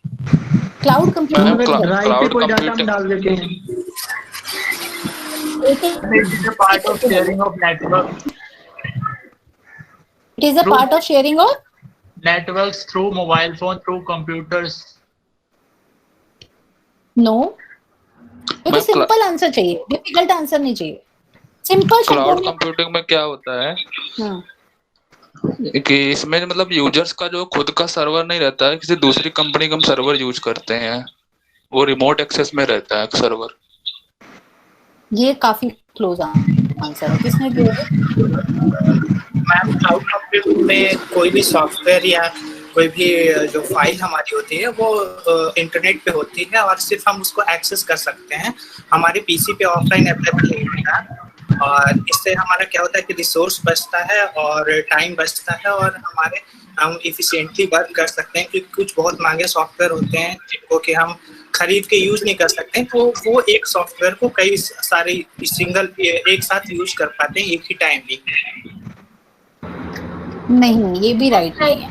क्लाउड कंप्यूटिंग क्लाउड कंप्यूटिंग डाल देते हैं। It is a part of sharing of network. It is a part of sharing of Networks through mobile phone, through computers. no, मुझे सिंपल आंसर चाहिए, डिफिकल्ट आंसर नहीं चाहिए, simple. Cloud computing में क्या होता है कि इसमें मतलब यूजर्स का जो खुद का सर्वर नहीं रहता है, किसी दूसरी कंपनी का हम सर्वर यूज करते हैं, वो रिमोट एक्सेस में रहता है सर्वर। ये काफी क्लोज आंसर है, किसने दिया? मैम क्लाउड कंप्यूटिंग में कोई भी सॉफ्टवेयर या कोई भी जो फाइल हमारी होती है वो इंटरनेट पे होती है और सिर्फ हम उसको एक्सेस कर सकते हैं, हमारे पीसी पे ऑफलाइन अवेलेबल नहीं होता है। और इससे हमारा क्या होता है कि रिसोर्स बचता है और टाइम बचता है और हम इफिशिएंटली वर्क कर सकते हैं, क्योंकि कुछ बहुत महंगे सॉफ्टवेयर होते हैं जिनको कि हम खरीद के यूज नहीं कर सकते, तो वो एक सॉफ्टवेयर को कई सारे सिंगल एक साथ यूज कर पाते हैं एक ही टाइम में। नहीं, ये भी राइट नहीं है।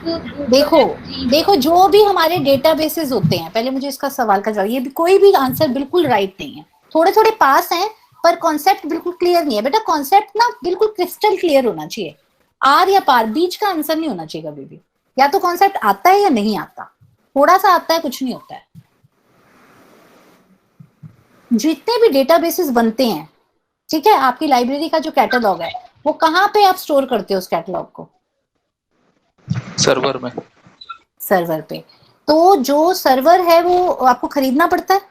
देखो जो भी हमारे डेटाबेसेस होते हैं, पहले मुझे इसका सवाल का जवाब, ये भी कोई भी आंसर बिल्कुल राइट नहीं है, थोड़े थोड़े पास हैं पर कॉन्सेप्ट बिल्कुल क्लियर नहीं है। बेटा कॉन्सेप्ट ना बिल्कुल क्रिस्टल क्लियर होना चाहिए, आर या पार, बीच का आंसर नहीं होना चाहिए कभी भी। या तो कॉन्सेप्ट आता है या नहीं आता, थोड़ा सा आता है कुछ नहीं होता है। जितने भी डेटाबेसेस बनते हैं, ठीक है, आपकी लाइब्रेरी का जो कैटलॉग है वो कहाँ पे आप स्टोर करते हो उस कैटलॉग को? सर्वर में, सर्वर पे। तो जो सर्वर है वो आपको खरीदना पड़ता है,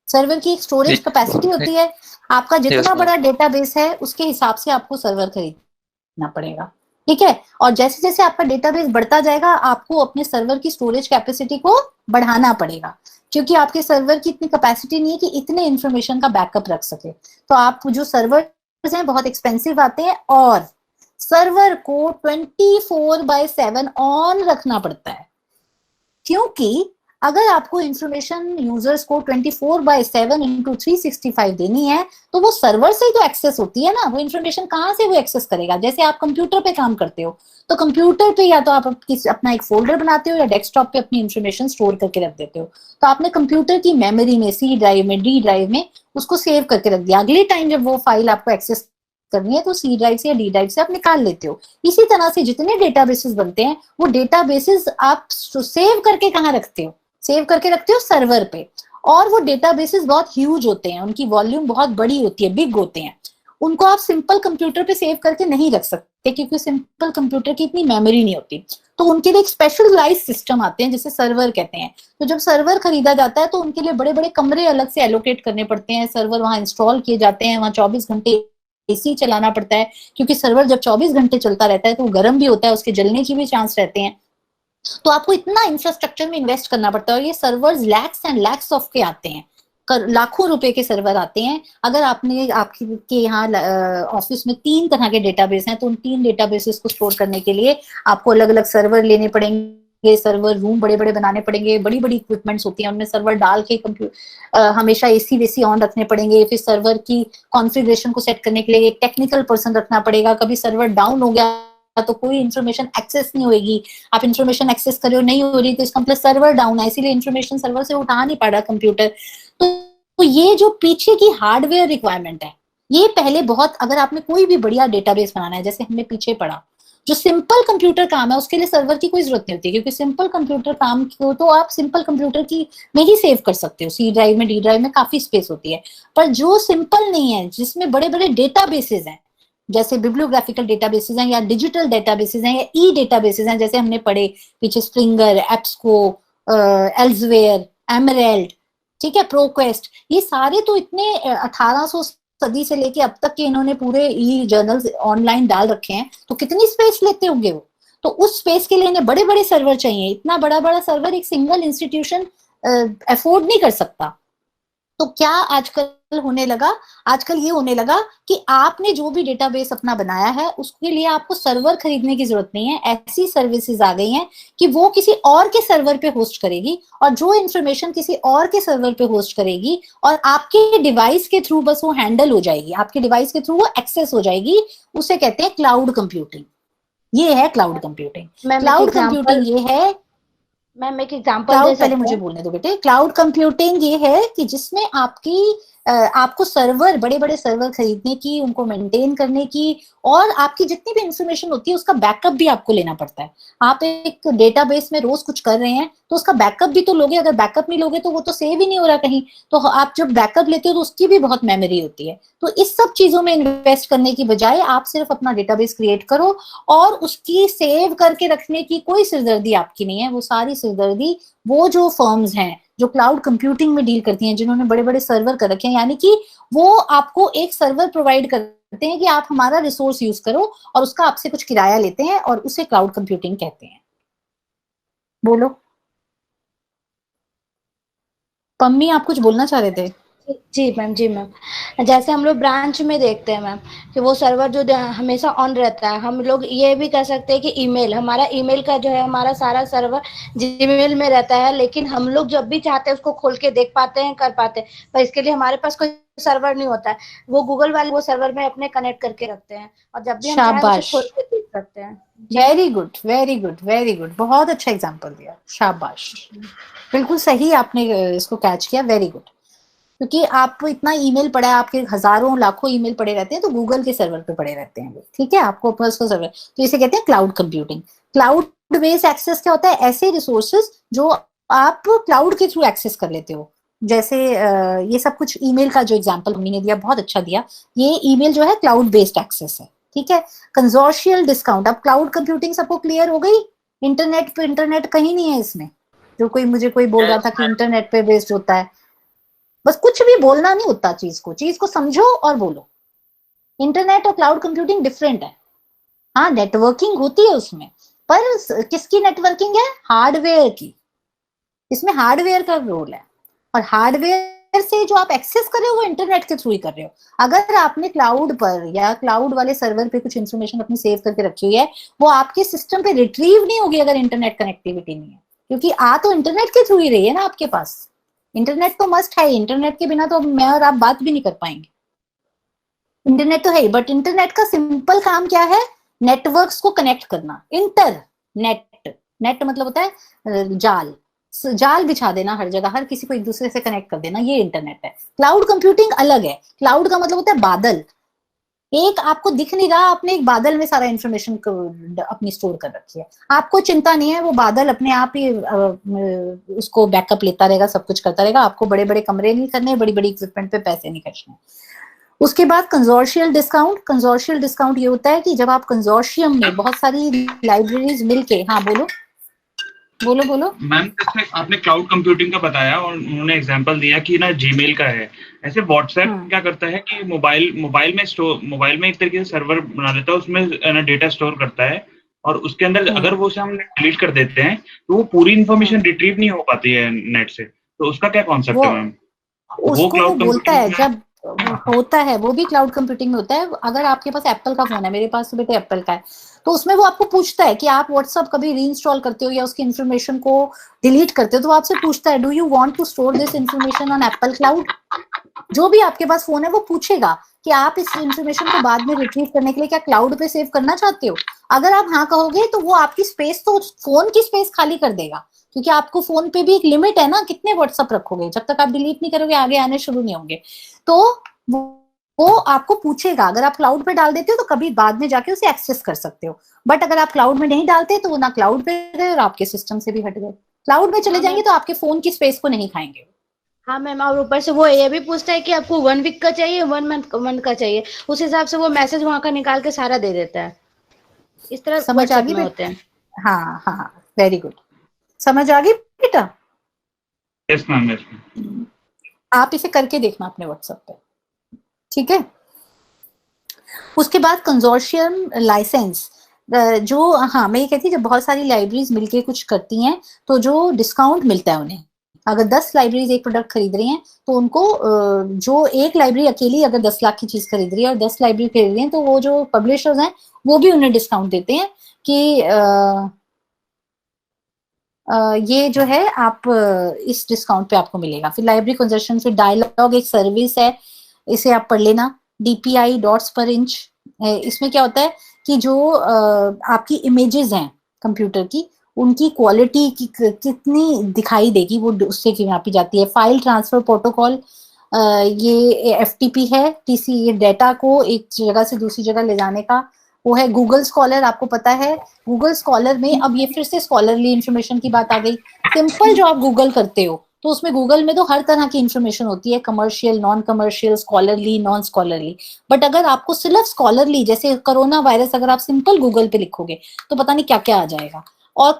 सर्वर की एक स्टोरेज कैपेसिटी होती है, आपका जितना बड़ा डेटाबेस है उसके हिसाब से आपको सर्वर खरीदना पड़ेगा, ठीक है। और जैसे जैसे आपका डेटाबेस बढ़ता जाएगा आपको अपने सर्वर की स्टोरेज कैपेसिटी को बढ़ाना पड़ेगा, क्योंकि आपके सर्वर की इतनी कैपेसिटी नहीं है कि इतने इंफॉर्मेशन का बैकअप रख सके। तो आप जो सर्वर्स हैं बहुत एक्सपेंसिव आते हैं और सर्वर को 24/7 ऑन रखना पड़ता है, क्योंकि अगर आपको इंफॉर्मेशन यूजर्स को 24/7 × 365 देनी है तो वो सर्वर से ही तो एक्सेस होती है ना, वो इंफॉर्मेशन कहाँ से वो एक्सेस करेगा? जैसे आप कंप्यूटर पे काम करते हो तो कंप्यूटर पे या तो आप अपना एक फोल्डर बनाते हो या डेस्कटॉप पे अपनी इंफॉर्मेशन स्टोर करके रख देते हो, तो आपने कंप्यूटर की मेमोरी में, सी ड्राइव में, डी ड्राइव में उसको सेव करके रख दिया। अगले टाइम जब वो फाइल आपको एक्सेस करनी है तो सी ड्राइव से या डी ड्राइव से आप निकाल लेते हो। इसी तरह से जितने डेटाबेसेस बनते हैं वो डेटाबेसेस आप सेव करके कहाँ रखते हो? सेव करके रखते हो सर्वर पे। और वो डेटाबेसेस बहुत ह्यूज होते हैं, उनकी वॉल्यूम बहुत बड़ी होती है, बिग होते हैं, उनको आप सिंपल कंप्यूटर पे सेव करके नहीं रख सकते क्योंकि सिंपल कंप्यूटर की इतनी मेमोरी नहीं होती। तो उनके लिए एक स्पेशलाइज्ड सिस्टम आते हैं जिसे सर्वर कहते हैं। तो जब सर्वर खरीदा जाता है तो उनके लिए बड़े बड़े कमरे अलग से एलोकेट करने पड़ते हैं, सर्वर वहां इंस्टॉल किए जाते हैं, वहां 24 घंटे एसी चलाना पड़ता है, क्योंकि सर्वर जब 24 घंटे चलता रहता है तो वो गर्म भी होता है, उसके जलने की भी चांस रहते हैं। तो आपको इतना इंफ्रास्ट्रक्चर में इन्वेस्ट करना पड़ता है और ये servers lakhs and lakhs of के आते हैं, लाखों रुपए के सर्वर आते हैं। अगर आपके यहाँ ऑफिस में 3 तरह के डेटाबेस हैं तो उन 3 डेटाबेसेस को स्टोर करने के लिए आपको अलग अलग सर्वर लेने पड़ेंगे, सर्वर रूम बड़े बड़े बनाने पड़ेंगे, बड़ी बड़ी इक्विपमेंट्स होती हैं उनमें सर्वर डाल के हमेशा एसी वेसी ऑन रखने पड़ेंगे। फिर सर्वर की कॉन्फ़िगरेशन को सेट करने के लिए एक टेक्निकल पर्सन रखना पड़ेगा। कभी सर्वर डाउन हो गया तो कोई इन्फॉर्मेशन एक्सेस नहीं होगी, आप इन्फॉर्मेशन एक्सेस कर रहे हो नहीं हो रही तो इसका मतलब सर्वर डाउन है, इसीलिए इन्फॉर्मेशन सर्वर से उठा नहीं पा रहा कंप्यूटर। तो ये जो पीछे की हार्डवेयर रिक्वायरमेंट है ये पहले बहुत, अगर आपने कोई भी बढ़िया डेटाबेस बनाना है, जैसे हमने पीछे पढ़ा, जो सिंपल कंप्यूटर काम है उसके लिए सर्वर की कोई जरूरत नहीं होती, क्योंकि सिंपल कंप्यूटर काम को तो आप सिंपल कंप्यूटर की में ही सेव कर सकते हो, सी ड्राइव में, डी ड्राइव में काफी स्पेस होती है। पर जो सिंपल नहीं है, जिसमें बड़े बड़े डेटाबेसेस हैं, जैसे बिब्लियोग्राफिकल डेटाबेसेस हैं या डिजिटल डेटाबेसेस हैं या ई डेटाबेसेस हैं, जैसे हमने पढ़े पीछे स्प्रिंगर, एप्सको, एल्सवेयर, एमरेल्ड, ठीक है, प्रोक्वेस्ट, ये सारे तो इतने 1800 सदी से लेके अब तक के इन्होंने पूरे ई जर्नल्स ऑनलाइन डाल रखे हैं, तो कितनी स्पेस लेते होंगे वो। तो उस स्पेस के लिए इन्हें बड़े बड़े सर्वर चाहिए, इतना बड़ा बड़ा सर्वर एक सिंगल इंस्टीट्यूशन अफोर्ड नहीं कर सकता। तो क्या आजकल होने लगा, आजकल ये होने लगा कि आपने जो भी डेटाबेस अपना बनाया है उसके लिए आपको सर्वर खरीदने की जरूरत नहीं है, ऐसी सर्विसेज आ गई हैं कि वो किसी और के सर्वर पे होस्ट करेगी, और जो इंफॉर्मेशन किसी और के सर्वर पे होस्ट करेगी और आपके डिवाइस के थ्रू बस वो हैंडल हो जाएगी, आपके डिवाइस के थ्रू वो एक्सेस हो जाएगी, उसे कहते हैं क्लाउड कंप्यूटिंग। ये है क्लाउड कंप्यूटिंग। क्लाउड कंप्यूटिंग ये है, मैम एक एग्जांपल दे सकते पहले मुझे बोलने दो बेटे। क्लाउड कंप्यूटिंग ये है कि जिसमें आपको सर्वर, बड़े बड़े सर्वर खरीदने की, उनको मेंटेन करने की, और आपकी जितनी भी इंफॉर्मेशन होती है उसका बैकअप भी आपको लेना पड़ता है। आप एक डेटाबेस में रोज कुछ कर रहे हैं तो उसका बैकअप भी तो लोगे, अगर बैकअप नहीं लोगे तो वो तो सेव ही नहीं हो रहा कहीं। तो आप जब बैकअप लेते हो तो उसकी भी बहुत मेमोरी होती है। तो इस सब चीजों में इन्वेस्ट करने की बजाय आप सिर्फ अपना डेटाबेस क्रिएट करो और उसकी सेव करके रखने की कोई सिरदर्दी आपकी नहीं है। वो सारी सिरदर्दी वो जो फर्म्स हैं जो क्लाउड कंप्यूटिंग में डील करती हैं, जिन्होंने बड़े बड़े सर्वर कर रखे हैं, यानी कि वो आपको एक सर्वर प्रोवाइड करते हैं कि आप हमारा रिसोर्स यूज करो, और उसका आपसे कुछ किराया लेते हैं, और उसे क्लाउड कंप्यूटिंग कहते हैं। बोलो पम्मी, आप कुछ बोलना चाह रहे थे? जी मैम, जी मैम। जैसे हम लोग ब्रांच में देखते हैं मैम कि वो सर्वर जो हमेशा ऑन रहता है। हम लोग ये भी कह सकते हैं कि ईमेल, हमारा ईमेल का जो है हमारा सारा सर्वर जीमेल में रहता है, लेकिन हम लोग जब भी चाहते हैं उसको खोल के देख पाते हैं, कर पाते हैं, पर इसके लिए हमारे पास कोई सर्वर नहीं होता है। वो गूगल वाले वो सर्वर में अपने कनेक्ट करके रखते हैं, और जब भी हम चाहें उसे खोल के देख सकते हैं। Very good, very good, very good, बहुत अच्छा एग्जाम्पल दिया, शाबाश, बिल्कुल सही आपने इसको कैच किया, वेरी गुड। क्योंकि आपको इतना ईमेल पड़ा है, आपके हजारों लाखों ईमेल पड़े रहते हैं, तो गूगल के सर्वर पे पड़े रहते हैं, ठीक है, आपको पर्सनल सर्वर, तो इसे कहते हैं cloud computing. Cloud based access क्या होता है? ऐसे रिसोर्सेज जो आप क्लाउड के थ्रू एक्सेस कर लेते हो। जैसे ये सब कुछ ईमेल का जो एग्जांपल हमने दिया बहुत अच्छा दिया, ये ईमेल जो है क्लाउड बेस्ड एक्सेस है, ठीक है। कंसोर्शियल डिस्काउंट, अब क्लाउड कंप्यूटिंग सबको क्लियर हो गई। इंटरनेट पे, इंटरनेट कहीं नहीं है इसमें, जो मुझे कोई बोल रहा था कि इंटरनेट पे बेस्ड होता है, बस कुछ भी बोलना नहीं होता, चीज को समझो और बोलो। इंटरनेट और क्लाउड कंप्यूटिंग डिफरेंट है। हाँ, नेटवर्किंग होती है उसमें, पर किसकी नेटवर्किंग है? हार्डवेयर की। इसमें हार्डवेयर का रोल है, और हार्डवेयर से जो आप एक्सेस कर रहे हो वो इंटरनेट के थ्रू ही कर रहे हो। अगर आपने क्लाउड पर या क्लाउड वाले सर्वर पे कुछ इन्फॉर्मेशन अपनी सेव करके रखी हुई है, वो आपके सिस्टम पे रिट्रीव नहीं होगी अगर इंटरनेट कनेक्टिविटी नहीं है, क्योंकि आ तो इंटरनेट के थ्रू ही रही है ना आपके पास। इंटरनेट तो मस्ट है, इंटरनेट के बिना तो मैं और आप बात भी नहीं कर पाएंगे। इंटरनेट तो है ही, बट इंटरनेट का सिंपल काम क्या है? नेटवर्क्स को कनेक्ट करना। इंटरनेट, नेट मतलब होता है जाल बिछा देना हर जगह, हर किसी को एक दूसरे से कनेक्ट कर देना, ये इंटरनेट है। क्लाउड कंप्यूटिंग अलग है। क्लाउड का मतलब होता है बादल। एक आपको दिख नहीं रहा, आपने एक बादल में सारा इंफॉर्मेशन अपनी स्टोर कर रखी है, आपको चिंता नहीं है, वो बादल अपने आप ही उसको बैकअप लेता रहेगा, सब कुछ करता रहेगा। आपको बड़े बड़े कमरे नहीं करने, बड़ी बड़ी इक्विपमेंट पे पैसे नहीं खर्चने। उसके बाद कंसोर्शियल डिस्काउंट। कंसोर्शियल डिस्काउंट ये होता है कि जब आप कंसोर्शियम में बहुत सारी लाइब्रेरीज मिलके, हाँ बोलो बोलो। मैम, जैसे आपने क्लाउड कंप्यूटिंग का बताया और उन्होंने एग्जांपल दिया कि ना जीमेल का है, ऐसे व्हाट्सएप क्या करता है कि मोबाइल में एक तरीके से सर्वर बना देता है, उसमें डेटा स्टोर करता है, और उसके अंदर अगर वो हम डिलीट कर देते हैं तो वो पूरी इन्फॉर्मेशन रिट्रीव नहीं हो पाती है नेट से। तो उसका क्या कॉन्सेप्ट है मैम? वो क्लाउड बोलता है जब होता है, वो भी क्लाउड कंप्यूटिंग में होता है। अगर आपके पास एप्पल का फोन है, मेरे पास बेटे एप्पल का है, तो उसमें वो आपको पूछता है कि आप व्हाट्सएप कभी रीइंस्टॉल करते हो या उसकी इन्फॉर्मेशन को डिलीट करते हो, तो वो आपसे पूछता है do you want to store this information on Apple cloud. जो भी आपके पास फोन है वो पूछेगा कि आप इस इन्फॉर्मेशन को बाद में रिट्रीव करने के लिए क्या क्लाउड पे सेव करना चाहते हो। अगर आप हाँ कहोगे तो वो आपकी स्पेस, तो फोन की स्पेस खाली कर देगा, क्योंकि आपको फोन पे भी एक लिमिट है ना, कितने व्हाट्सएप रखोगे, जब तक आप डिलीट नहीं करोगे आगे आने शुरू नहीं होंगे। तो वो आपको पूछेगा। अगर आप क्लाउड पे डाल देते हो तो कभी बाद में जाके उसे एक्सेस कर सकते हो, बट अगर आप क्लाउड में नहीं डालते तो वो ना क्लाउड पे गए और आपके सिस्टम से भी हट गए। क्लाउड में चले जाएंगे तो आपके फोन की स्पेस को नहीं खाएंगे। हाँ मैम, और ऊपर से वो ये भी पूछता है कि आपको 1 वीक का चाहिए, 1 मंथ का चाहिए, उस हिसाब से वो मैसेज वहाँ का निकाल के सारा दे देता है। इस तरह समझ आ WhatsApp गई में होते हैं। हाँ हाँ, वेरी गुड, समझ आ गई बेटा? Yes ma'am, yes ma'am. आप इसे करके देखना अपने व्हाट्सएप पे, ठीक है? उसके बाद कंसोर्शियम लाइसेंस, जो हाँ मैं ये कहती जब बहुत सारी लाइब्रेरीज मिलके कुछ करती हैं तो जो डिस्काउंट मिलता है उन्हें, अगर 10 लाइब्रेरीज एक प्रोडक्ट खरीद रही हैं तो उनको जो एक लाइब्रेरी अकेली अगर 10 लाख की चीज खरीद रही है और 10 लाइब्रेरी खरीद रही हैं तो वो जो पब्लिशर्स हैं वो भी उन्हें डिस्काउंट देते हैं कि ये जो है आप इस डिस्काउंट पे आपको मिलेगा। फिर लाइब्रेरी कंजर्शन, फिर डायलॉग एक सर्विस है, इसे आप पढ़ लेना, DPI डॉट्स पर इंच। इसमें क्या होता है कि जो आपकी इमेजेस हैं कंप्यूटर की, उनकी क्वालिटी की कितनी दिखाई देगी वो उससे की मापी जाती है। फाइल ट्रांसफर प्रोटोकॉल, ये FTP है, TC, ये डेटा को एक जगह से दूसरी जगह ले जाने का वो है। गूगल स्कॉलर आपको पता है, गूगल स्कॉलर में अब ये फिर से स्कॉलरली इंफॉर्मेशन की बात आ गई। सिंपल जो आप गूगल करते हो तो उसमें गूगल में तो हर तरह की इंफॉर्मेशन होती है, commercial, non commercial, scholarly, non scholarly. But अगर आपको सिर्फ स्कॉलरली, जैसे कोरोना वायरस, अगर आप सिंपल गूगल पे लिखोगे तो पता नहीं क्या क्या आ जाएगा। और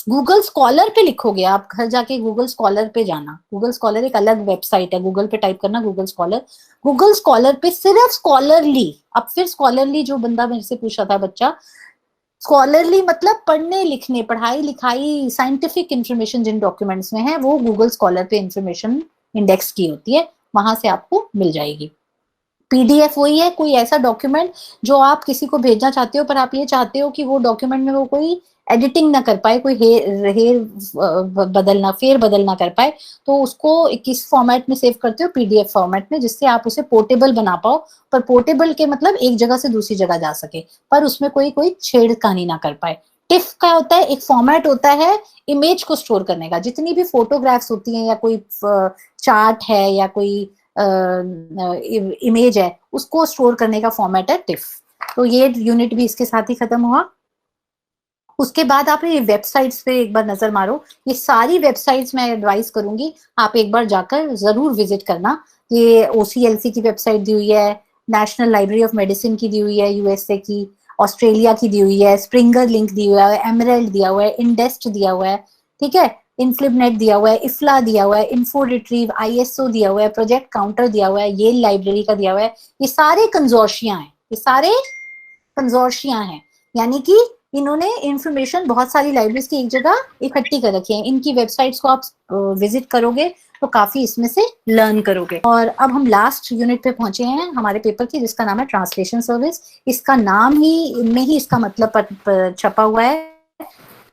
गूगल स्कॉलर पे लिखोगे, आप घर जाके गूगल स्कॉलर पे जाना, गूगल स्कॉलर एक अलग वेबसाइट है, गूगल पे टाइप करना गूगल स्कॉलर, गूगल स्कॉलर पे सिर्फ स्कॉलरली। अब फिर स्कॉलरली, जो बंदा मेरे से पूछा था बच्चा, स्कॉलरली मतलब पढ़ने लिखने, पढ़ाई लिखाई, साइंटिफिक इंफॉर्मेशन जिन डॉक्यूमेंट्स में है वो गूगल स्कॉलर पे इंफॉर्मेशन इंडेक्स की होती है, वहां से आपको मिल जाएगी। PDF वही है, कोई ऐसा डॉक्यूमेंट जो आप किसी को भेजना चाहते हो पर आप ये चाहते हो कि वो डॉक्यूमेंट में वो कोई एडिटिंग ना कर पाए, कोई फेर बदल ना कर पाए, तो उसको किस फॉर्मेट में सेव करते हो? PDF फॉर्मेट में, जिससे आप उसे पोर्टेबल बना पाओ। पर पोर्टेबल के मतलब एक जगह से दूसरी जगह जा सके, पर उसमें कोई छेड़खानी ना कर पाए। टिफ का होता है, एक फॉर्मेट होता है इमेज को स्टोर करने का, जितनी भी फोटोग्राफ्स होती हैं या कोई चार्ट है या कोई इमेज है, उसको स्टोर करने का फॉर्मेट है टिफ। तो ये यूनिट भी इसके साथ ही खत्म हुआ। उसके बाद आप ये वेबसाइट्स पे एक बार नजर मारो, ये सारी वेबसाइट्स मैं एडवाइस करूंगी आप एक बार जाकर जरूर विजिट करना। ये OCLC की वेबसाइट दी हुई है, नेशनल लाइब्रेरी ऑफ मेडिसिन की दी हुई है USA की, ऑस्ट्रेलिया की दी हुई है, स्प्रिंगर लिंक दिया हुआ है, एमरल्ड दिया हुआ है, इंडेस्ट दिया हुआ है, ठीक है, इनफ्लिबनेट दिया हुआ है, इफ्ला दिया हुआ है, इन्फो रिट्रीव, ISO दिया हुआ है, प्रोजेक्ट काउंटर दिया हुआ है, येल लाइब्रेरी का दिया हुआ है। ये सारे कंजोर्शिया हैं, ये सारे कंजोर्शिया हैं, यानी कि इन्होंने इंफॉर्मेशन बहुत सारी लाइब्रेरीज की एक जगह इकट्ठी कर रखी है। इनकी वेबसाइट्स को आप विजिट करोगे तो काफी इसमें से लर्न करोगे। और अब हम लास्ट यूनिट पे पहुंचे हैं हमारे पेपर की, जिसका नाम है ट्रांसलेशन सर्विस। इसका नाम ही में ही इसका मतलब छपा हुआ है।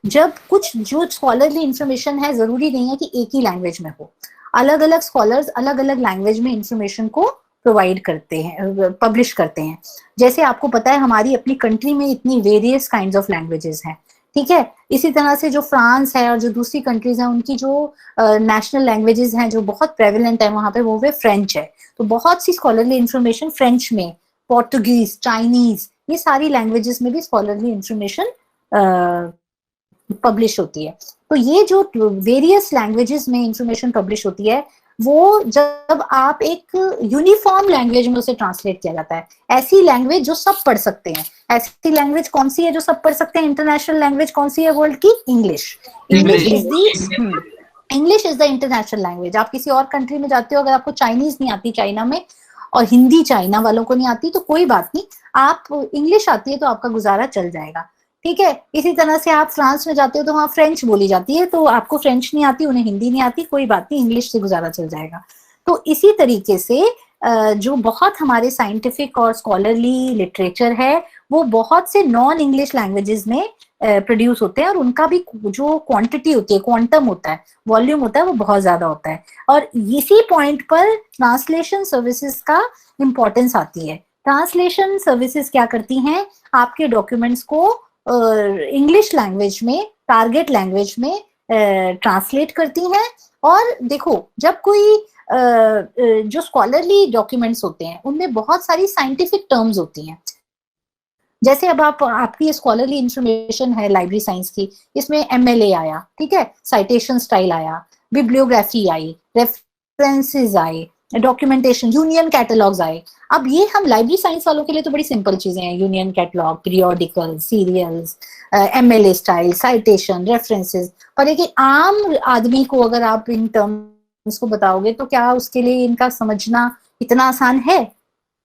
जब कुछ जो स्कॉलरली इंफॉर्मेशन है, जरूरी नहीं है कि एक ही लैंग्वेज में हो, अलग अलग स्कॉलर्स अलग अलग लैंग्वेज में इंफॉर्मेशन को प्रोवाइड करते हैं, पब्लिश करते हैं। जैसे आपको पता है हमारी अपनी कंट्री में इतनी वेरियस काइंड्स ऑफ लैंग्वेजेस हैं, ठीक है। इसी तरह से जो फ्रांस है और जो दूसरी कंट्रीज हैं, उनकी जो नेशनल लैंग्वेजेस हैं जो बहुत प्रेवलेंट है वहां पे, वो फ्रेंच है। तो बहुत सी स्कॉलरली इंफॉर्मेशन फ्रेंच में, पोर्टुगीज, चाइनीज, ये सारी लैंग्वेजेस में भी स्कॉलरली इंफॉर्मेशन पब्लिश होती है। तो ये जो वेरियस लैंग्वेजेस में इंफॉर्मेशन पब्लिश होती है, वो जब आप एक यूनिफॉर्म लैंग्वेज में उसे ट्रांसलेट किया जाता है, ऐसी लैंग्वेज जो सब पढ़ सकते हैं। ऐसी लैंग्वेज कौन सी है जो सब पढ़ सकते हैं? इंटरनेशनल लैंग्वेज कौन सी है वर्ल्ड की? English. English is the international language. आप किसी और कंट्री में जाते हो, अगर आपको चाइनीज नहीं आती चाइना में, और हिंदी चाइना वालों को नहीं आती, तो कोई बात नहीं, आप इंग्लिश आती है तो आपका गुजारा चल जाएगा, ठीक है। इसी तरह से आप फ्रांस में जाते हो तो वहां फ्रेंच बोली जाती है, तो आपको फ्रेंच नहीं आती, उन्हें हिंदी नहीं आती, कोई बात नहीं, इंग्लिश से गुजारा चल जाएगा। तो इसी तरीके से जो बहुत हमारे साइंटिफिक और स्कॉलरली लिटरेचर है, वो बहुत से नॉन इंग्लिश लैंग्वेजेस में प्रोड्यूस होते हैं, और उनका भी जो क्वांटिटी होती है, क्वांटम होता है, वॉल्यूम होता है, वो बहुत ज्यादा होता है। और इसी पॉइंट पर ट्रांसलेशन सर्विसेज का इंपॉर्टेंस आती है। ट्रांसलेशन सर्विसेज क्या करती हैं? आपके डॉक्यूमेंट्स को इंग्लिश लैंग्वेज में, टारगेट लैंग्वेज में ट्रांसलेट करती हैं। और देखो, जब कोई जो स्कॉलरली डॉक्यूमेंट्स होते हैं उनमें बहुत सारी साइंटिफिक टर्म्स होती हैं। जैसे अब आपकी ये स्कॉलरली इंफॉर्मेशन है लाइब्रेरी साइंस की, इसमें MLA आया, ठीक है, साइटेशन स्टाइल आया, बिब्लियोग्राफी आई, रेफरेंसेस आए, डॉक्यूमेंटेशन, यूनियन कैटलॉग्स आए। अब ये हम लाइब्रेरी साइंस वालों के लिए तो बड़ी सिंपल चीजें हैं, union catalogue, periodical, serials, MLA style, citation, references. पर एक आम आदमी को अगर आप इन टर्म्स को बताओगे तो क्या उसके लिए इनका समझना इतना आसान है?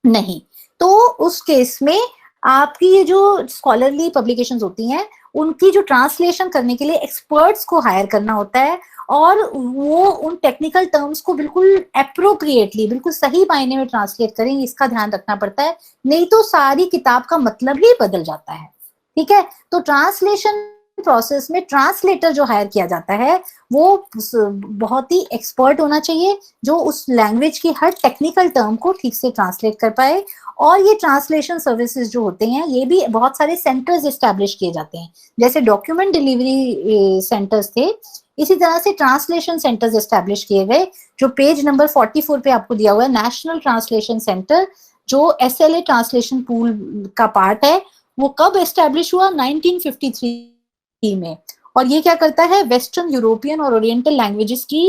नहीं। तो उस केस में आपकी ये जो स्कॉलरली पब्लिकेशंस होती हैं उनकी जो ट्रांसलेशन करने के लिए एक्सपर्ट्स को हायर करना होता है, और वो उन टेक्निकल टर्म्स को बिल्कुल एप्रोप्रिएटली, बिल्कुल सही मायने में ट्रांसलेट करें, इसका ध्यान रखना पड़ता है, नहीं तो सारी किताब का मतलब ही बदल जाता है। ठीक है, तो ट्रांसलेशन प्रोसेस में ट्रांसलेटर जो हायर किया जाता है वो बहुत ही एक्सपर्ट होना चाहिए, जो उस लैंग्वेज की हर टेक्निकल टर्म को ठीक से ट्रांसलेट कर पाए। और ये ट्रांसलेशन सर्विसेज जो होते हैं ये भी बहुत सारे सेंटर्स एस्टैब्लिश किए जाते हैं, जैसे डॉक्यूमेंट डिलीवरी सेंटर्स थे, इसी तरह से ट्रांसलेशन सेंटर्स एस्टैब्लिश किए गए, जो पेज नंबर 44 पे आपको दिया हुआ है। नेशनल ट्रांसलेशन सेंटर जो SLA ट्रांसलेशन पूल का पार्ट है, वो कब एस्टैब्लिश हुआ? 1953 में। और ये क्या करता है? वेस्टर्न यूरोपियन और ओरिएंटल लैंग्वेजेस की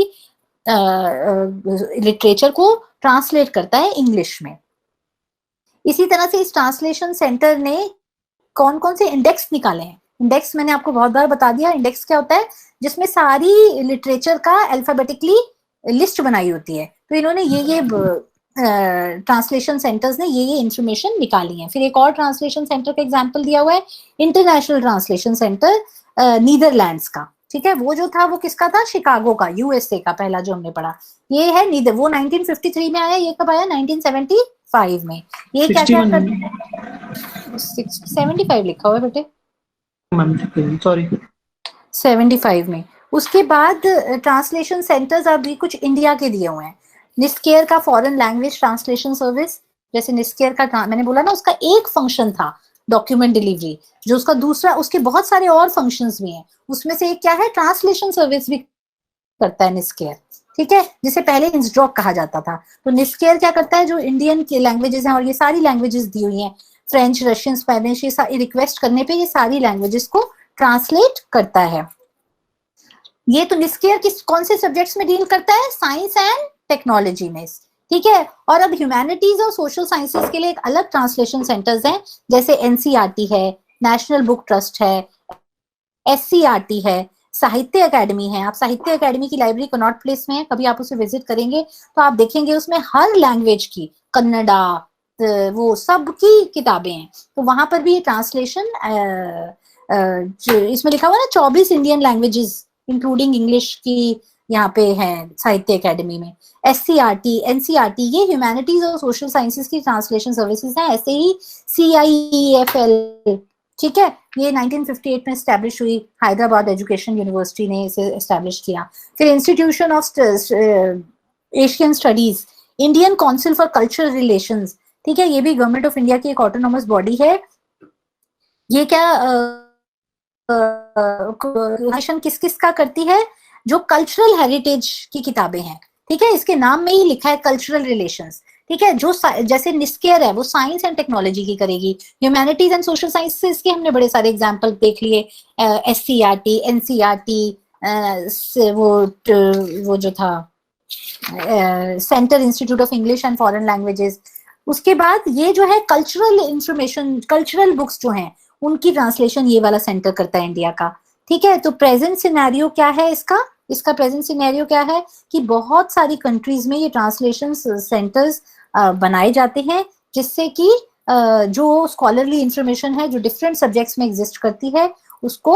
लिटरेचर को ट्रांसलेट करता है इंग्लिश में। इसी तरह से इस ट्रांसलेशन सेंटर ने कौन कौन से इंडेक्स निकाले हैं? इंडेक्स मैंने आपको बहुत बार बता दिया। इंडेक्स क्या होता है? जिसमें सारी लिटरेचर का अल्फाबेटिकली लिस्ट बनाई होती है। तो इन्होंने ये ट्रांसलेशन सेंटर्स ने ये इंफॉर्मेशन निकाली है। फिर एक और ट्रांसलेशन सेंटर का एग्जांपल दिया हुआ है, इंटरनेशनल ट्रांसलेशन सेंटर नीदरलैंड्स का। ठीक है, वो जो था वो किसका था? शिकागो का, USA का, पहला जो हमने पढ़ा ये है वो 1953 में आया। ये कब आया? 1975 में। ये क्या क्या 75 लिखा हुआ है बेटे, सॉरी 75 में। उसके बाद ट्रांसलेशन सेंटर्स अभी कुछ इंडिया के दिए हुए हैं। निस्केयर का फॉरेन लैंग्वेज ट्रांसलेशन सर्विस, जैसे निस्केयर का मैंने बोला ना, उसका एक फंक्शन था डॉक्यूमेंट डिलीवरी, जो उसका दूसरा, उसके बहुत सारे और फंक्शंस भी हैं, उसमें से एक क्या है? ट्रांसलेशन सर्विस भी करता है निस्केयर। ठीक है, जिसे पहले इंस्ड्रॉक कहा जाता था। तो निस्केयर क्या करता है? जो इंडियन के लैंग्वेजेस हैं, और ये सारी लैंग्वेजेस दी हुई हैं, फ्रेंच, रशियन, स्पेनिश, ये सारी रिक्वेस्ट करने पे ये सारी लैंग्वेजेस को ट्रांसलेट करता है। ये तो निस्केयर किस कौन से सब्जेक्ट्स में डील करता है? साइंस एंड टेक्नोलॉजी में। ठीक है, और अब ह्यूमैनिटीज और सोशल साइंसेस के लिए एक अलग ट्रांसलेशन सेंटर्स हैं, जैसे NCERT है, नेशनल बुक ट्रस्ट है, SCERT है, साहित्य अकेडमी है। आप साहित्य अकेडमी की लाइब्रेरी कनॉट प्लेस में है, कभी आप उसे विजिट करेंगे तो आप देखेंगे उसमें हर लैंग्वेज की, कन्नड़ा, वो सब की किताबें हैं। तो वहां पर भी ये ट्रांसलेशन इसमें लिखा हुआ ना 24 इंडियन लैंग्वेजेस इंक्लूडिंग इंग्लिश की यहाँ पे है साहित्य अकेडमी में। SCERT, NCERT ये ह्यूमैनिटीज और सोशल साइंसेस की ट्रांसलेशन सर्विसेज हैं। ऐसे ही CIEFL, ठीक है, ये 1958 में एस्टैब्लिश हुई, हैदराबाद एजुकेशन यूनिवर्सिटी ने इसे एस्टैब्लिश किया। फिर institution of Asian studies, Indian council for cultural relations, ठीक है, ये भी गवर्नमेंट ऑफ इंडिया की एक ऑटोनोमस बॉडी है। ये क्या किस किस का करती है? जो कल्चरल हेरिटेज की किताबें हैं, ठीक है, इसके नाम में ही लिखा है कल्चरल रिलेशंस। ठीक है, जो जैसे निस्केयर है वो साइंस एंड टेक्नोलॉजी की करेगी, ह्यूमैनिटीज एंड सोशल साइंसेस के हमने बड़े सारे एग्जांपल देख लिए, SCERT, NCERT, वो जो था centre institute of English and foreign languages. उसके बाद ये जो है कल्चरल इंफॉर्मेशन, कल्चरल बुक्स जो हैं उनकी ट्रांसलेशन ये वाला सेंटर करता है इंडिया का। ठीक है, तो प्रेजेंट सिनेरियो क्या है इसका प्रेजेंट सिनेरियो क्या है कि बहुत सारी कंट्रीज में ये ट्रांसलेशन सेंटर्स बनाए जाते हैं, जिससे कि जो स्कॉलरली इंफॉर्मेशन है जो डिफरेंट सब्जेक्ट्स में एग्जिस्ट करती है उसको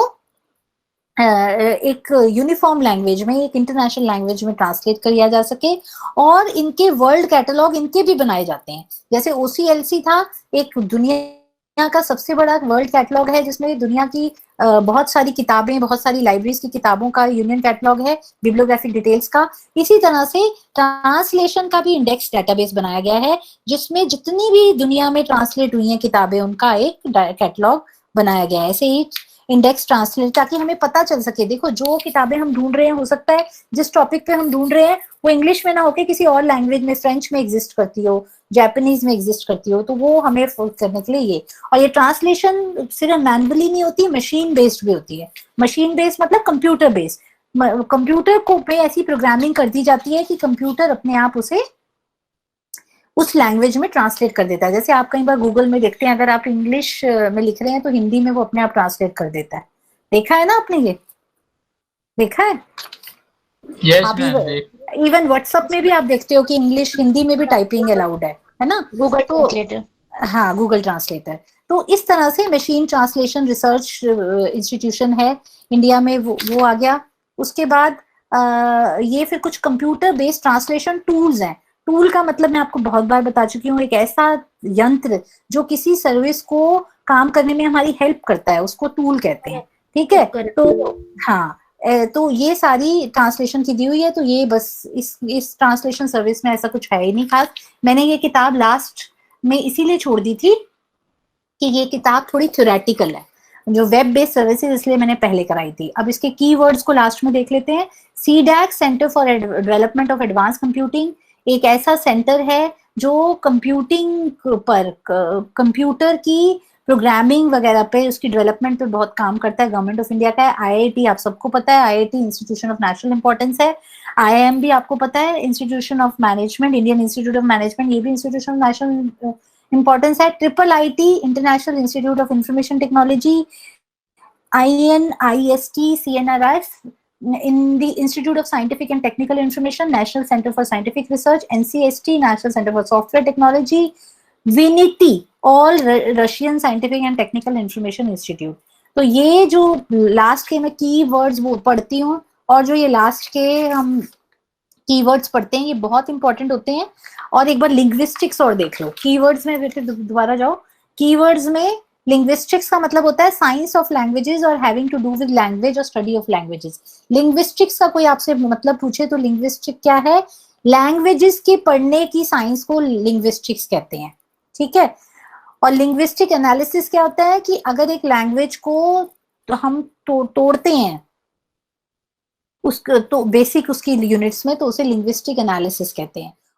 एक यूनिफॉर्म लैंग्वेज में, एक इंटरनेशनल लैंग्वेज में ट्रांसलेट किया जा सके। और इनके वर्ल्ड कैटलॉग इनके भी बनाए जाते हैं, जैसे OCLC था, एक दुनिया का सबसे बड़ा वर्ल्ड कैटलॉग है जिसमें दुनिया की बहुत सारी किताबें, बहुत सारी लाइब्रेरीज की किताबों का यूनियन कैटलॉग है, बिब्लियोग्राफिक डिटेल्स का। इसी तरह से ट्रांसलेशन का भी इंडेक्स डेटाबेस बनाया गया है, जिसमें जितनी भी दुनिया में ट्रांसलेट हुई हैं किताबें उनका एक कैटलॉग बनाया गया है। ऐसे ही इंडेक्स ट्रांसलेट, ताकि हमें पता चल सके, देखो जो किताबें हम ढूंढ रहे हैं, हो सकता है जिस टॉपिक पे हम ढूंढ रहे हैं वो इंग्लिश में ना होके किसी और लैंग्वेज में, फ्रेंच में एग्जिस्ट करती हो, जापानीज में एग्जिस्ट करती हो, तो वो हमें करने के लिए ये। और ये ट्रांसलेशन सिर्फ मैनुअली नहीं होती, मशीन बेस्ड भी होती है। मशीन बेस्ड मतलब कंप्यूटर बेस्ड, कंप्यूटर को पे ऐसी प्रोग्रामिंग कर दी जाती है कि कंप्यूटर अपने आप उसे उस लैंग्वेज में ट्रांसलेट कर देता है। जैसे आप कई बार गूगल में देखते हैं, अगर आप इंग्लिश में लिख रहे हैं तो हिंदी में वो अपने आप ट्रांसलेट कर देता है। देखा है ना आपने, ये देखा है? यस इवन व्हाट्सएप में भी आप देखते हो कि इंग्लिश हिंदी में भी टाइपिंग अलाउड है ना? Google translator. हाँ, गूगल ट्रांसलेटर। तो इस तरह से मशीन ट्रांसलेशन रिसर्च इंस्टीट्यूशन है इंडिया में, वो आ गया। उसके बाद ये फिर कुछ कंप्यूटर बेस्ड ट्रांसलेशन टूल्स हैं। टूल का मतलब मैं आपको बहुत बार बता चुकी हूँ, एक ऐसा यंत्र जो किसी सर्विस को काम करने में हमारी हेल्प करता है, उसको टूल कहते हैं। ठीक है, तो हाँ, तो ये सारी ट्रांसलेशन की दी हुई है। तो ये बस इस ट्रांसलेशन सर्विस में ऐसा कुछ है ही नहीं खास। मैंने ये किताब लास्ट में इसीलिए छोड़ दी थी कि ये किताब थोड़ी थ्योरेटिकल है, जो वेब बेस्ड सर्विसेज, इसलिए मैंने पहले कराई थी। अब इसके कीवर्ड्स को लास्ट में देख लेते हैं। CDAC, centre for development of advance computing, एक ऐसा सेंटर है जो कंप्यूटिंग पर, कंप्यूटर की प्रोग्रामिंग वगैरह पे, उसकी डेवलपमेंट पे बहुत काम करता है। गवर्नमेंट ऑफ इंडिया का है। IIT आप सबको पता है, IIT institution of national importance है। IIM भी आपको पता है, institution of management, Indian institute of management, ये भी इंस्टीट्यूशन ऑफ नेशनल इंपॉर्टेंस है। IIIT, international institute of information technology, INIST, CNRF, in the Institute of Scientific and Technical Information, National Center for Scientific Research, NCST, National Center for Software Technology, VNITI, all Russian Scientific and Technical Information Institute। तो ये जो last के मैं keywords वो पढ़ती हूँ, और जो ये लास्ट के हम कीवर्ड्स पढ़ते हैं, ये बहुत इंपॉर्टेंट होते हैं। और एक बार लिंग्विस्टिक्स और देख लो। कीवर्ड्स में फिर दोबारा जाओ। कीवर्ड्स में लिंग्विस्टिक्स का मतलब होता है साइंस ऑफ लैंग्वेजेस और having to do with language और स्टडी ऑफ लैंग्वेजेस। लिंग्विस्टिक्स का कोई आपसे मतलब पूछे तो लिंग्विस्टिक क्या है? लैंग्वेजेस के पढ़ने की साइंस को लिंग्विस्टिक्स कहते हैं। ठीक है, और लिंग्विस्टिक एनालिसिस क्या होता है कि अगर एक लैंग्वेज को तो हम तोड़ते हैं उसको, तो बेसिक उसकी यूनिट्स में, तो उसे लिंग्विस्टिक एनालिसिस कहते हैं।